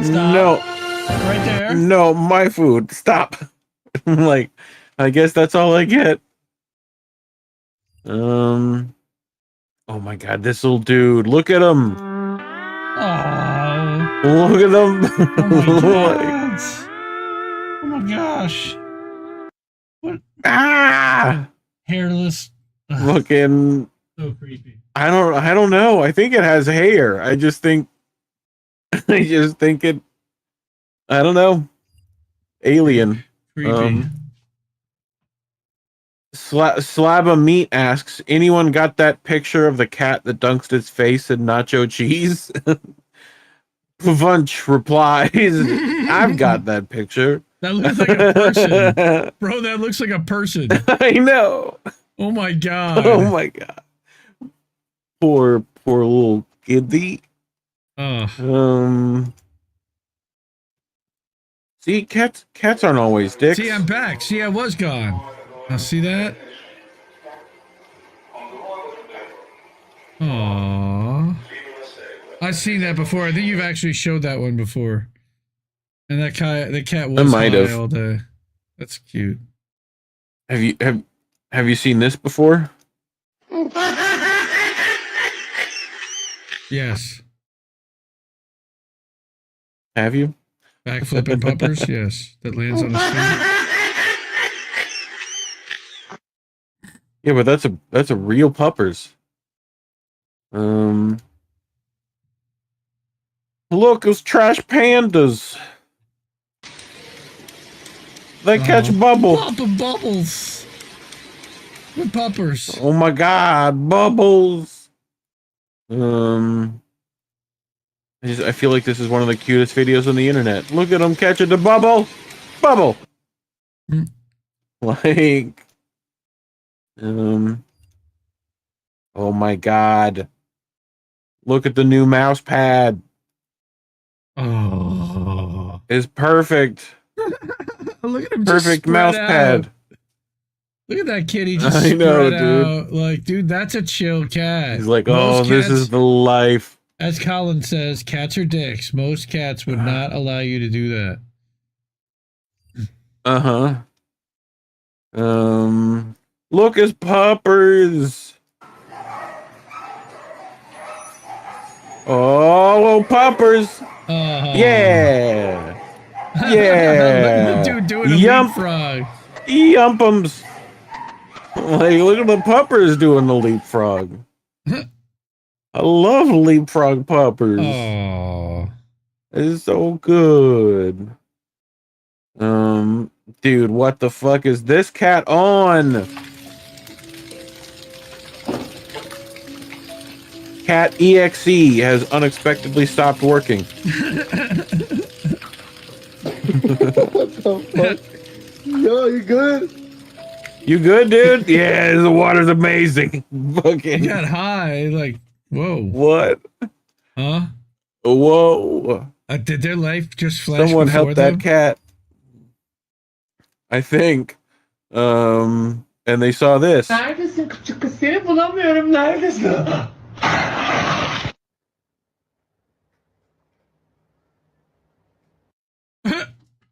Stop. No. Right there. No, my food. Stop. I'm like, I guess that's all I get. Oh my god, this little dude. Look at him. Oh. Look at him. Oh my gosh. What? Ah! Hairless. Looking. So creepy. I don't know. I think it has hair. I just think it. I don't know. Alien. Creepy. Slab of Meat asks, anyone got that picture of the cat that dunks its face in nacho cheese? Vunch replies, I've got that picture. That looks like a person. Bro, that looks like a person. I know. Oh my god. Oh my god. Poor little kiddie. See, cats aren't always dicks. See, I'm back. See, I was gone. Now see that? Aww. I've seen that before. I think you've actually showed that one before. And the cat was high all day. That's cute. Have you seen this before? Yes. Have you? Backflipping puppers? Yes. That lands on his feet. Yeah, but that's a real puppers. Look, it's trash pandas. They catch bubbles. Popping bubbles. With puppers. Oh my god, bubbles. I feel like this is one of the cutest videos on the internet. Look at them catching the bubble. Like, oh my god. Look at the new mouse pad. Oh. It's perfect. Look at him. Perfect mouse pad. Look at that kitty just I know, spread dude. out. Like, dude, that's a chill cat. He's like, Most this cats, is the life. As Colin says, cats are dicks. Most cats would not allow you to do that. Look, it's puppers. Oh, little puppers. Yeah. Yeah. Dude doing a leapfrog. Yumpums. Like, look at the puppers doing the leapfrog. I love leapfrog puppers. Oh. It's so good. Dude, what the fuck is this cat on? Cat EXE has unexpectedly stopped working. What the fuck? Yo, you good? You good, dude? Yeah, the water's amazing. Fucking. He got high, like, whoa. What? Huh? Whoa. Did their life just flash Someone before help them? that cat. I think. And they saw this.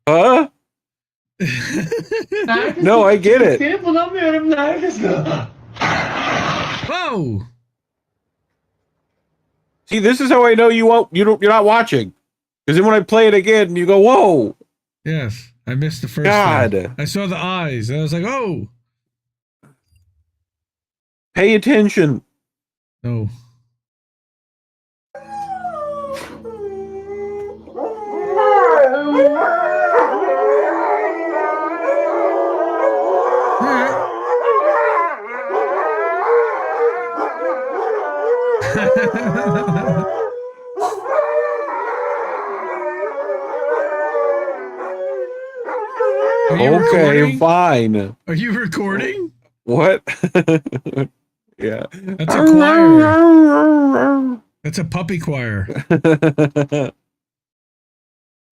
Huh? No, I get it. Whoa! See, this is how I know you're not watching. Because then when I play it again, you go, whoa. Yes, I missed the first God. one. I saw the eyes, and I was like, oh! Pay attention. No. recording? Fine. Are you recording? What? Yeah. That's a choir. That's a puppy choir.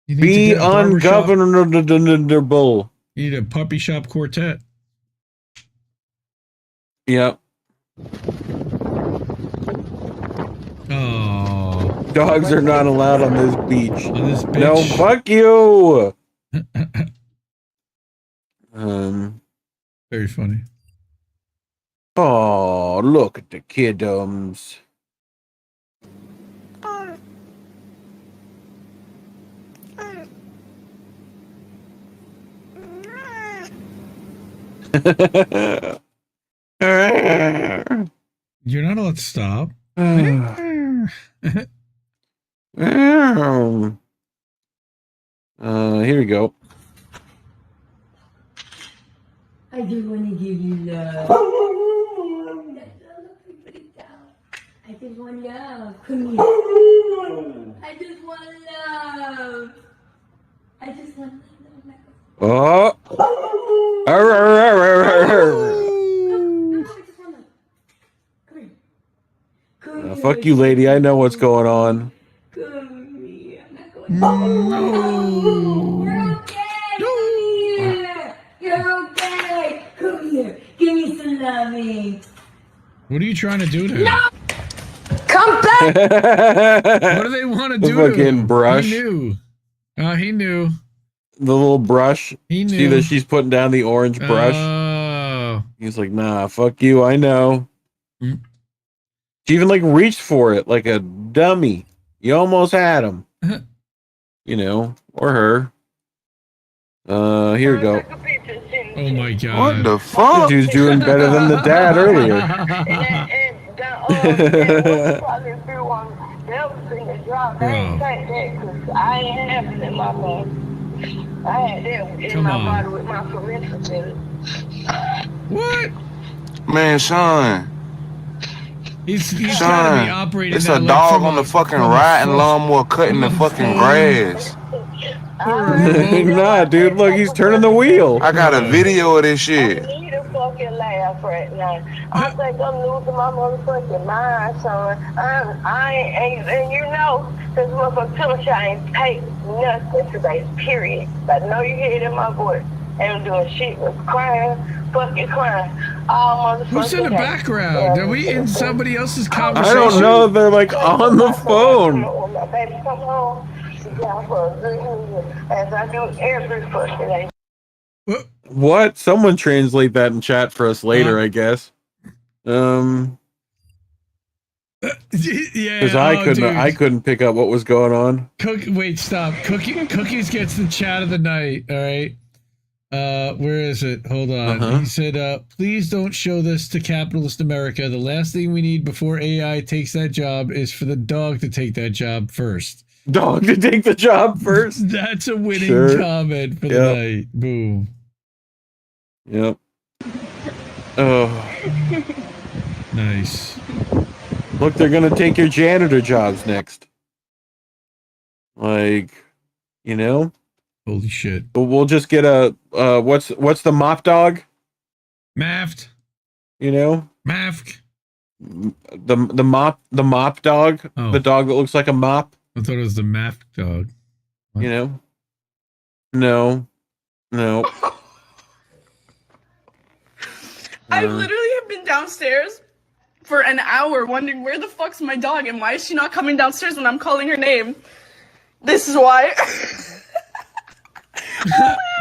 Be ungovernable. You need a puppy shop quartet. Yep. Oh. Dogs are not allowed on this beach. On this bitch. No, fuck you. Very funny. Oh, look at the kidums. You're not allowed to stop. Here we go. I just want to give you love. I just want love. Come here. I just want love. I just want love. Fuck you, lady. I know what's going on. Come here. No. You're okay. Come here. You're okay. Come here. Give me some loving. What are you trying to do to him? No! Come back! What do they want to do to fucking him? brush. He knew. He knew. The little brush. He knew. See that she's putting down the orange brush? Oh. He's like, nah, fuck you, I know. She even like reached for it like a dummy. You almost had him. You know, or her. Here we go. Oh my god. What the fuck? Dude's doing better than the dad earlier. What? Man, Sean. He's Sean, gotta be operating. It's a dog on the fucking riding lawnmower cutting the fucking grass. Nah, dude, look, he's turning the wheel. I got a video of this shit. I need a fucking laugh right now. I think I'm losing my motherfucking mind, son. I ain't, and you know, this motherfucker Sunshine ain't take nothing today, period. I know you hear it in my voice. Ain't doing shit, was crying, fucking crying. All motherfucking Who's in the background? Are we in somebody else's conversation? I don't know. They're like on the phone. When my baby come home, she got for a good reason, as I do every fucking day. What? Someone translate that in chat for us later, I guess. Yeah, because I couldn't pick up what was going on. Wait, stop. Cookies gets the chat of the night. All right. Where is it? Hold on. He said, please don't show this to capitalist America. The last thing we need before AI takes that job is for the dog to take that job first. Dog to take the job first? That's a winning comment for the night. Boom. Yep. Oh. Nice. Look, they're gonna take your janitor jobs next. Like, you know? Holy shit. But we'll just get a what's the mop dog? Maft. You know? Mafk. The mop dog. Oh. The dog that looks like a mop. I thought it was the Mafk dog. What? You know? No. I literally have been downstairs for an hour wondering where the fuck's my dog and why is she not coming downstairs when I'm calling her name. This is why.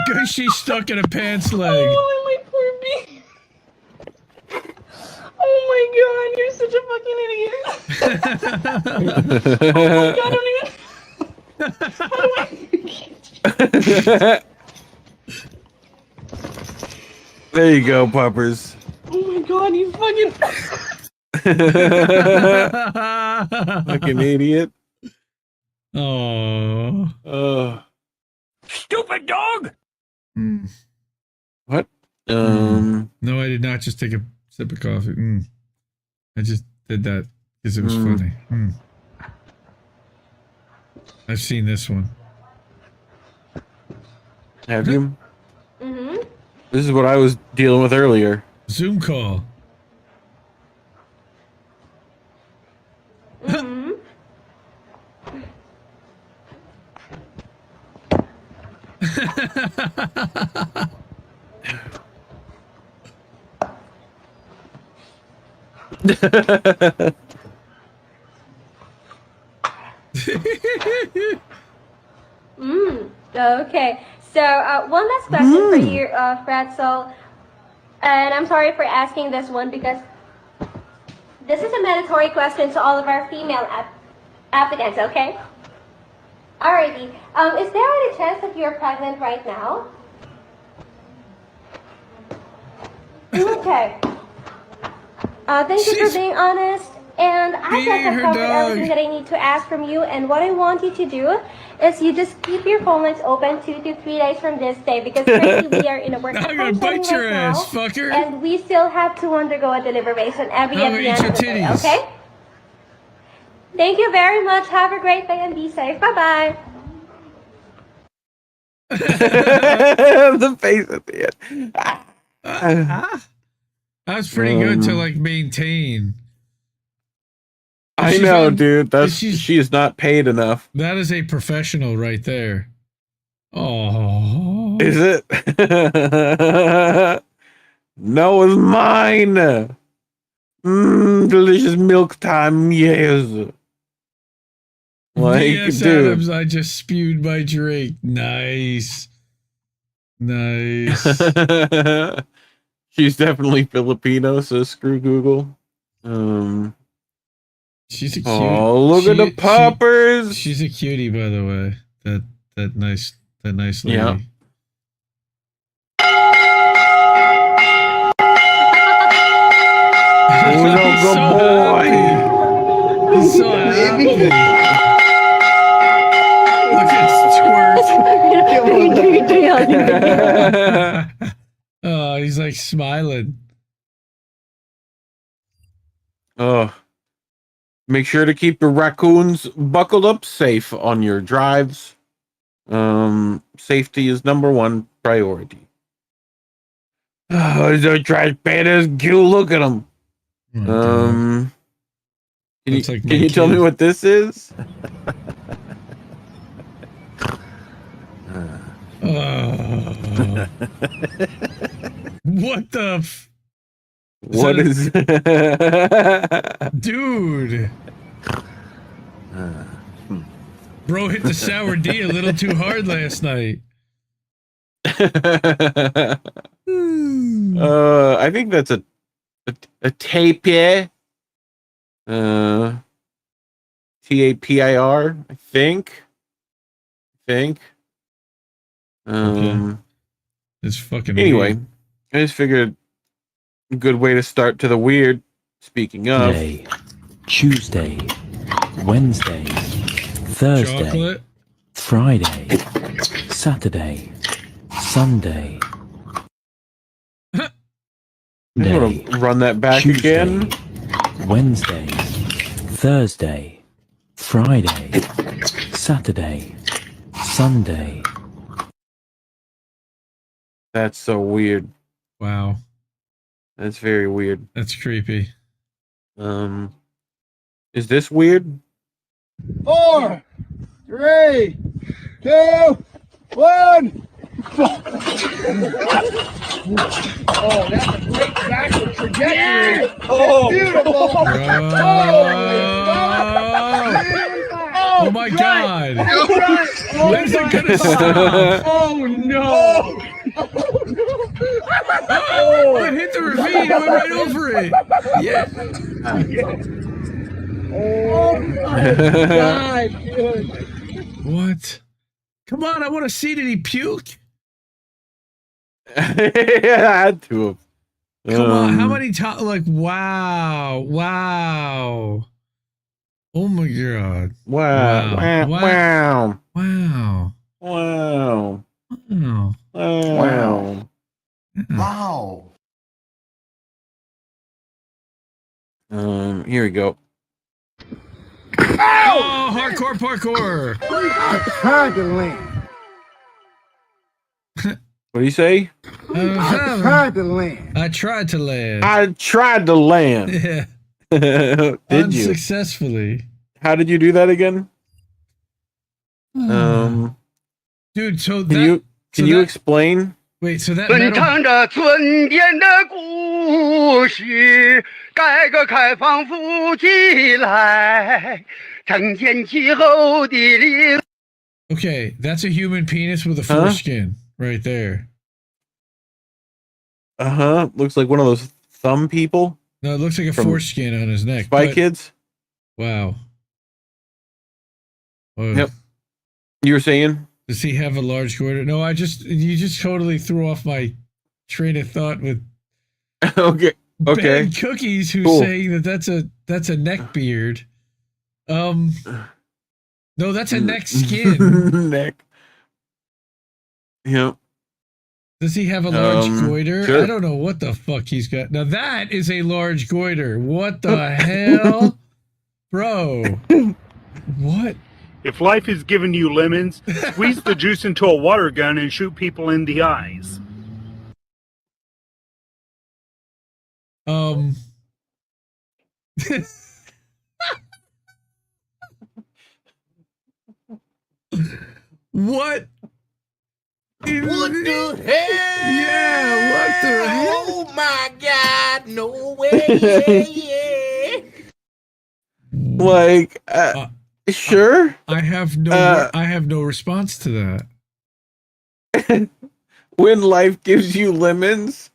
Because she's stuck in a pants leg. Oh, my poor bee. Oh my god, you're such a fucking idiot. Oh my god, I don't even... There you go, puppers. Oh my god, you fucking... Fucking idiot. Oh. Stupid dog! What? No, I did not just take a sip of coffee. I just did that because it was funny. I've seen this one. Have you? This is what I was dealing with earlier. Zoom call. Mm-hmm. Okay. So, one last question for you, Fratzel. And I'm sorry for asking this one because this is a mandatory question to all of our female applicants, okay? Alrighty. Is there any chance that you're pregnant right now? Okay. Thank you for being honest. And I guess I've covered everything that I need to ask from you. And what I want you to do is you just keep your phone lines open 2 to 3 days from this day because currently we are in a work I'm gonna bite your ass, fucker. and we still have to undergo a deliberation at the end of the day, okay? Thank you very much. Have a great day and be safe. Bye-bye. The face at the end. That's pretty good to like maintain. I know, dude. She is not paid enough. That is a professional right there. Oh, is it? No, it's mine. Delicious milk time, yes. Like, yes, dude. Adams, I just spewed my drink. Nice. Nice. She's definitely Filipino, so screw Google. She's a cute. Oh, look at the poppers. She's a cutie, by the way. That nice lady. Yeah. He's so happy. He's so happy. Look at his twerk. Oh, he's like smiling. Oh. Make sure to keep your raccoons buckled up safe on your drives. Safety is #1 priority. Oh, they're trash pandas. Cute. Look at them. Can you tell me what this is? What the? What is? Dude. Bro hit the sour D a little too hard last night. I think that's a tapir. TAPIR, I think. It's fucking anyway, weird. I just figured a good way to start to the weird. Speaking of Monday, Tuesday, Wednesday, Thursday, Chocolate. Friday, Saturday, Sunday. I'm gonna run that back Tuesday, again. Wednesday, Thursday, Friday, Saturday, Sunday. That's so weird. Wow. That's very weird. That's creepy. Is this weird? 4, 3, 2, 1. Oh, that's a great backward trajectory. Yeah. Oh, beautiful. Oh my God. When's it gonna stop? Oh no. Oh, it hit the ravine. It went right over it. Yeah. Oh my God, dude. What? Come on, I want to see. Did he puke? Yeah, I had to have. Come on, how many times? Like, wow. Wow. Oh my God. Wow. Wow. Wow. Wow. Wow. Wow. Wow. Wow. Here we go. Oh, hardcore parkour. Trying to land. What do you say? I tried to land. I tried to land. I tried to land. Yeah. Did you? Unsuccessfully. How did you do that again? Dude, so can you explain? Wait, so that 本唱着春天的故事，改革开放富起来，承前启后的领。 Okay, that's a human penis with a foreskin right there. Looks like one of those thumb people. No, it looks like a foreskin on his neck. Spy Kids. Wow. Yep. You were saying? Does he have a large goiter? No, you just totally threw off my train of thought with okay. Ben Cookies, who's saying that that's a neck beard. No, that's a neck skin. Neck. Yep. Does he have a large goiter? Sure. I don't know what the fuck he's got. Now that is a large goiter. What the hell? Bro. What? If life is giving you lemons, squeeze the juice into a water gun and shoot people in the eyes. What? What the hell? Yeah, what the hell? Oh my God, no way, yeah. Like, sure. I have no response to that. When life gives you lemons,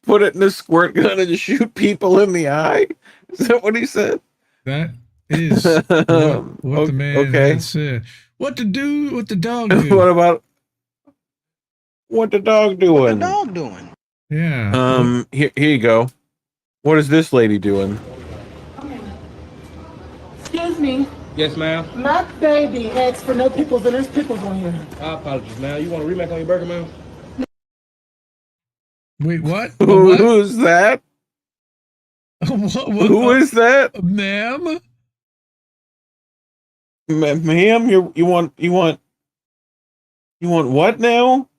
put it in a squirt gun and shoot people in the eye. Is that what he said? That is what the man had said. What the dog do? What about what the dog doing? What the dog doing? Yeah. Here you go. What is this lady doing? Excuse me. Yes, ma'am. My baby asked for no pickles, and there's pickles on here. I apologize, ma'am. You want a remake on your burger, ma'am? Wait, what? Who's that? Who is that? Ma'am? Ma'am, you want what now?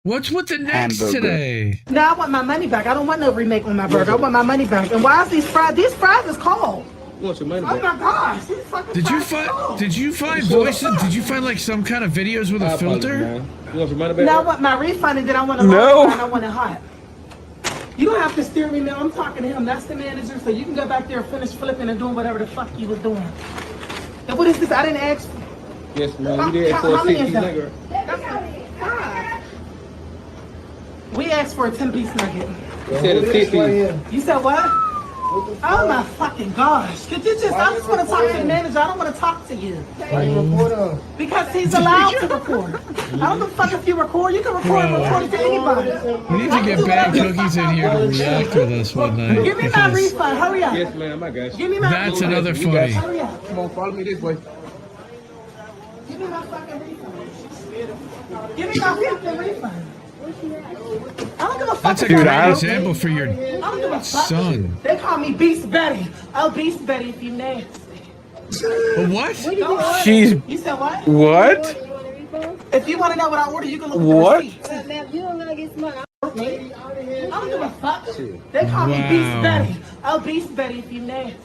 What's with the necks today? No, I want my money back. I don't want no remake on my burger. I want my money back. And why is these fries? These fries is cold. You want your money Oh back? my gosh! These fucking Did you fries is cold. Did you find voices? Did you find like some kind of videos with a filter? You want your money back? No, I want my refund, and then I want a No. and I want it hot. You don't have to steer me, man. I'm talking to him. That's the manager, so you can go back there and finish flipping and doing whatever the fuck you was doing. And what is this? I didn't ask. Yes, ma'am. You did for a How many is 6-piece that? nugget. We asked for a 10-piece nugget. You said a 6-piece. You said what? Oh my fucking gosh. Could you just, I just want to talk to the manager. I don't want to talk to you. Because he's allowed to record. I don't give a fuck if you record. You can record and report it to anybody. We need to get Bad Cookies in here to react with us one night. Give me my refund. Hurry up. Yes, ma'am. I got you. Give me my That's refund. another funny. Hurry up. Come on, follow me this way. Give me my fucking refund. Give me my fucking refund. I don't give a fuck. That's a if great I- example for your I don't give a fuck. son. They call me Beast Betty. Oh, Beast Betty, if you nasty. What? She's You said what? what? If you want to know what I order, you can look at the What? receipt. You don't gonna get smart. I don't give a fuck. They call me Beast Wow. Betty. Oh, Beast Betty, if you nasty.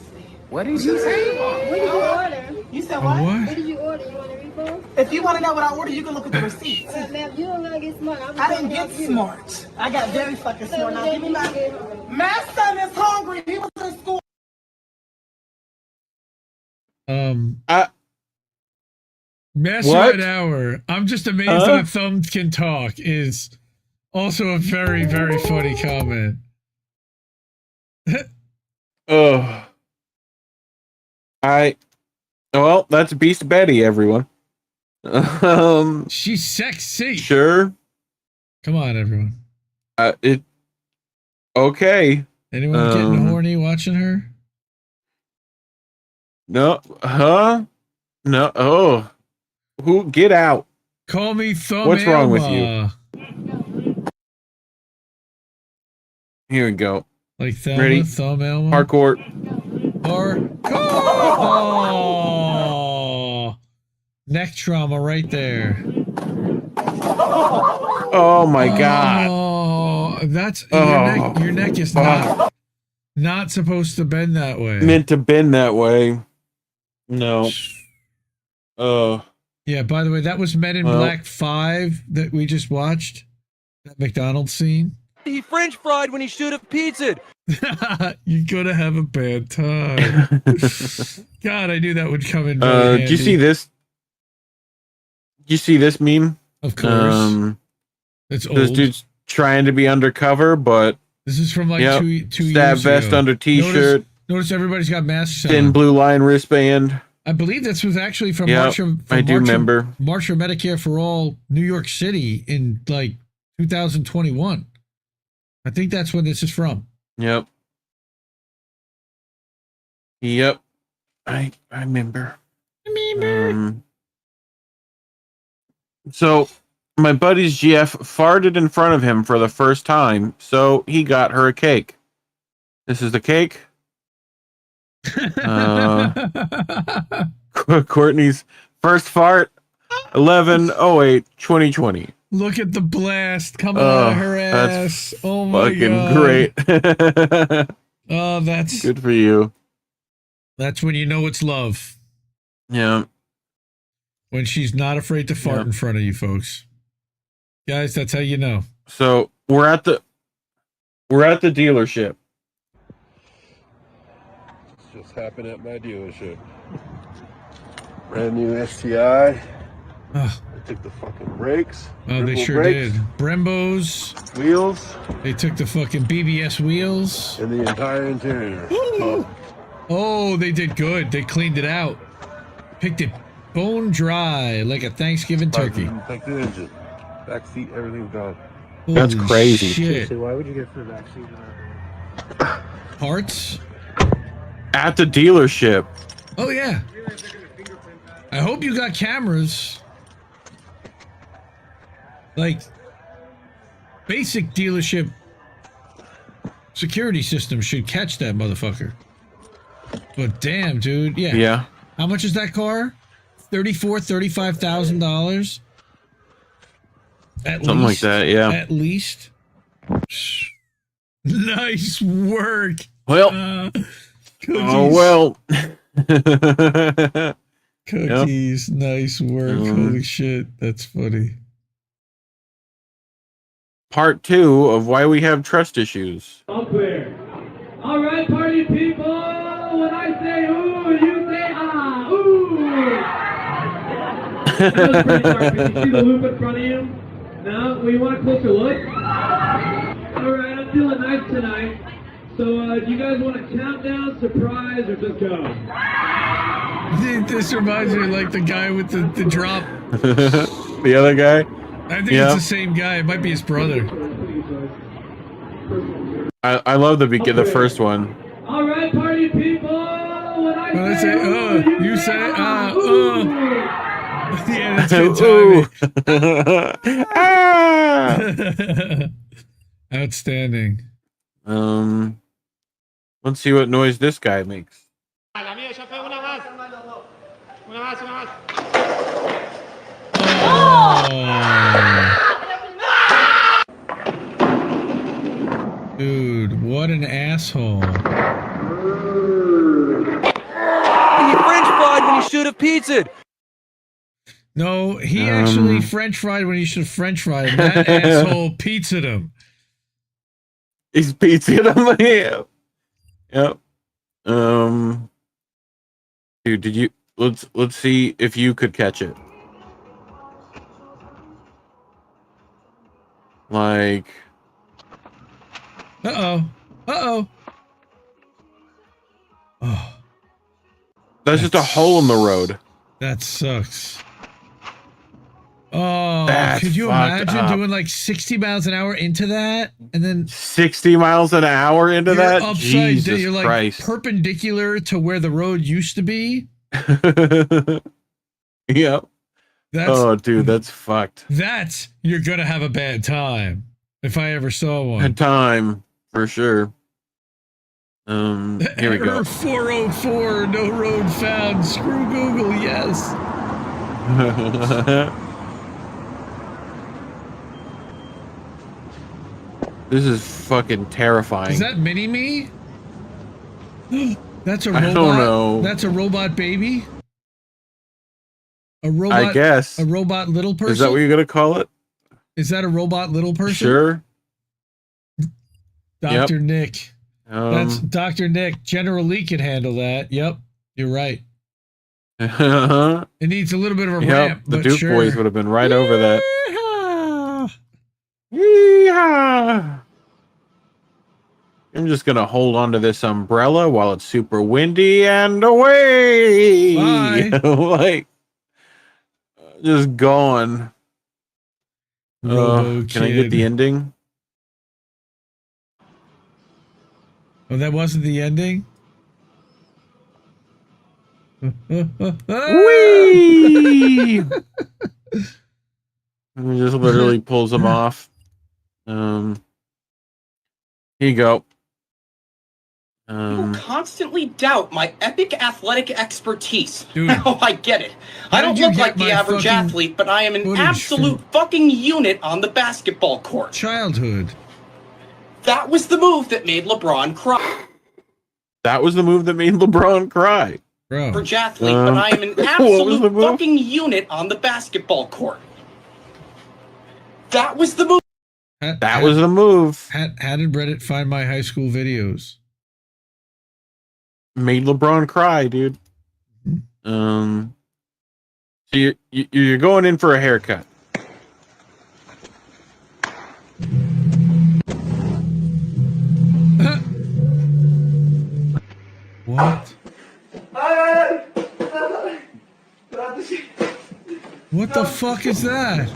What did you say? What did you order? You said what? What? did you order? You want a refill? If you want to know what I order, you can look at the receipt. Ma'am, you don't gonna get smart. I didn't get smart. I got very fucking smart. Now give me my son is hungry. He was in school. Mass What? Right Hour. I'm just amazed that thumbs can talk is also a very, very funny comment. Well, that's Beast Betty, everyone. She's sexy. Sure. Come on, everyone. Okay. Anyone getting horny watching her? No. Huh? No. Oh. Who? Get out. Call me Thumb. What's wrong with Elma. you? Here we go. Like Thelma, Ready? Thumb Elma? Hardcore. Oh! Neck trauma right there. Oh my god. Oh, that's Oh, your neck is not supposed to bend that way. Meant to bend that way. No. Oh. Yeah, by the way, that was Men in Black 5 that we just watched. That McDonald's scene. He French fried when he should have pizzaed. You're gonna have a bad time. God, I knew that would come in. Did you see this? Did you see this meme? Of course. It's old. This dude's trying to be undercover, but this is from like two stab years vest ago. under t-shirt. Notice everybody's got masks on. Thin blue line wristband. I believe this was actually from remember. March for Medicare for All, New York City in like 2021. I think that's when this is from. Yep. I remember. So my buddy's GF farted in front of him for the first time, so he got her a cake. This is the cake. Courtney's first fart, 11/08/2020. Look at the blast coming out of her ass. Oh my god. Great. Oh, that's good for you. That's when you know it's love. Yeah. When she's not afraid to fart in front of you, folks. Guys, that's how you know. So we're at the dealership. Just happened at my dealership. Brand new STI. I took the fucking brakes. Oh, they sure did. Brembos. Wheels. They took the fucking BBS wheels. And the entire interior. Oh, they did good. They cleaned it out. Picked it bone dry like a Thanksgiving turkey. Like the engine. Back seat, everything's gone. That's crazy. Shit. Why would you get for the back seat? Parts? At the dealership. Oh, yeah. I hope you got cameras. Like, basic dealership security system should catch that motherfucker. But damn, dude. Yeah. Yeah. How much is that car? $35,000? Something like that, yeah. At least. Nice work. Well. Cookies. Oh, well. Cookies. Yep. Nice work. Holy shit. That's funny. Part 2 of why we have trust issues. All clear. All right, party people. When I say ooh, you say ah. Ooh. That was pretty sharp. Can you see the loop in front of you? No? Well, you want a closer look? All right, I'm feeling nice tonight. So, do you guys want a countdown, surprise, or just go? This reminds me of like the guy with the drop. The other guy? I think it's the same guy. It might be his brother. I love the first one. All right, party people. When I say you say yeah, that's good timing. Outstanding. Let's see what noise this guy makes. Dude, what an asshole. He French fried when he should have pizzaed. No, he actually French fried when he should have French fried him. That asshole pizzaed him. He's pizzaed him? Yeah. Yep. Dude, did you let's see if you could catch it. Like Oh. That's just a hole in the road. That sucks. Oh, That's could you fucked imagine up. doing like 60 miles an hour into that and then 60 miles an hour into you're that? upside Jesus down, you're like Christ. perpendicular to where the road used to be? Yep. Dude, that's fucked. That's you're gonna have a bad time if I ever saw one. A time for sure. Here we go. Error 404, no road found. Screw Google, yes. This is fucking terrifying. Is that Mini-Me? That's a robot. I don't know. That's a robot baby? A robot, I guess. A robot little person? Is that what you're going to call it? Is that a robot little person? Sure. Dr. Nick. That's Dr. Nick. General Lee can handle that. Yep. You're right. It needs a little bit of a ramp. The but Duke sure. boys would have been right over that. Yeehaw! Yeehaw! I'm just going to hold on to this umbrella while it's super windy and away. Bye. Like, just going. Can I get the ending? Oh, that wasn't the ending? Whee! And he just literally pulls them off. Here you go. People constantly doubt my epic athletic expertise. Dude, oh, I get it. I don't look like the average athlete, but I am an absolute fucking unit on the basketball court. Childhood. That was the move that made LeBron cry. That was the move that made LeBron cry. Bro. Average athlete, but I am an absolute fucking unit on the basketball court. That was the move. That was the move. How did Reddit find my high school videos? Made LeBron cry, dude. So you're going in for a haircut. What? What the fuck is that?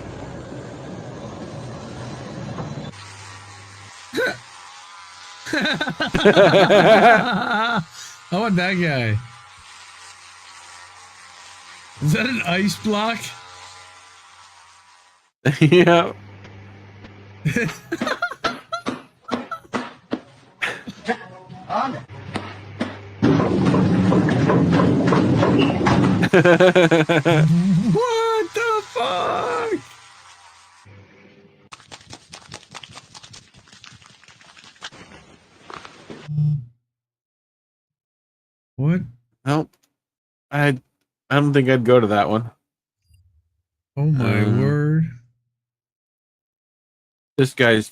I want that guy. Is that an ice block? Yeah. What the fuck? What? No, I don't think I'd go to that one. Oh my word! This guy knows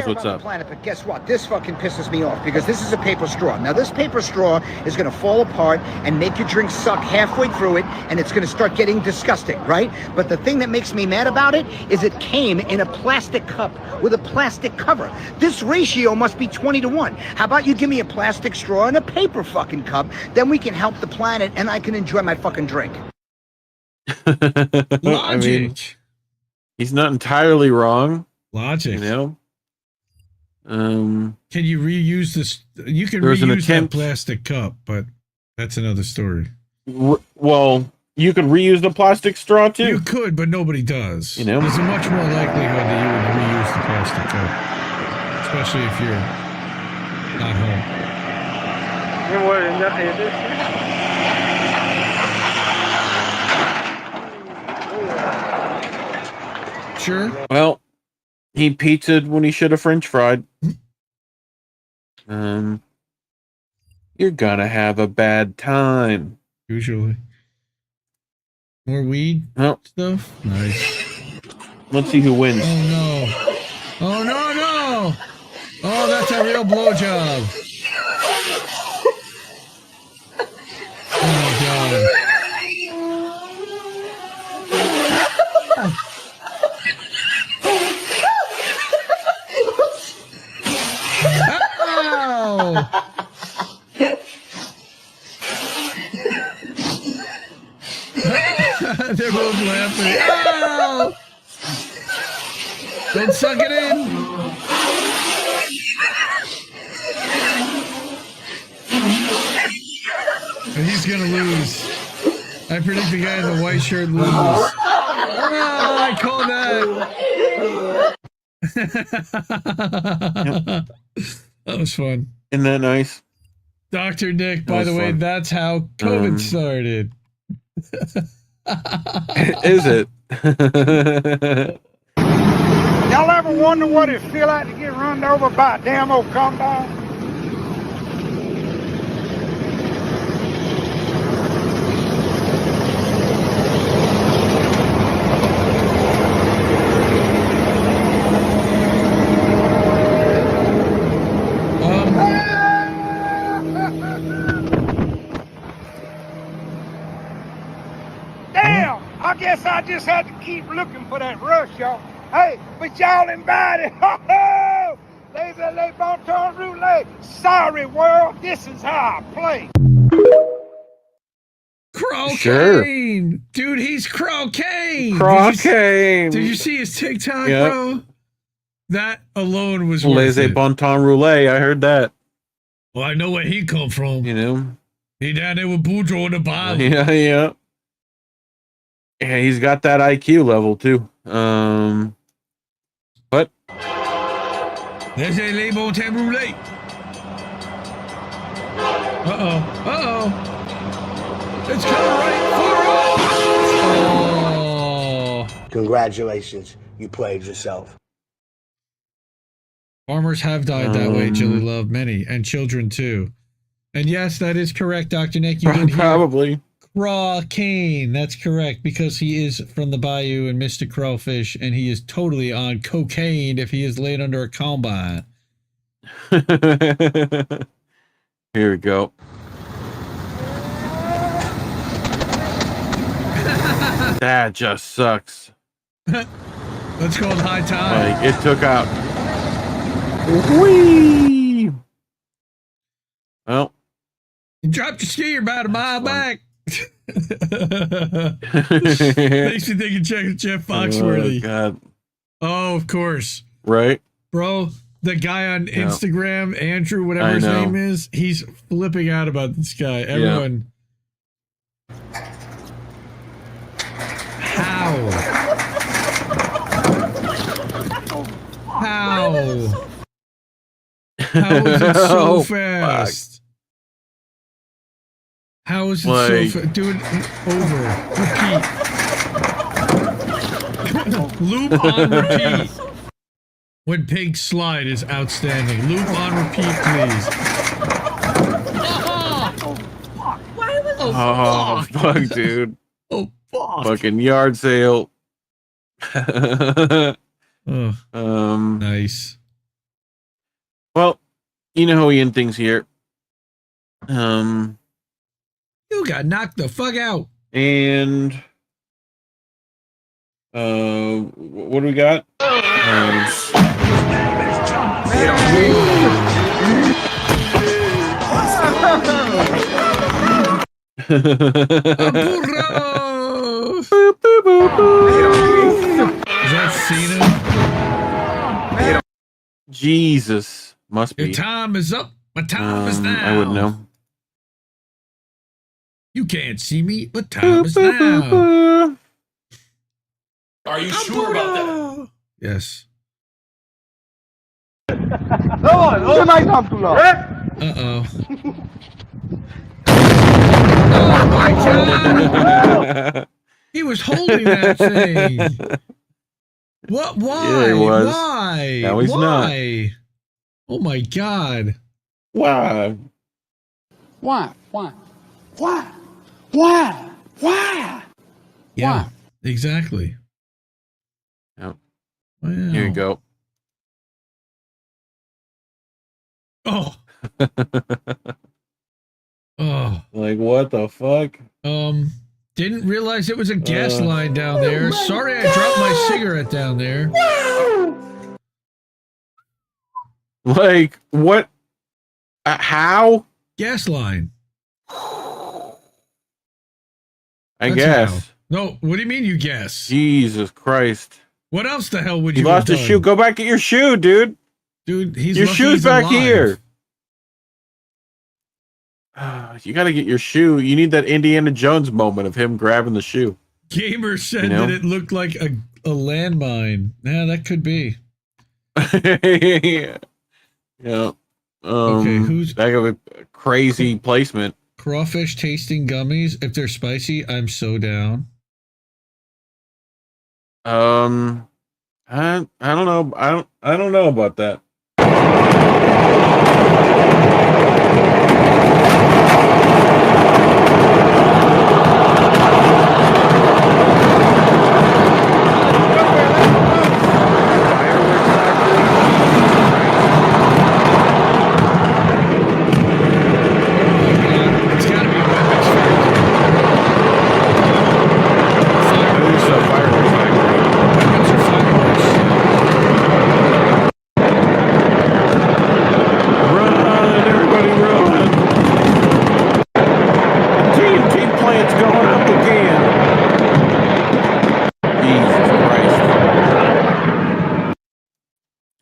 what's about up. the planet, but guess what? This fucking pisses me off because this is a paper straw. Now, this paper straw is going to fall apart and make your drink suck halfway through it, and it's going to start getting disgusting, right? But the thing that makes me mad about it is it came in a plastic cup with a plastic cover. This ratio must be 20-1. How about you give me a plastic straw and a paper fucking cup? Then we can help the planet, and I can enjoy my fucking drink. Logic. I mean, he's not entirely wrong. Logic. You know? Can you reuse this? You can reuse that plastic cup, but that's another story. Well, you could reuse the plastic straw too. You could, but nobody does. You know? There's a much more likelihood that you would reuse the plastic cup, especially if you're not home. Sure. Well, he pizzaed when he should have French fried. You're gonna have a bad time. Usually. More weed stuff? Nice. Let's see who wins. Oh no. Oh no, no! Oh, that's a real blowjob. Oh my god. Ow! They're both laughing. Ow! Don't suck it in. And he's gonna lose. I predict the guy in the white shirt loses. Oh, I called that. That was fun. Isn't that nice? Dr. Nick, by the way, that's how COVID started. Y'all ever wonder what it feel like to get run over by a damn old combine? Damn! I guess I just had to keep looking for that rush, y'all. Hey, but y'all invited. Ho-ho! Les bon temps roulette. Sorry, world. This is how I play. Croquine! Sure. Dude, he's Croquine! Croquine! Did you see his TikTok, Yep. bro? That alone was worth Laissez it. bon temps roulette. I heard that. Well, I know where he come from. You know? He down there with Boudreaux in the bottom. Yeah. Yeah, he's got that IQ level too. What? There's a label roulette. Uh-oh. It's coming right for us. Oh. Congratulations. You played yourself. Farmers have died that way, Chili Love. Many. And children too. And yes, that is correct, Dr. Nick. You did hear Probably. Croquine. That's correct, because he is from the bayou and Mr. Crawfish, and he is totally on cocaine if he is laid under a combine. Here we go. That just sucks. That's called high tide. Like, it took out. Whee! Well. You dropped your ski, you're about a mile back. Makes me think of Jeff Foxworthy. Oh, God. Oh, of course. Right? Bro, the guy on Instagram, Andrew, whatever his name is, he's flipping out about this guy. Everyone. How? How is it so fast? Fuck. How is it like, so fast? Do it over. Repeat. Loop on repeat. When pigs slide is outstanding. Loop on repeat, please. Oh, fuck, dude. Oh, fuck. Fucking yard sale. Nice. Well, you know how Ian thinks here. You got knocked the fuck out. And what do we got? Is that Cena? Jesus, must be. Your time is up. My time is now. I wouldn't know. You can't see me, but time is now. Are you sure about that? Yes. Tonight I'm too long. Uh-oh. Oh my God! He was holding that thing. What? Why? Yeah, he was. Why? Now he's Why? Not. Oh my God! Why? Why? Why? Why? Why? Why? Yeah. Exactly. Yep. Wow. Here you go. Oh. Oh. Like, what the fuck? Didn't realize it was a gas line down there. Sorry I dropped my cigarette down there. Like, what? How? Gas line. I That's guess. how. No, what do you mean you guess? Jesus Christ. What else the hell would you You lost have a done? shoe. Go back get your shoe, dude. Dude, he's your lucky shoe's he's back alive. here. You got to get your shoe. You need that Indiana Jones moment of him grabbing the shoe. Gamer said You know? that it looked like a landmine. Yeah, that could be. Yeah. Okay, who's back of a crazy placement? Crawfish tasting gummies? If they're spicy, I'm so down. I don't know. I don't know about that.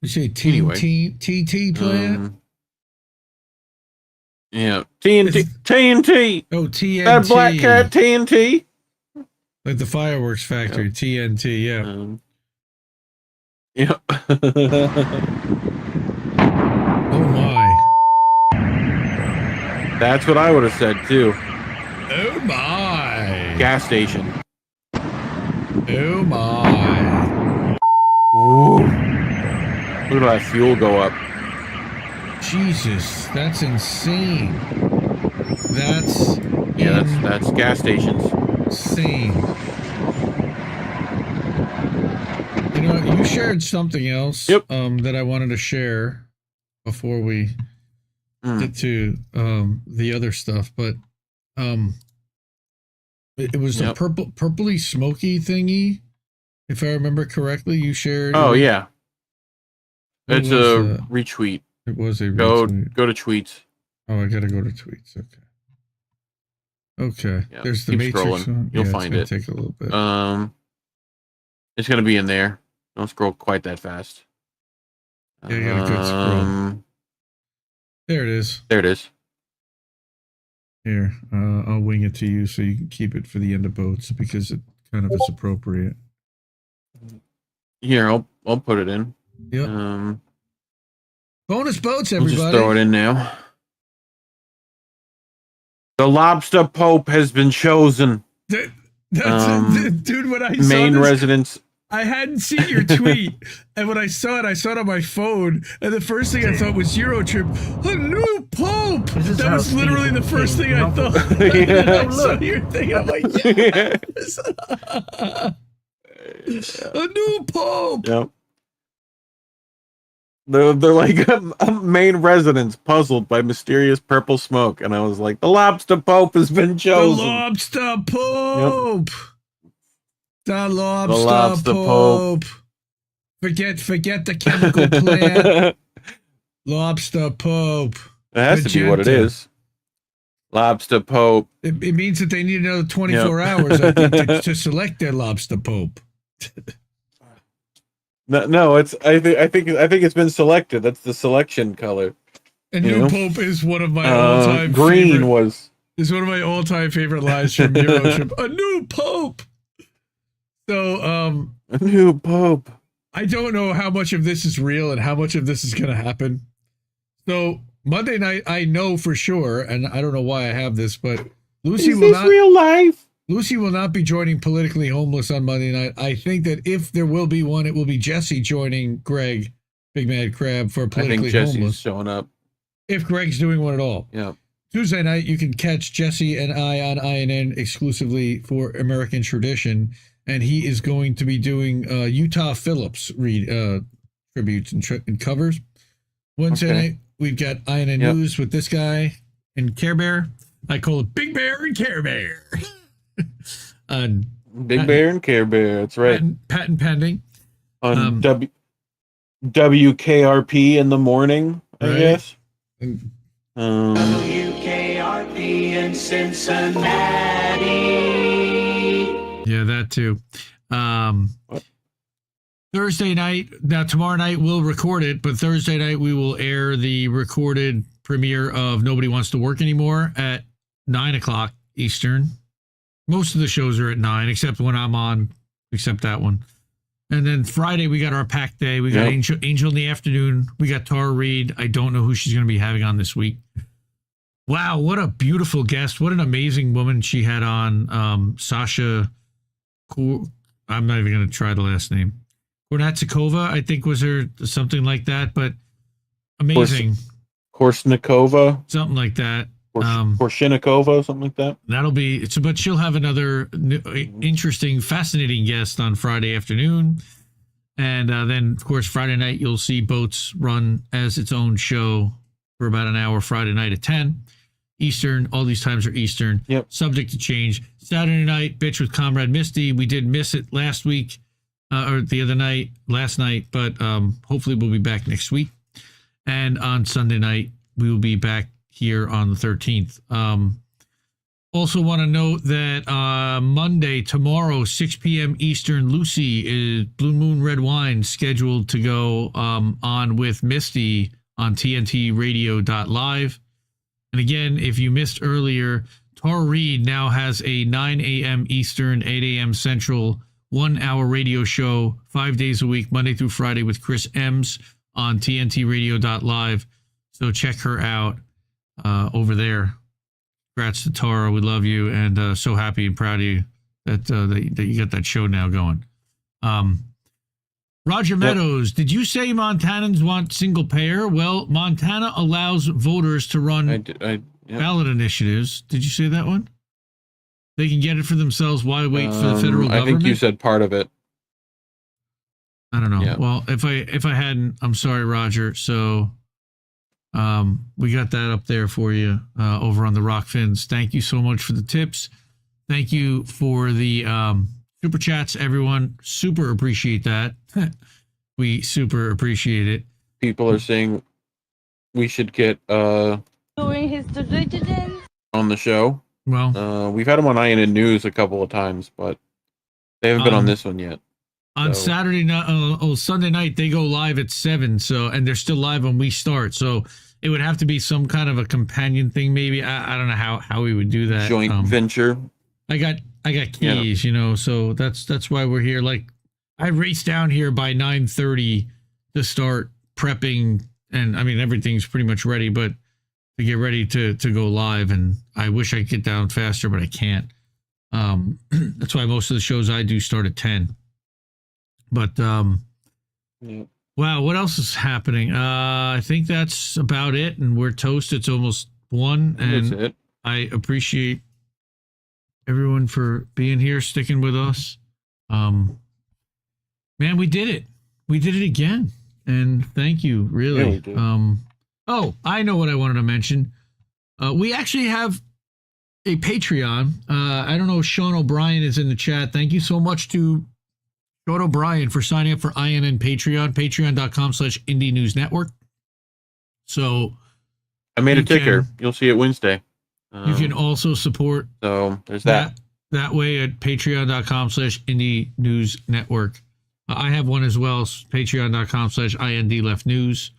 You say TNT plant? Yeah, TNT. Oh, TNT. That black cat TNT. Like the fireworks factory, TNT. Yeah. Yeah. Oh my. That's what I would have said too. Oh my. Gas station. Oh my. Ooh. Look at that fuel go up. Jesus, that's insane. That's that's gas stations. Insane. You know what? You shared something else that I wanted to share before we get to the other stuff, but it was the purpley smoky thingy, if I remember correctly. You shared. Oh yeah. It's a retweet. It was a retweet. Go to tweets. Oh, I gotta go to tweets. Okay. Yeah, There's the keep Matrix scrolling. one. You'll Yeah, find it's it. gonna take a little bit. It's gonna be in there. Don't scroll quite that fast. Yeah, I got a good scroll. There it is. There it is. Here, I'll wing it to you so you can keep it for the end of boats because it kind of is appropriate. Here, I'll put it in. Yep. Bonus boats, I'll everybody. just throw it in now. The lobster pope has been chosen. Dude, when I saw main this, residence. I hadn't seen your tweet, and when I saw it on my phone, and the first thing I thought was Eurotrip, a new pope. That was literally the first thing I thought. I saw your thing, I'm like, yes. A new pope. Yep. They're like a main residence puzzled by mysterious purple smoke, and I was like, the lobster pope has been chosen. The lobster pope. Yep. The lobster, lobster pope. Forget the chemical plant. Lobster pope. It has to be what it is. Lobster pope. It means that they need another 24 hours, I think, to select their lobster pope. No, it's I think it's been selected. That's the selection color. And new pope is one of my all-time green is one of my all-time favorite lines from Eurotrip. A new pope. So a new pope. I don't know how much of this is real and how much of this is going to happen. So Monday night, I know for sure, and I don't know why I have this, but Lucy will not real life. Lucy will not be joining Politically Homeless on Monday night. I think that if there will be one, it will be Jesse joining Greg, Big Mad Crab, for Politically Jesse's Homeless. Showing up. If Greg's doing one at all. Yeah. Tuesday night, you can catch Jesse and I on INN exclusively for American Tradition, and he is going to be doing Utah Phillips tributes and covers. Wednesday night, we've got INN News with this guy and Care Bear. I call it Big Bear and Care Bear. Big Bear and Care Bear, that's right. Patent pending. On WKRP in the morning, I guess. WKRP in Cincinnati. Yeah, that too. Thursday night, now tomorrow night we'll record it, but Thursday night we will air the recorded premiere of Nobody Wants to Work Anymore at 9:00 Eastern. Most of the shows are at 9, except when I'm on, except that one. And then Friday, we got our pack day. We got Angel in the afternoon. We got Tara Reade. I don't know who she's going to be having on this week. Wow, what a beautiful guest. What an amazing woman she had on. Sasha, I'm not even going to try the last name. Kornatzikova, I think was her, something like that. But amazing. Korsnikova, something like that. Korshinikova, something like that. That'll be. But she'll have another interesting, fascinating guest on Friday afternoon, and then of course Friday night you'll see Boats run as its own show for about an hour. Friday night at 10 Eastern. All these times are Eastern. Yep. Subject to change. Saturday night, Bitch with Comrade Misty. We did miss it last week or the other night, last night, but hopefully we'll be back next week. And on Sunday night, we will be back here on the 13th. Also want to note that Monday, tomorrow, 6 p.m. Eastern, Lucy is Blue Moon Red Wine scheduled to go on with Misty on TNTradio.live. And again, if you missed earlier, Tara Reade now has a 9 a.m. Eastern, 8 a.m. Central, 1-hour radio show 5 days a week, Monday through Friday with Chris Ems on TNTradio.live. So check her out over there. Congrats to Tara. We love you and so happy and proud of you that you got that show now going. Roger Meadows, did you say Montanans want single payer? Well, Montana allows voters to run ballot initiatives. Did you say that one? They can get it for themselves. Why wait for the federal government? I think you said part of it. I don't know. Yeah. Well, if I hadn't, I'm sorry, Roger. So we got that up there for you over on the Rock Fins. Thank you so much for the tips. Thank you for the super chats, everyone. Super appreciate that. We super appreciate it. People are saying we should get Doing his tradition. on the show. Well, we've had them on INN News a couple of times, but they haven't been on this one yet. On So- Saturday night, Sunday night, they go live at 7. So, and they're still live when we start. So it would have to be some kind of a companion thing. Maybe I don't know how we would do that. Joint venture. I got keys, so that's why we're here. Like I raced down here by 9:30 to start prepping, and I mean everything's pretty much ready, but to get ready to go live. And I wish I could get down faster, but I can't. That's why most of the shows I do start at 10. But wow, what else is happening? I think that's about it, and we're toast. It's almost 1, and That's it. I appreciate everyone for being here, sticking with us. Man, we did it. We did it again. And thank you, really. Yeah, we did. Oh, I know what I wanted to mention. We actually have a Patreon. I don't know if Sean O'Brien is in the chat. Thank you so much to Sean O'Brien for signing up for INN Patreon, patreon.com/Indie News Network. So I made a ticker. You'll see it Wednesday. You can also support So there's that. that way at patreon.com/Indie News Network. I have one as well, patreon.com/IND Left News.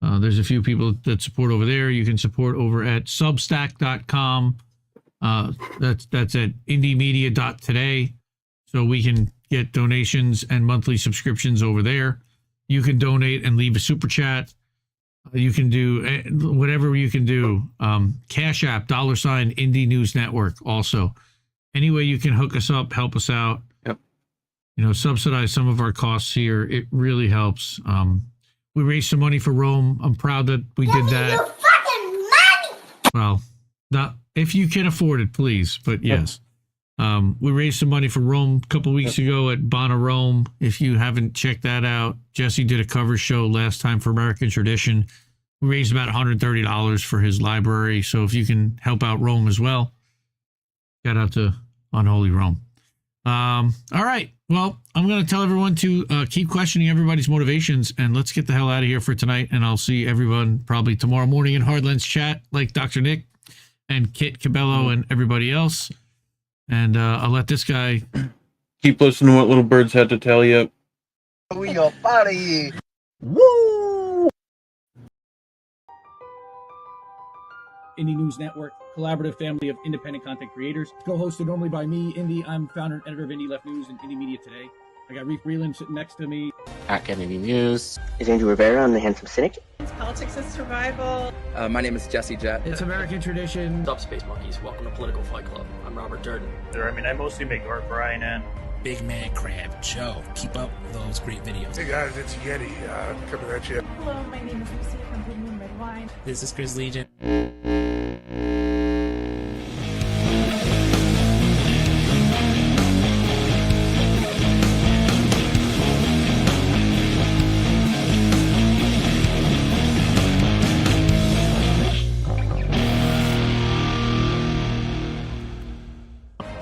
There's a few people that support over there. You can support over at substack.com. That's at indiemedia.today. So we can get donations and monthly subscriptions over there. You can donate and leave a super chat. You can do whatever you can do. Cash App, $ Indie News Network also. Any way you can hook us up, help us out. Yep. Subsidize some of our costs here. It really helps. We raised some money for Rome. I'm proud that we did that. Fucking money. Well, not if you can afford it, please. But yes. We raised some money for Rome a couple weeks ago at Bona Rome. If you haven't checked that out, Jesse did a cover show last time for American Tradition. We raised about $130 for his library. So if you can help out Rome as well, shout out to Unholy Rome. All right. Well, I'm going to tell everyone to keep questioning everybody's motivations, and let's get the hell out of here for tonight. And I'll see everyone probably tomorrow morning in Hardlands chat, like Dr. Nick and Kit Cabello and everybody else. And I'll let this guy keep listening to what Little Birds had to tell you. We up out of here. Woo! Indie News Network, collaborative family of independent content creators. Co-hosted normally by me, Indy. I'm founder and editor of Indie Left News and Indie Media Today. I got Reef Breland sitting next to me. At Kennedy News. Is Andrew Rivera on The Handsome Cynic? Politics is survival. My name is Jesse Jett. It's American Tradition. What's up, Space Monkeys? Welcome to Political Fight Club. I'm Robert Durden. I mostly make art for INN. Big Man Crab Joe. Keep up those great videos. Hey guys, it's Yeti coming at you. Hello, my name is Lucy from Blue Moon Red Wine. This is Chris Legion.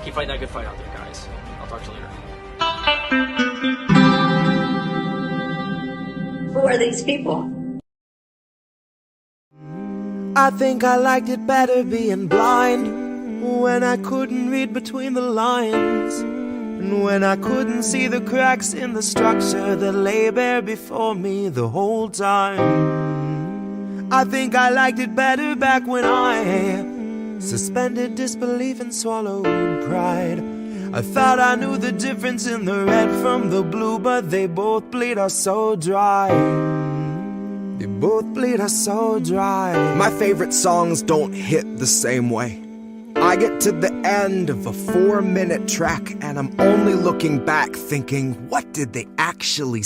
Keep fighting that good fight out there, guys. I'll talk to you later. Who are these people? I think I liked it better being blind, when I couldn't read between the lines, and when I couldn't see the cracks in the structure that lay bare before me the whole time. I think I liked it better back when I suspended disbelief and swallowed pride. I thought I knew the difference in the red from the blue, but they both bleed us so dry. They both bleed us so dry. My favorite songs don't hit the same way. I get to the end of a 4-minute track and I'm only looking back thinking, what did they actually